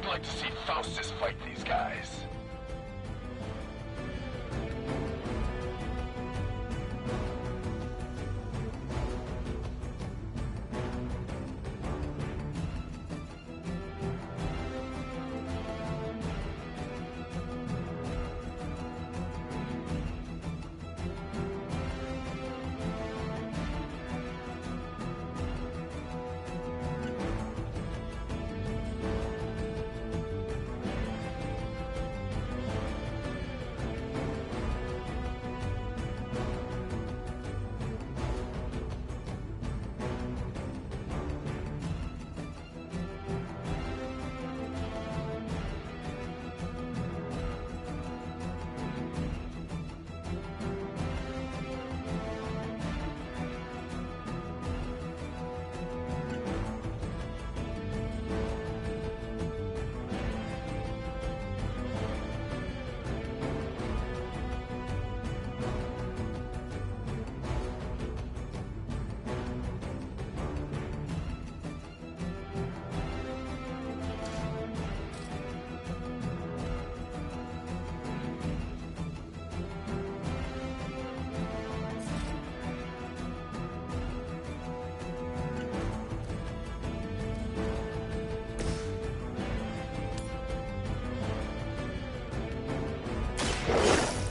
I'd like to see Faustus fight these guys.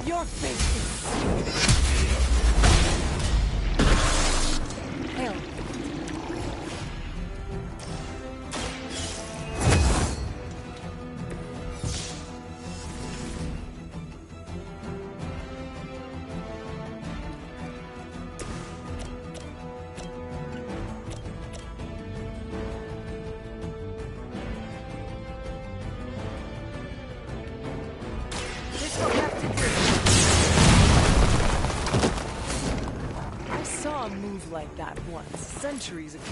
Your face! Hail. move like that once, centuries ago.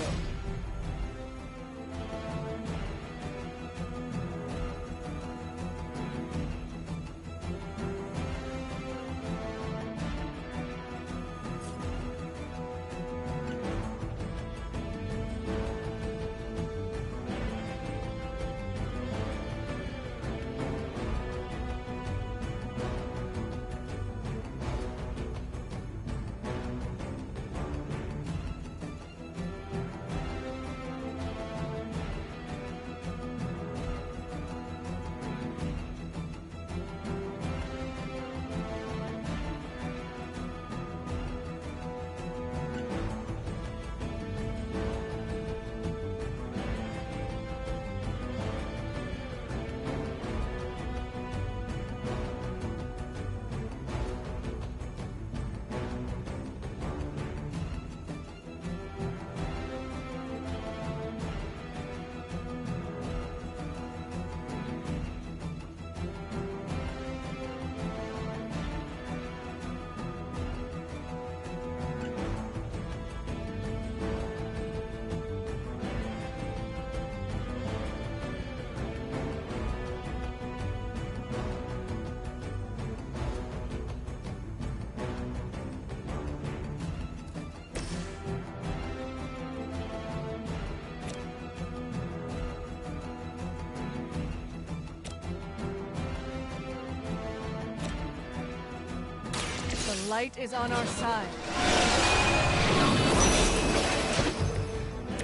The light is on our side.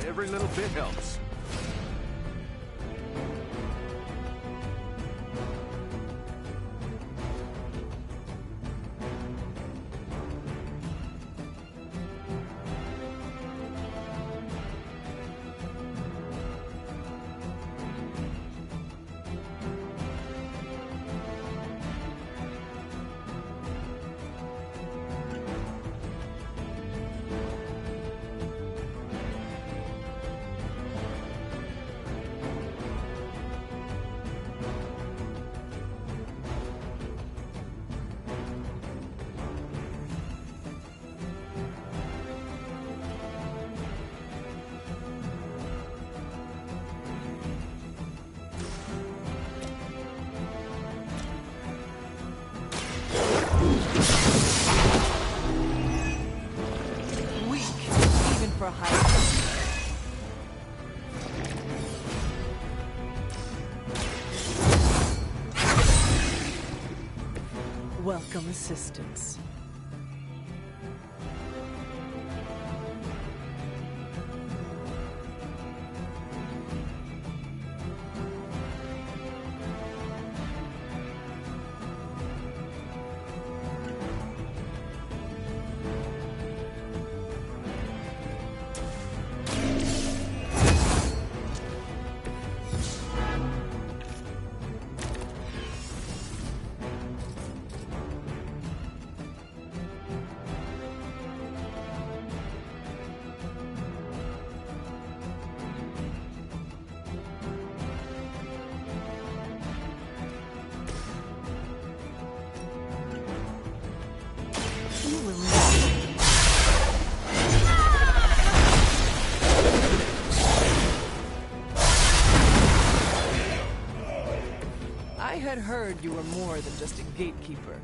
Every little bit helps. For a hike. Welcome assistance. I had heard you were more than just a gatekeeper.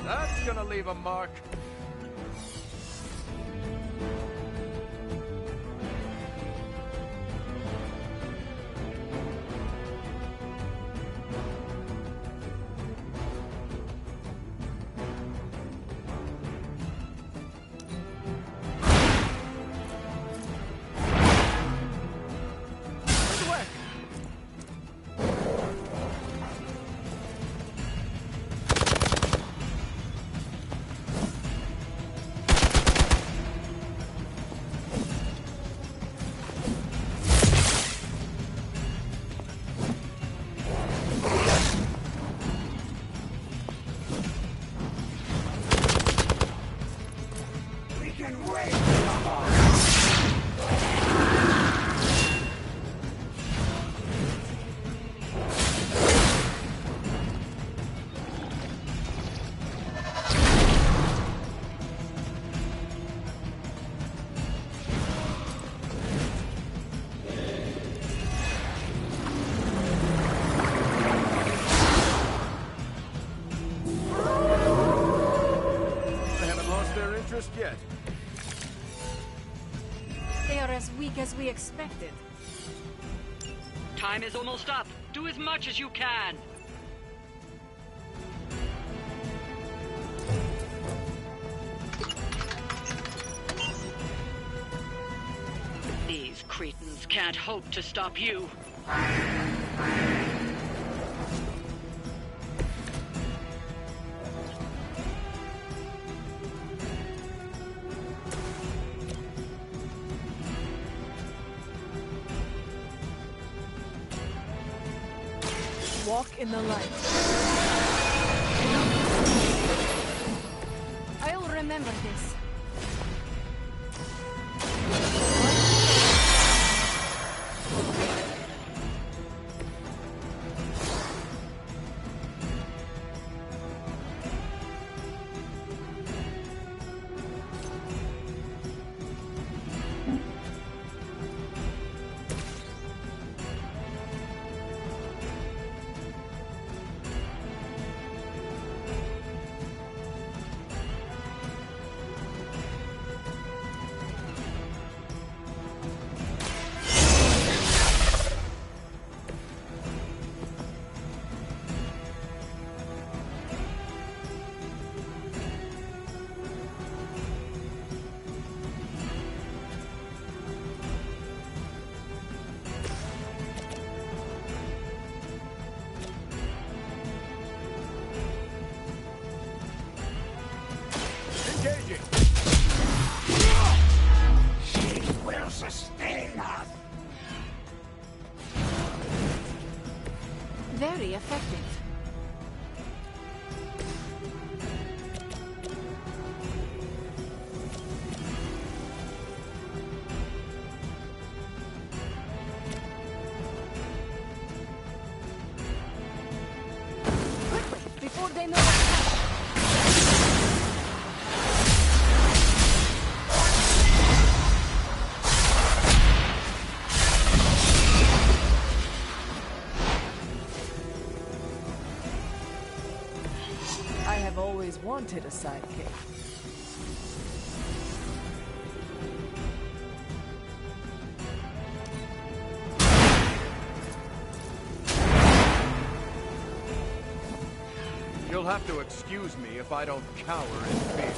That's gonna leave a mark. Yet. They are as weak as we expected. Time is almost up. Do as much as you can. These cretins can't hope to stop you. Walk in the light. I'll remember this. Very effective. Quickly, before they know what's happening. I have always wanted a sidekick. You'll have to excuse me if I don't cower in fear.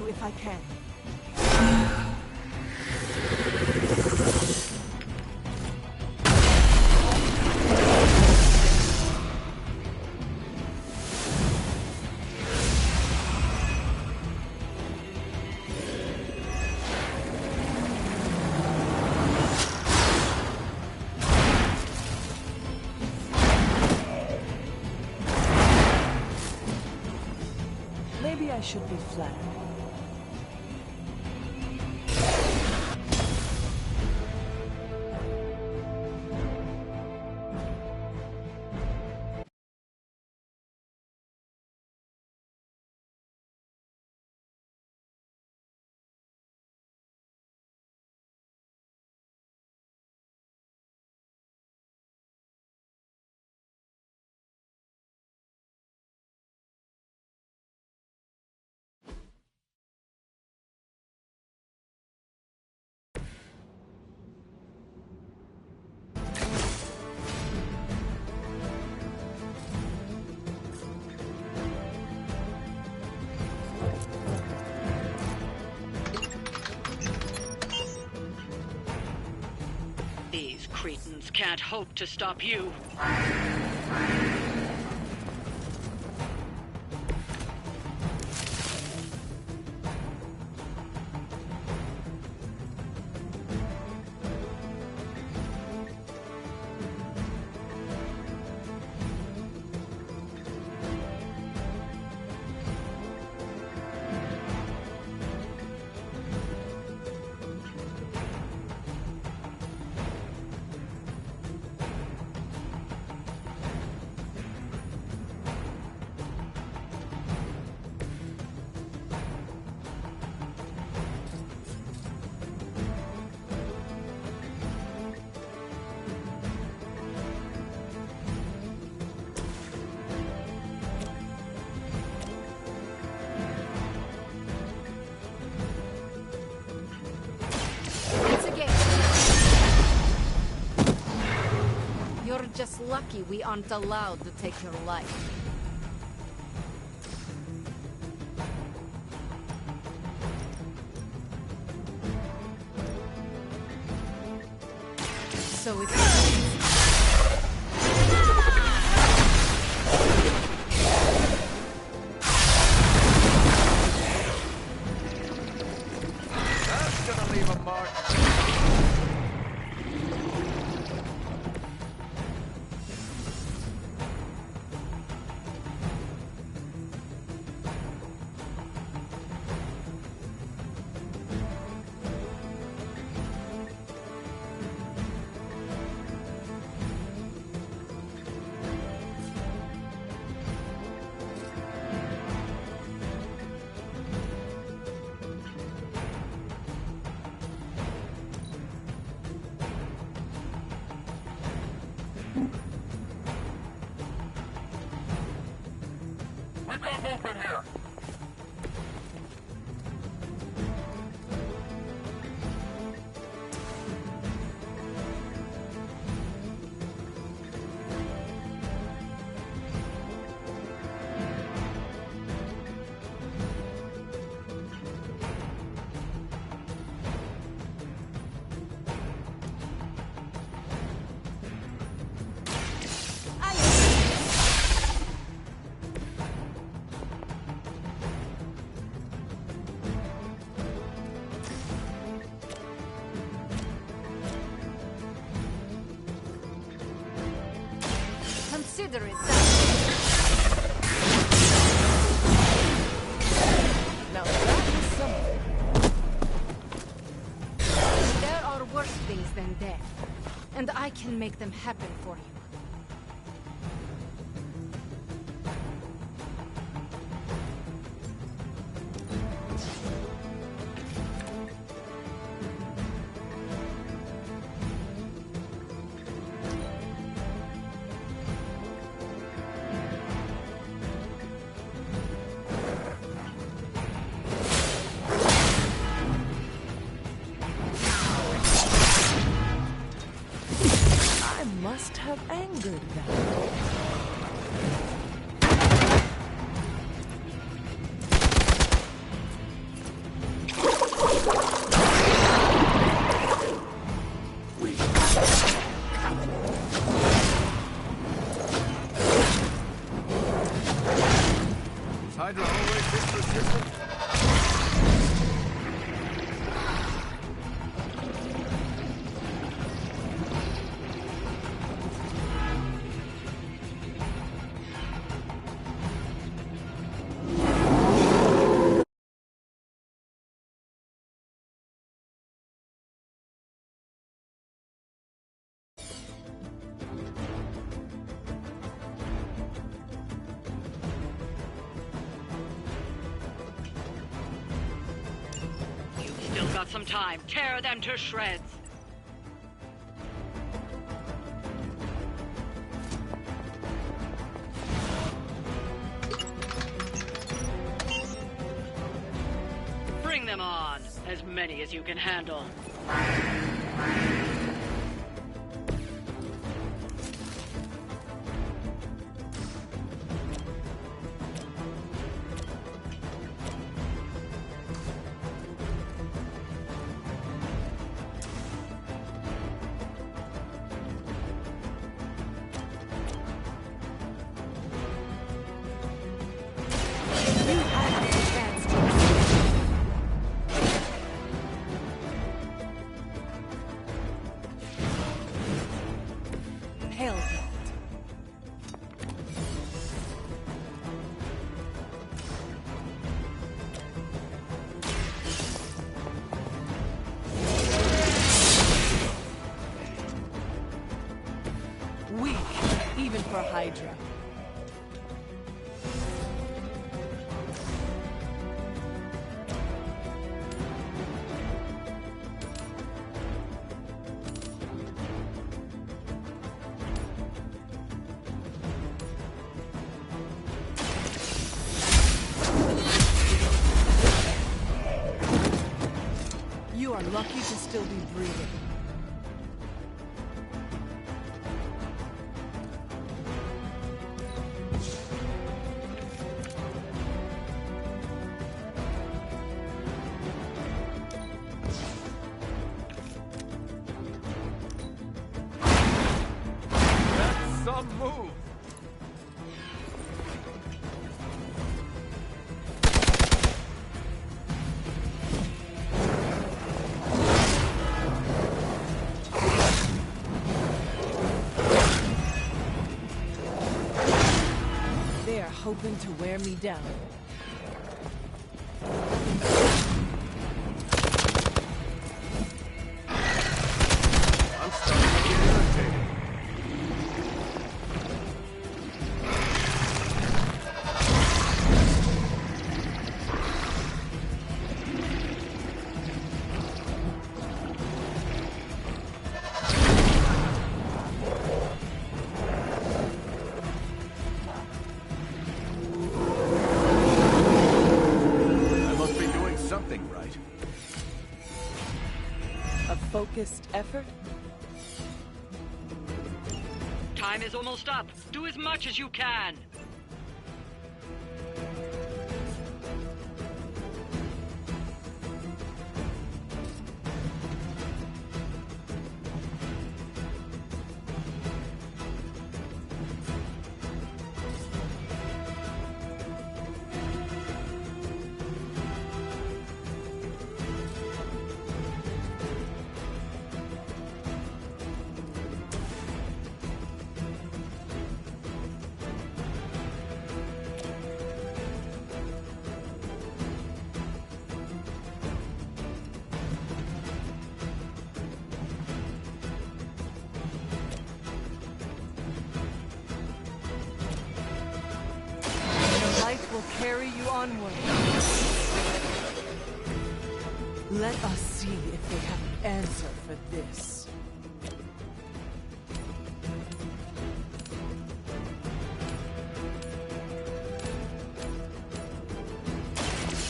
If I can. I should be flattered. These cretins can't hope to stop you. You're just lucky we aren't allowed to take your life. So it's... That's gonna leave a mark. We got hope in here! Consider it done. Now that is something. There are worse things than death, and I can make them happen for you. Must have angered them. Is Hydra always this persistent? got some time. Tear them to shreds. Bring them on. As many as you can handle. Even for Hydra. You are lucky to still be breathing. Move! They are hoping to wear me down. I'm starting to get irritated. Focused effort? Time is almost up. Do as much as you can. Will carry you onward. Let us see if they have an answer for this.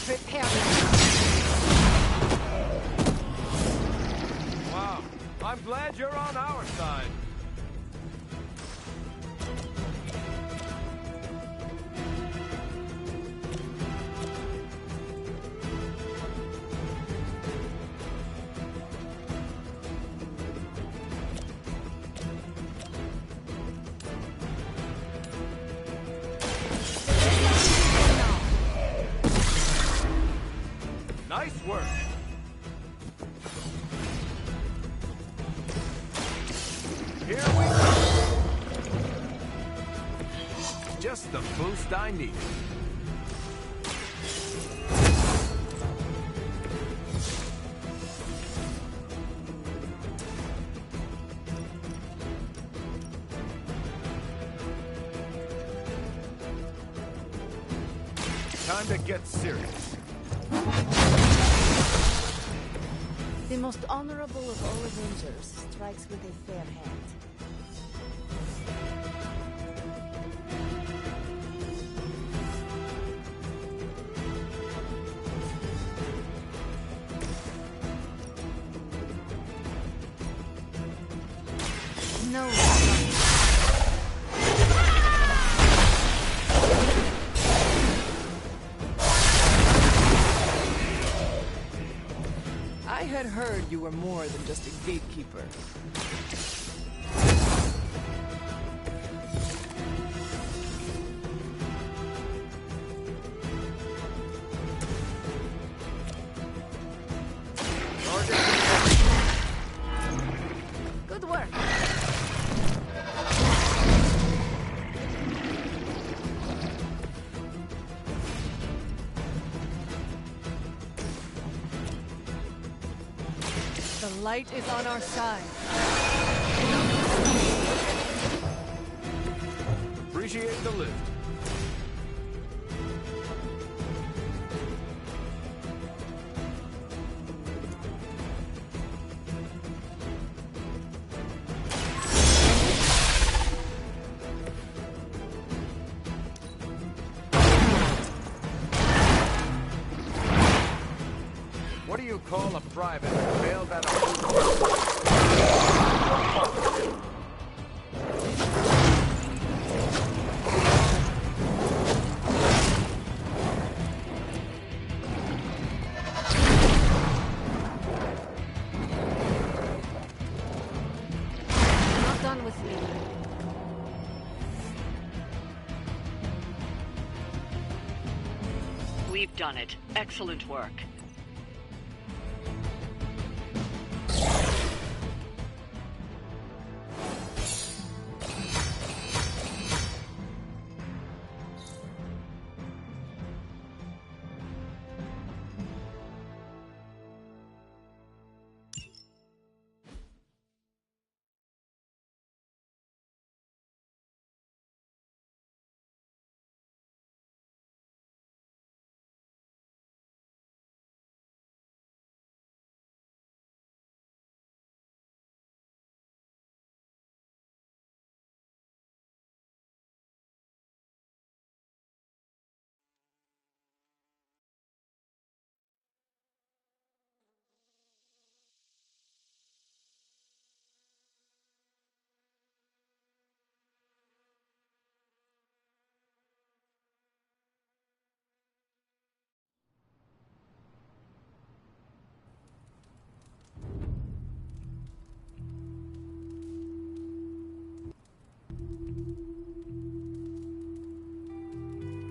Prepare. Wow, I'm glad you're on our side. Nice work. Here we go. Just the boost I needed. Time to get serious. The most honorable of all avengers strikes with a fair hand. No. I had heard you were more than just a gatekeeper. Good work. The light is on our side. Appreciate the lift. What do you call a private who failed at Not done with me. We've done it. Excellent work.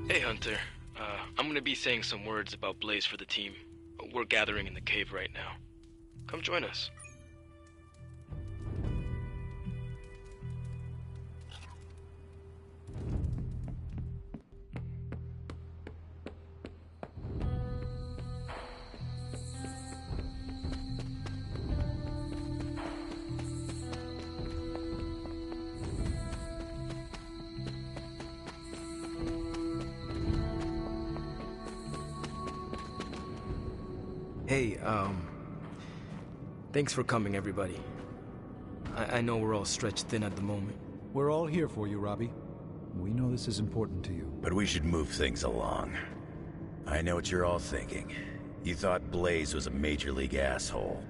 Hey, Hunter. I'm gonna be saying some words about Blaze for the team. We're gathering in the cave right now. Come join us. Hey, thanks for coming, everybody. I know we're all stretched thin at the moment. We're all here for you, Robbie. We know this is important to you. But we should move things along. I know what you're all thinking. You thought Blaze was a major league asshole.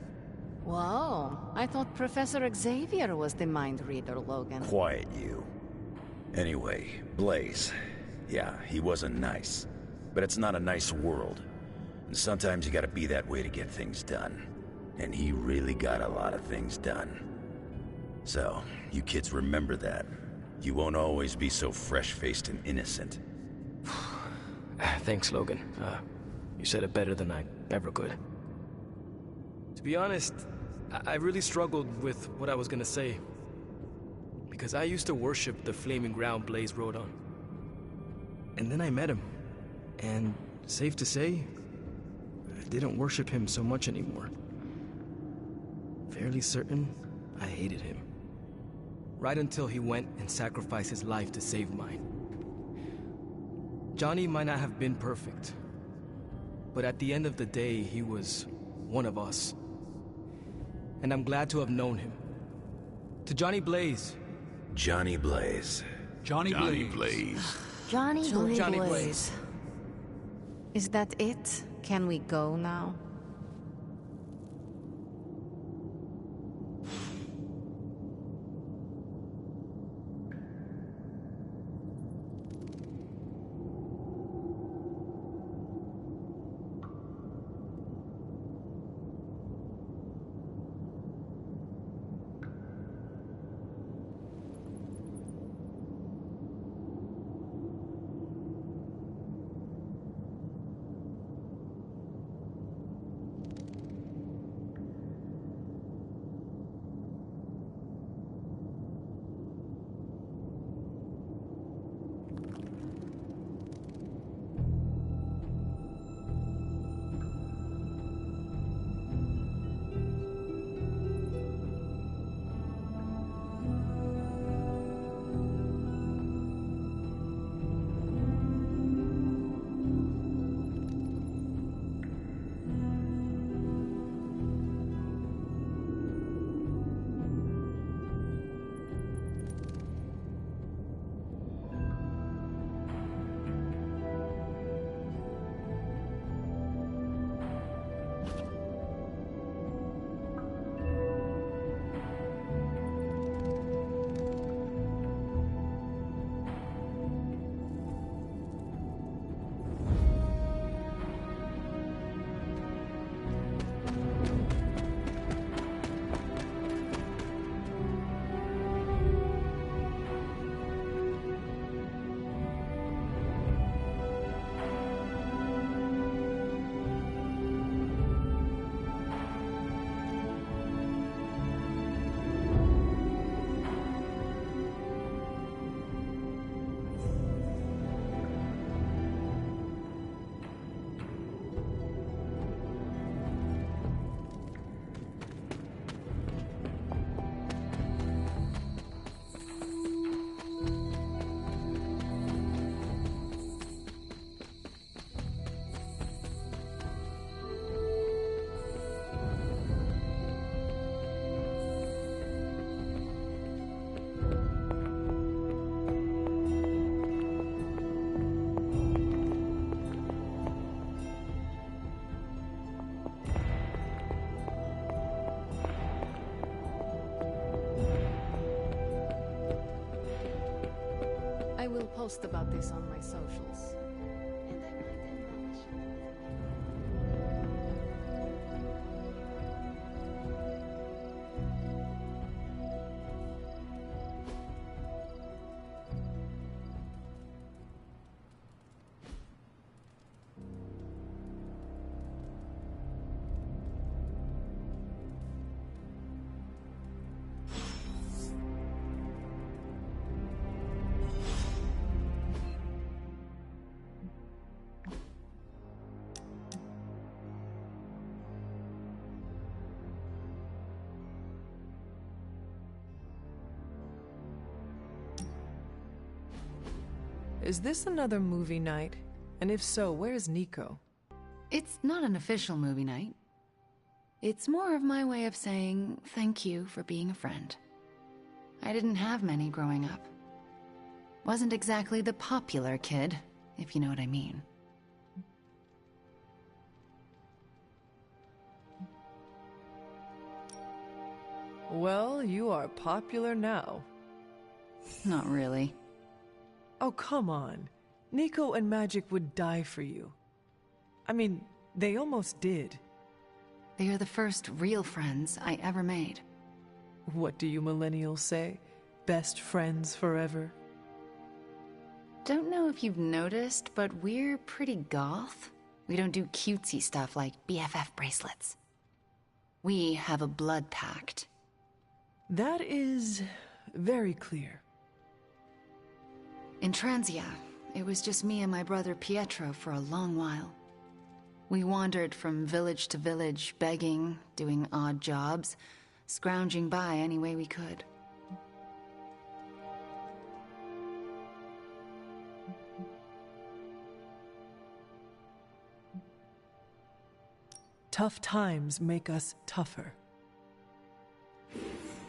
Whoa, I thought Professor Xavier was the mind reader, Logan. Quiet, you. Anyway, Blaze. Yeah, he wasn't nice. But it's not a nice world. And sometimes you gotta be that way to get things done. And he really got a lot of things done. So, you kids remember that. You won't always be so fresh-faced and innocent. Thanks, Logan. You said it better than I ever could. To be honest, I really struggled with what I was gonna say. Because I used to worship the flaming ground Blaze rode on. And then I met him. And safe to say, I didn't worship him so much anymore. Fairly certain I hated him. Right until he went and sacrificed his life to save mine. Johnny might not have been perfect, but at the end of the day, he was one of us. and I'm glad to have known him. To Johnny Blaze. Johnny Blaze. Johnny Blaze. Johnny Blaze. Johnny Blaze. Is that it? Can we go now? I will post about this on my socials. And I might embellish it. Is this another movie night? And if so, where's Nico? It's not an official movie night. It's more of my way of saying thank you for being a friend. I didn't have many growing up. Wasn't exactly the popular kid, if you know what I mean. Well, you are popular now. Not really. Oh, come on. Nico and Magic would die for you. I mean, they almost did. They are the first real friends I ever made. What do you millennials say? Best friends forever? Don't know if you've noticed, but we're pretty goth. We don't do cutesy stuff like BFF bracelets. We have a blood pact. That is very clear. In Transia, it was just me and my brother Pietro for a long while. We wandered from village to village, begging, doing odd jobs, scrounging by any way we could. Tough times make us tougher.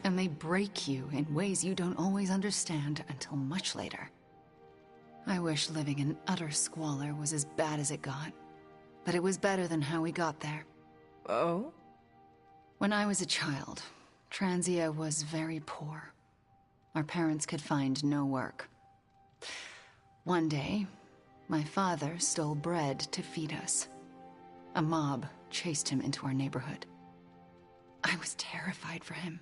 And they break you in ways you don't always understand until much later. I wish living in utter squalor was as bad as it got. But it was better than how we got there. Oh? When I was a child, Transia was very poor. Our parents could find no work. One day, my father stole bread to feed us. A mob chased him into our neighborhood. I was terrified for him.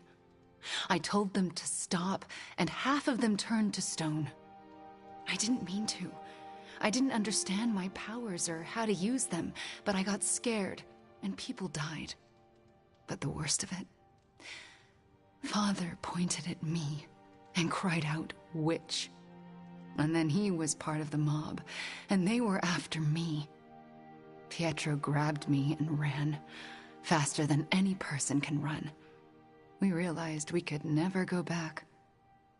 I told them to stop, and half of them turned to stone. I didn't mean to. I didn't understand my powers or how to use them, but I got scared, and people died. But the worst of it, Father pointed at me and cried out, "Witch." And then he was part of the mob, and they were after me. Pietro grabbed me and ran, faster than any person can run. We realized we could never go back.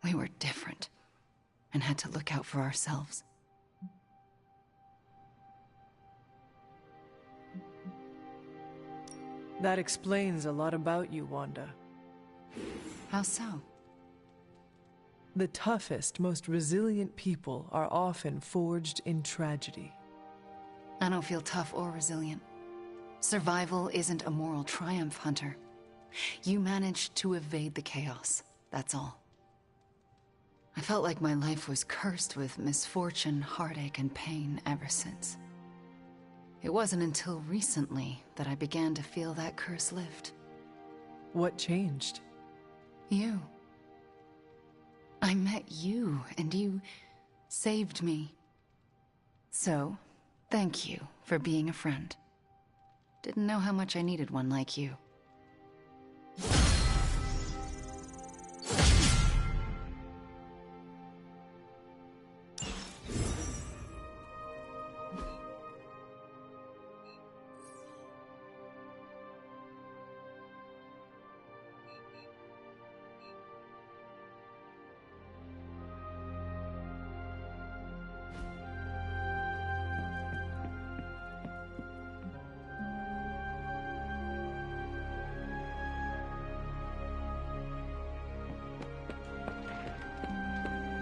We were different, and had to look out for ourselves. That explains a lot about you, Wanda. How so? The toughest, most resilient people are often forged in tragedy. I don't feel tough or resilient. Survival isn't a moral triumph, Hunter. You managed to evade the chaos, that's all. I felt like my life was cursed with misfortune, heartache, and pain ever since. It wasn't until recently that I began to feel that curse lift. What changed? You. I met you, and you saved me. So, thank you for being a friend. Didn't know how much I needed one like you.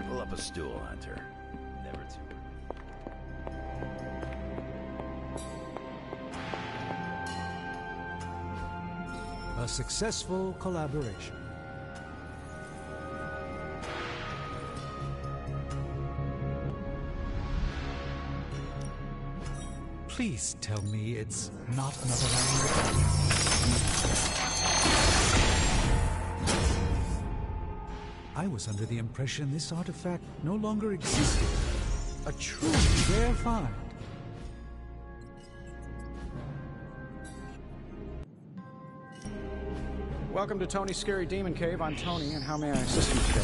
Pull up a stool, Hunter. Never too early. A successful collaboration. Please tell me it's not another language. I was under the impression this artifact no longer existed. A truly rare find. Welcome to Tony's Scary Demon Cave. I'm Tony, and how may I assist you today?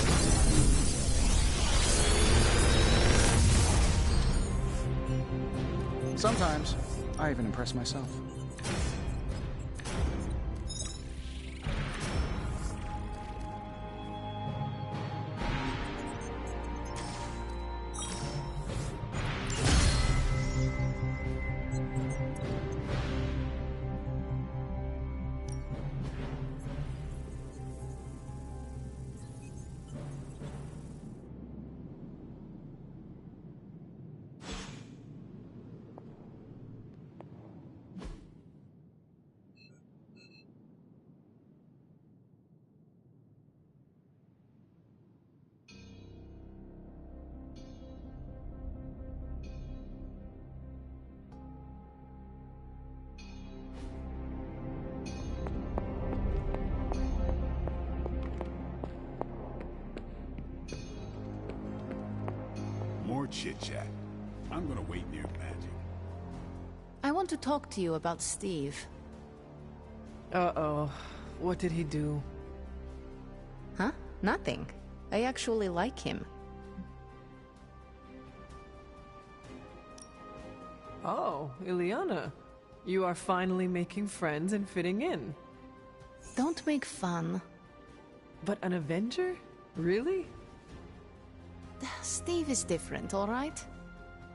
Sometimes, I even impress myself. More chit-chat. I'm gonna wait near Magic. I want to talk to you about Steve. Uh-oh. What did he do? Huh? Nothing. I actually like him. Oh, Ileana. You are finally making friends and fitting in. Don't make fun. But an Avenger? Really? Steve is different, all right?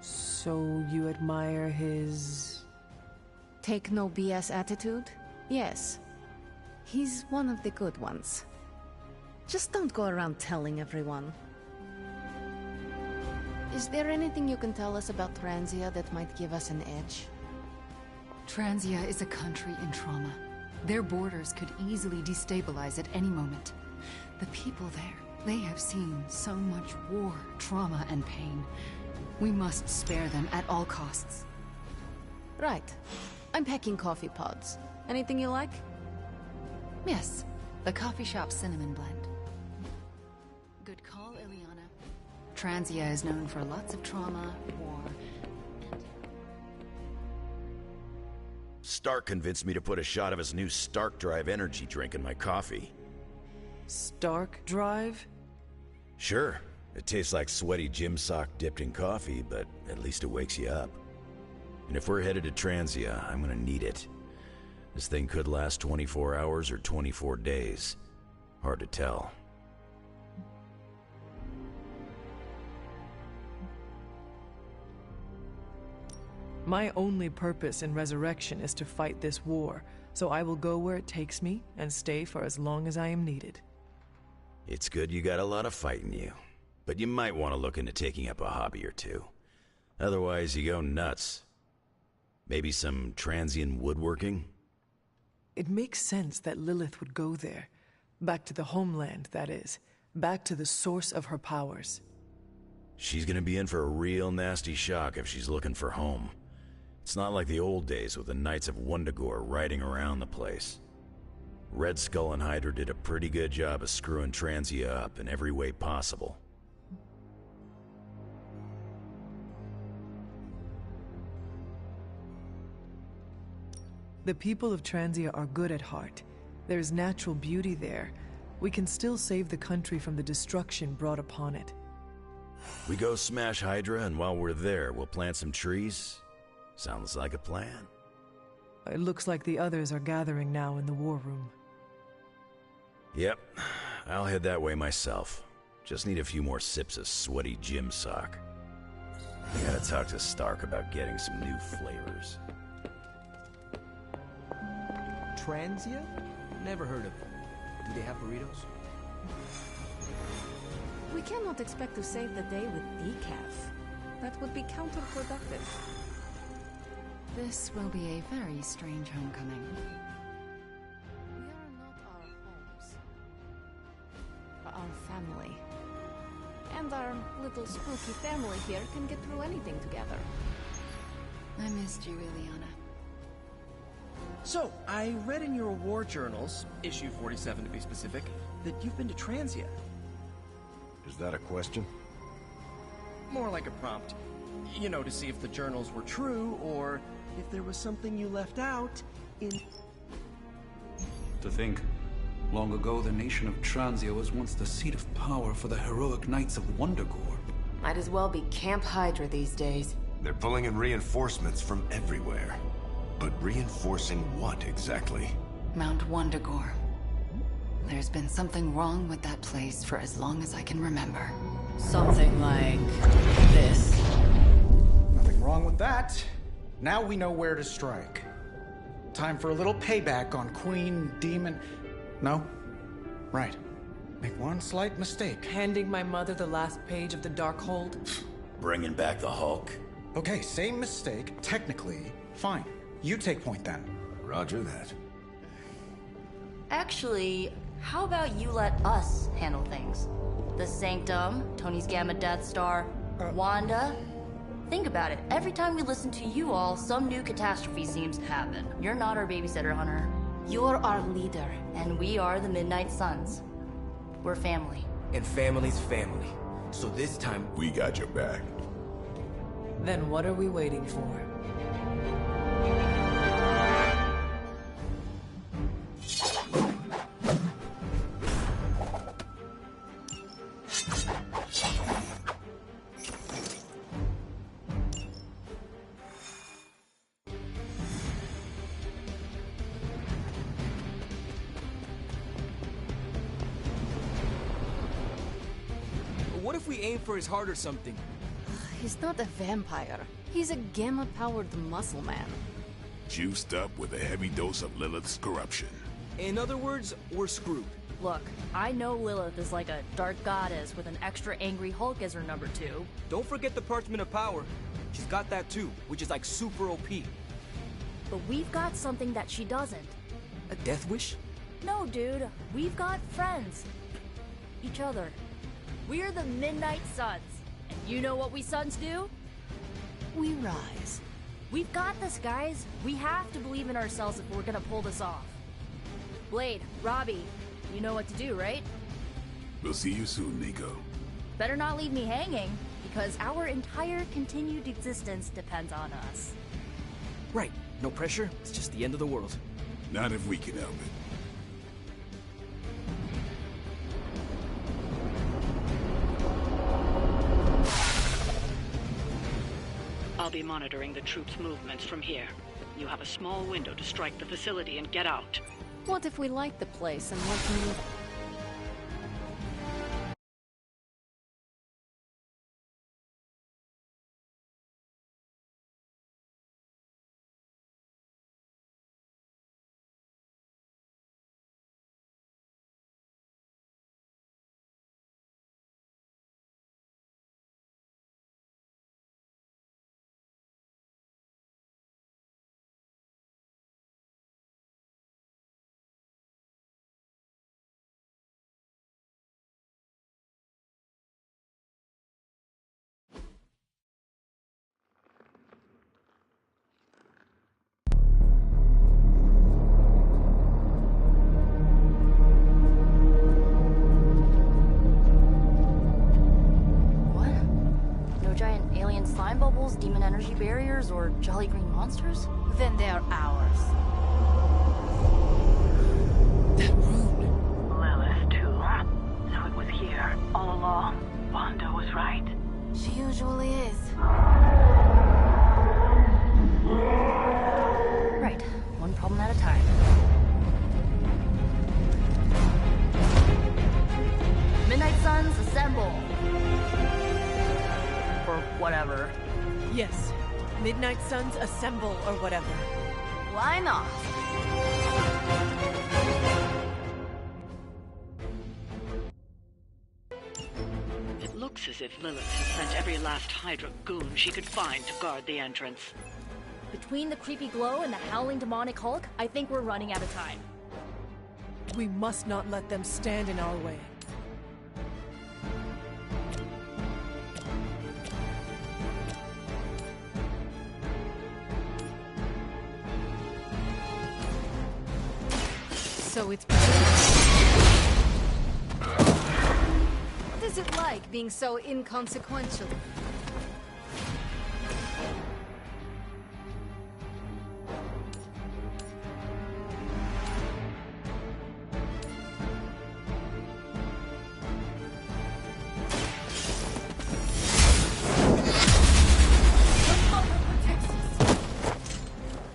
So you admire his... Take no BS attitude? Yes. He's one of the good ones. Just don't go around telling everyone. Is there anything you can tell us about Transia that might give us an edge? Transia is a country in trauma. Their borders could easily destabilize at any moment. The people there, they have seen so much war, trauma, and pain. We must spare them at all costs. Right. I'm packing coffee pods. Anything you like? Yes, the coffee shop cinnamon blend. Good call, Ileana. Transia is known for lots of trauma, war, and... Stark convinced me to put a shot of his new Stark Drive energy drink in my coffee. Stark Drive? Sure. It tastes like sweaty gym sock dipped in coffee, but at least it wakes you up. And if we're headed to Transia, I'm gonna need it. This thing could last 24 hours or 24 days. Hard to tell. My only purpose in Resurrection is to fight this war, so I will go where it takes me and stay for as long as I am needed. It's good you got a lot of fight in you, but you might want to look into taking up a hobby or two. Otherwise, you go nuts. Maybe some transient woodworking? It makes sense that Lilith would go there. Back to the homeland, that is. Back to the source of her powers. She's gonna be in for a real nasty shock if she's looking for home. It's not like the old days with the Knights of Wundagore riding around the place. Red Skull and Hydra did a pretty good job of screwing Transia up in every way possible. The people of Transia are good at heart. There's natural beauty there. We can still save the country from the destruction brought upon it. We go smash Hydra, and while we're there, we'll plant some trees? Sounds like a plan. It looks like the others are gathering now in the war room. Yep, I'll head that way myself. Just need a few more sips of sweaty gym sock. I gotta talk to Stark about getting some new flavors. Transia? Never heard of it. Do they have burritos? We cannot expect to save the day with decaf. That would be counterproductive. This will be a very strange homecoming. We are not our homes. Our family. And our little spooky family here can get through anything together. I missed you, Ileana. So, I read in your war journals, issue 47 to be specific, that you've been to Transia. Is that a question? More like a prompt. You know, to see if the journals were true, or if there was something you left out in... To think, long ago the nation of Transia was once the seat of power for the heroic Knights of Wundagore. Might as well be Camp Hydra these days. They're pulling in reinforcements from everywhere. But reinforcing what exactly? Mount Wundagore. There's been something wrong with that place for as long as I can remember. Something like this. Nothing wrong with that. Now we know where to strike. Time for a little payback on Queen, Demon... No? Right. Make one slight mistake. Handing my mother the last page of the Darkhold? Bringing back the Hulk? Okay, same mistake. Technically, fine. You take point then. Roger that. Actually, how about you let us handle things? The Sanctum, Tony's Gamma Death Star, Wanda. Think about it. Every time we listen to you all, some new catastrophe seems to happen. You're not our babysitter, Hunter. You're our leader, and we are the Midnight Suns. We're family. And family's family. So this time... We got your back. Then what are we waiting for? What if we aim for his heart or something? He's not a vampire. He's a gamma-powered muscle man. Juiced up with a heavy dose of Lilith's corruption. In other words, we're screwed. Look, I know Lilith is like a dark goddess with an extra angry Hulk as her number 2. Don't forget the Parchment of Power. She's got that too, which is like super OP. But we've got something that she doesn't. A death wish? No, dude. We've got friends. Each other. We're the Midnight Suns. And you know what we Suns do? We rise. We've got this, guys. We have to believe in ourselves if we're gonna pull this off. Blade, Robbie, you know what to do, right? We'll see you soon, Nico. Better not leave me hanging, because our entire continued existence depends on us. Right. No pressure. It's just the end of the world. Not if we can help it. I'll be monitoring the troops' movements from here. You have a small window to strike the facility and get out. What if we like the place and want to move? Slime bubbles, demon energy barriers, or jolly green monsters? Then they're ours. That rune. Lilith, too. So it was here, all along. Wanda was right. She usually is. Right. One problem at a time. Midnight Suns, assemble! Or whatever. Yes. Midnight Suns assemble or whatever. Why not? It looks as if Lilith has sent every last Hydra goon she could find to guard the entrance. Between the creepy glow and the howling demonic Hulk, I think we're running out of time. We must not let them stand in our way. So it's... What is it like being so inconsequential?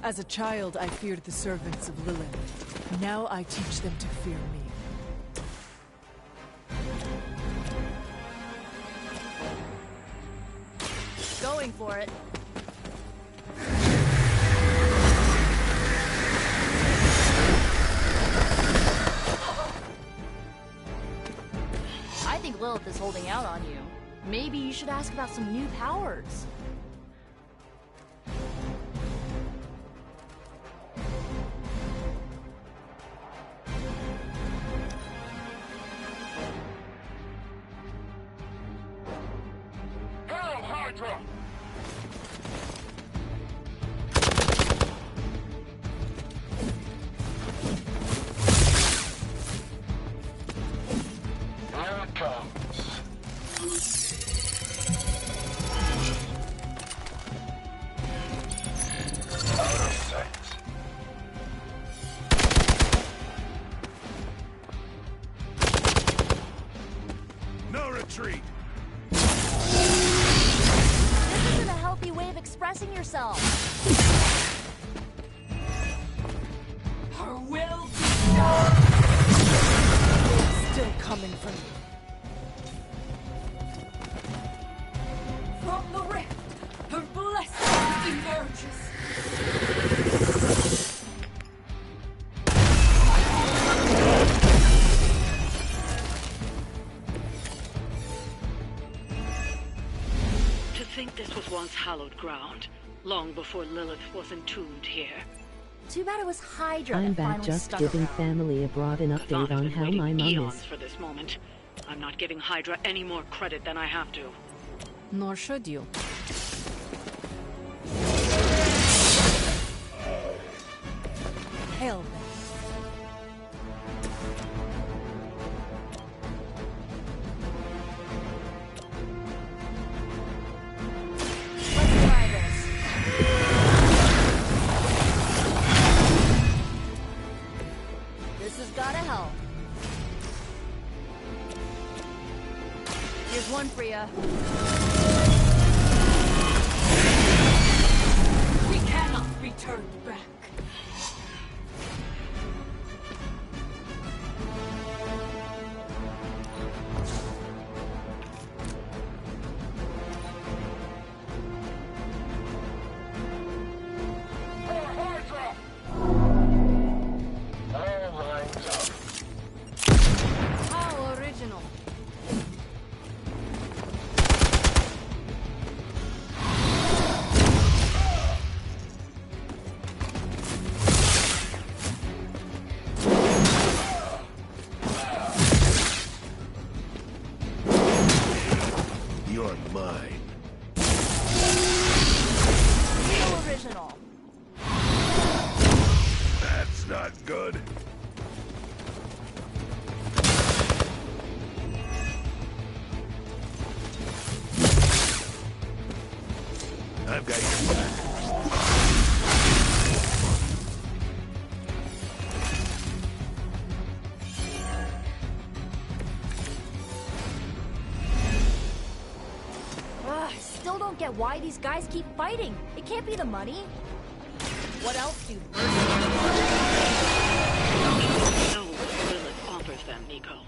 As a child, I feared the servants of Lilith. Now I teach them to fear me. Going for it. I think Lilith is holding out on you. Maybe you should ask about some new powers. think this was once hallowed ground, long before Lilith was entombed here. Too bad it was Hydra I'm that back, finally just stuck giving around. family abroad an update on how my mom eons is. for this moment. I'm not giving Hydra any more credit than I have to. Nor should you. Hail them. Let's try this. This has gotta help. Here's one for ya. We cannot return back. How original. You're mine. Real original. That's not good. I've got your back. Ugh, I still don't get why these guys keep fighting. It can't be the money. What else do Know what Lilith offers them, Nico.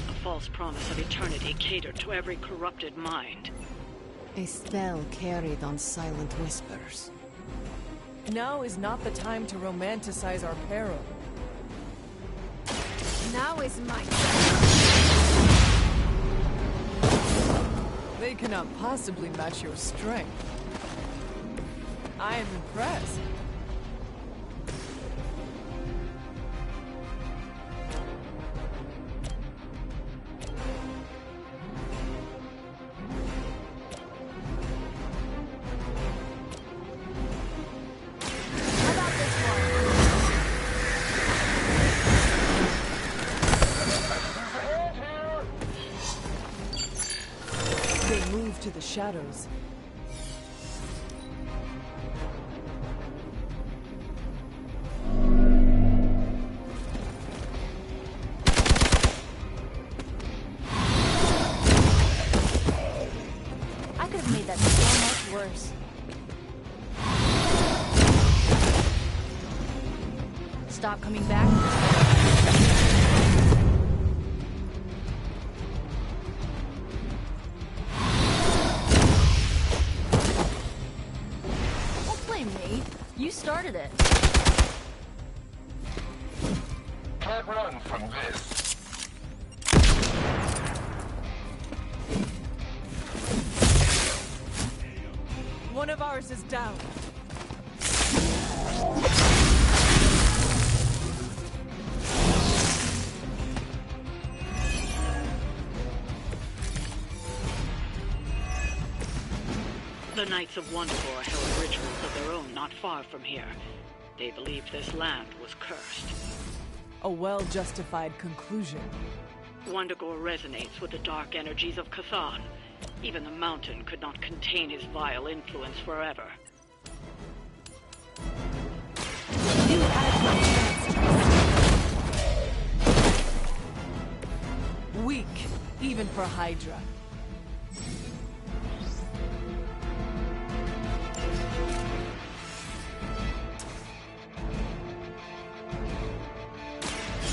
A false promise of eternity catered to every corrupted mind. A spell carried on silent whispers. Now is not the time to romanticize our peril. Now is my They cannot possibly match your strength. I am impressed. How about this one? They move to the shadows. I could have made that so much worse. Stop coming back. Don't blame me. You started it. Can't run from this. One of ours is down. The Knights of Wondagore held rituals of their own not far from here. They believed this land was cursed. A well-justified conclusion. Wondagore resonates with the dark energies of Cathan. Even the mountain could not contain his vile influence forever. You had your chance. Weak, even for Hydra.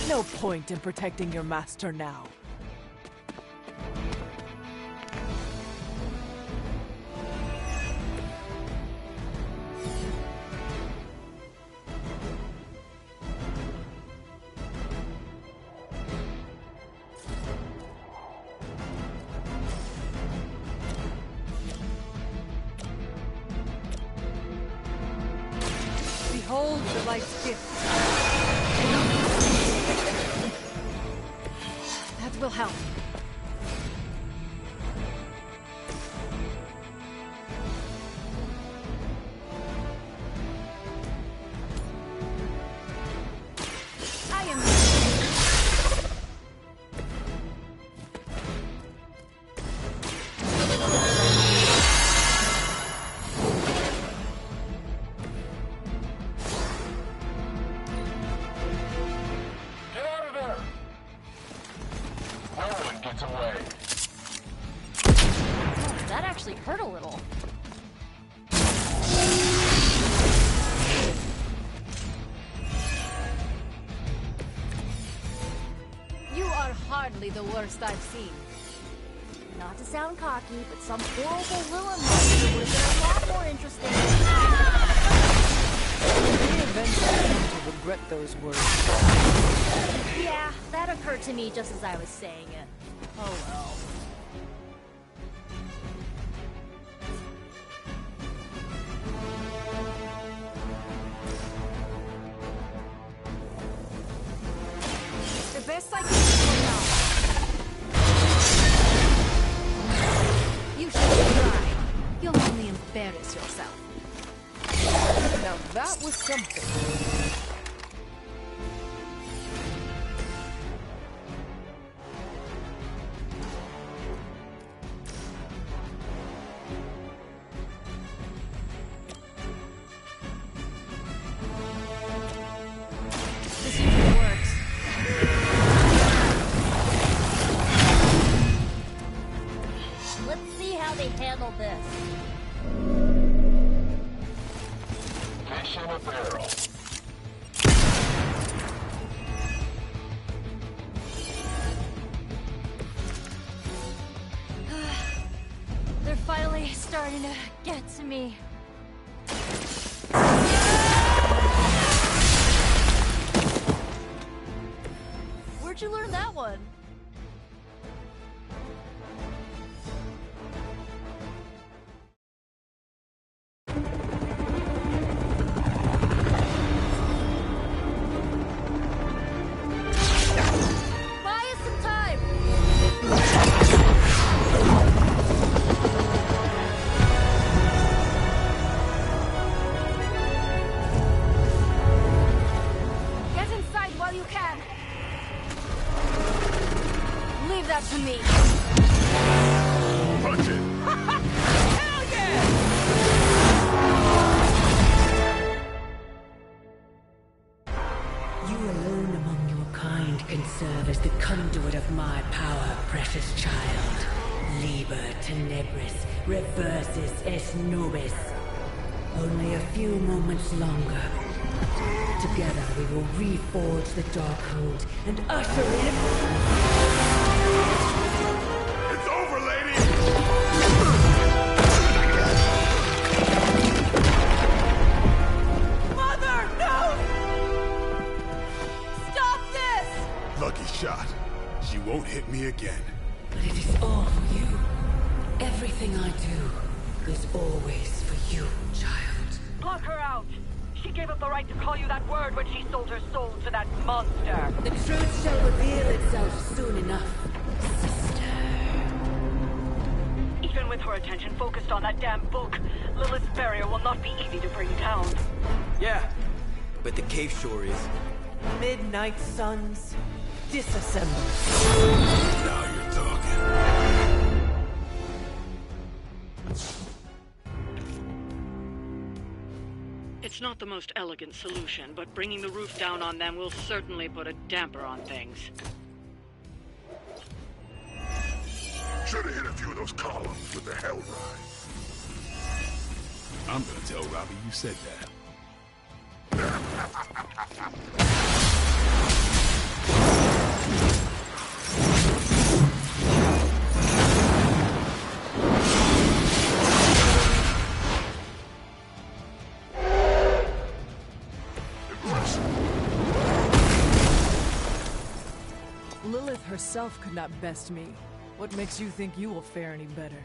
No point in protecting your master now. Behold the light's gift. That will help. I am. That actually hurt a little. You are hardly the worst I've seen. Not to sound cocky, but some horrible Lilith monster would have been a lot more interesting. The avengers to regret those words. Yeah, that occurred to me just as I was saying it. Oh well. The best I can do for now. You should try. You'll only embarrass yourself. Now that was something. This usually works. Let's see how they handle this. Fish in a barrel. They're finally starting to get to me. Where'd you learn that one? Buy us some time! Get inside while you can. Leave that to me. Punch it! Hell yeah! You alone among your kind can serve as the conduit of my power, precious child. Liber tenebris, reversus es nobis. Only a few moments longer. Together we will reforge the Darkhold and usher in... It's over, lady! Mother, no! Stop this! Lucky shot. She won't hit me again. But it is all for you. Everything I do is always for you, child. Block her out! She gave up the right to call you that word when she sold her soul to that monster. The truth shall reveal itself soon enough, sister. Even with her attention focused on that damn book, Lilith's barrier will not be easy to bring down. Yeah, but the cave shore is. Midnight suns, disassemble. Now you're talking. It's not the most elegant solution, but bringing the roof down on them will certainly put a damper on things. Should have hit a few of those columns with the hell ride. I'm gonna tell Robbie you said that. Lilith herself could not best me. What makes you think you will fare any better?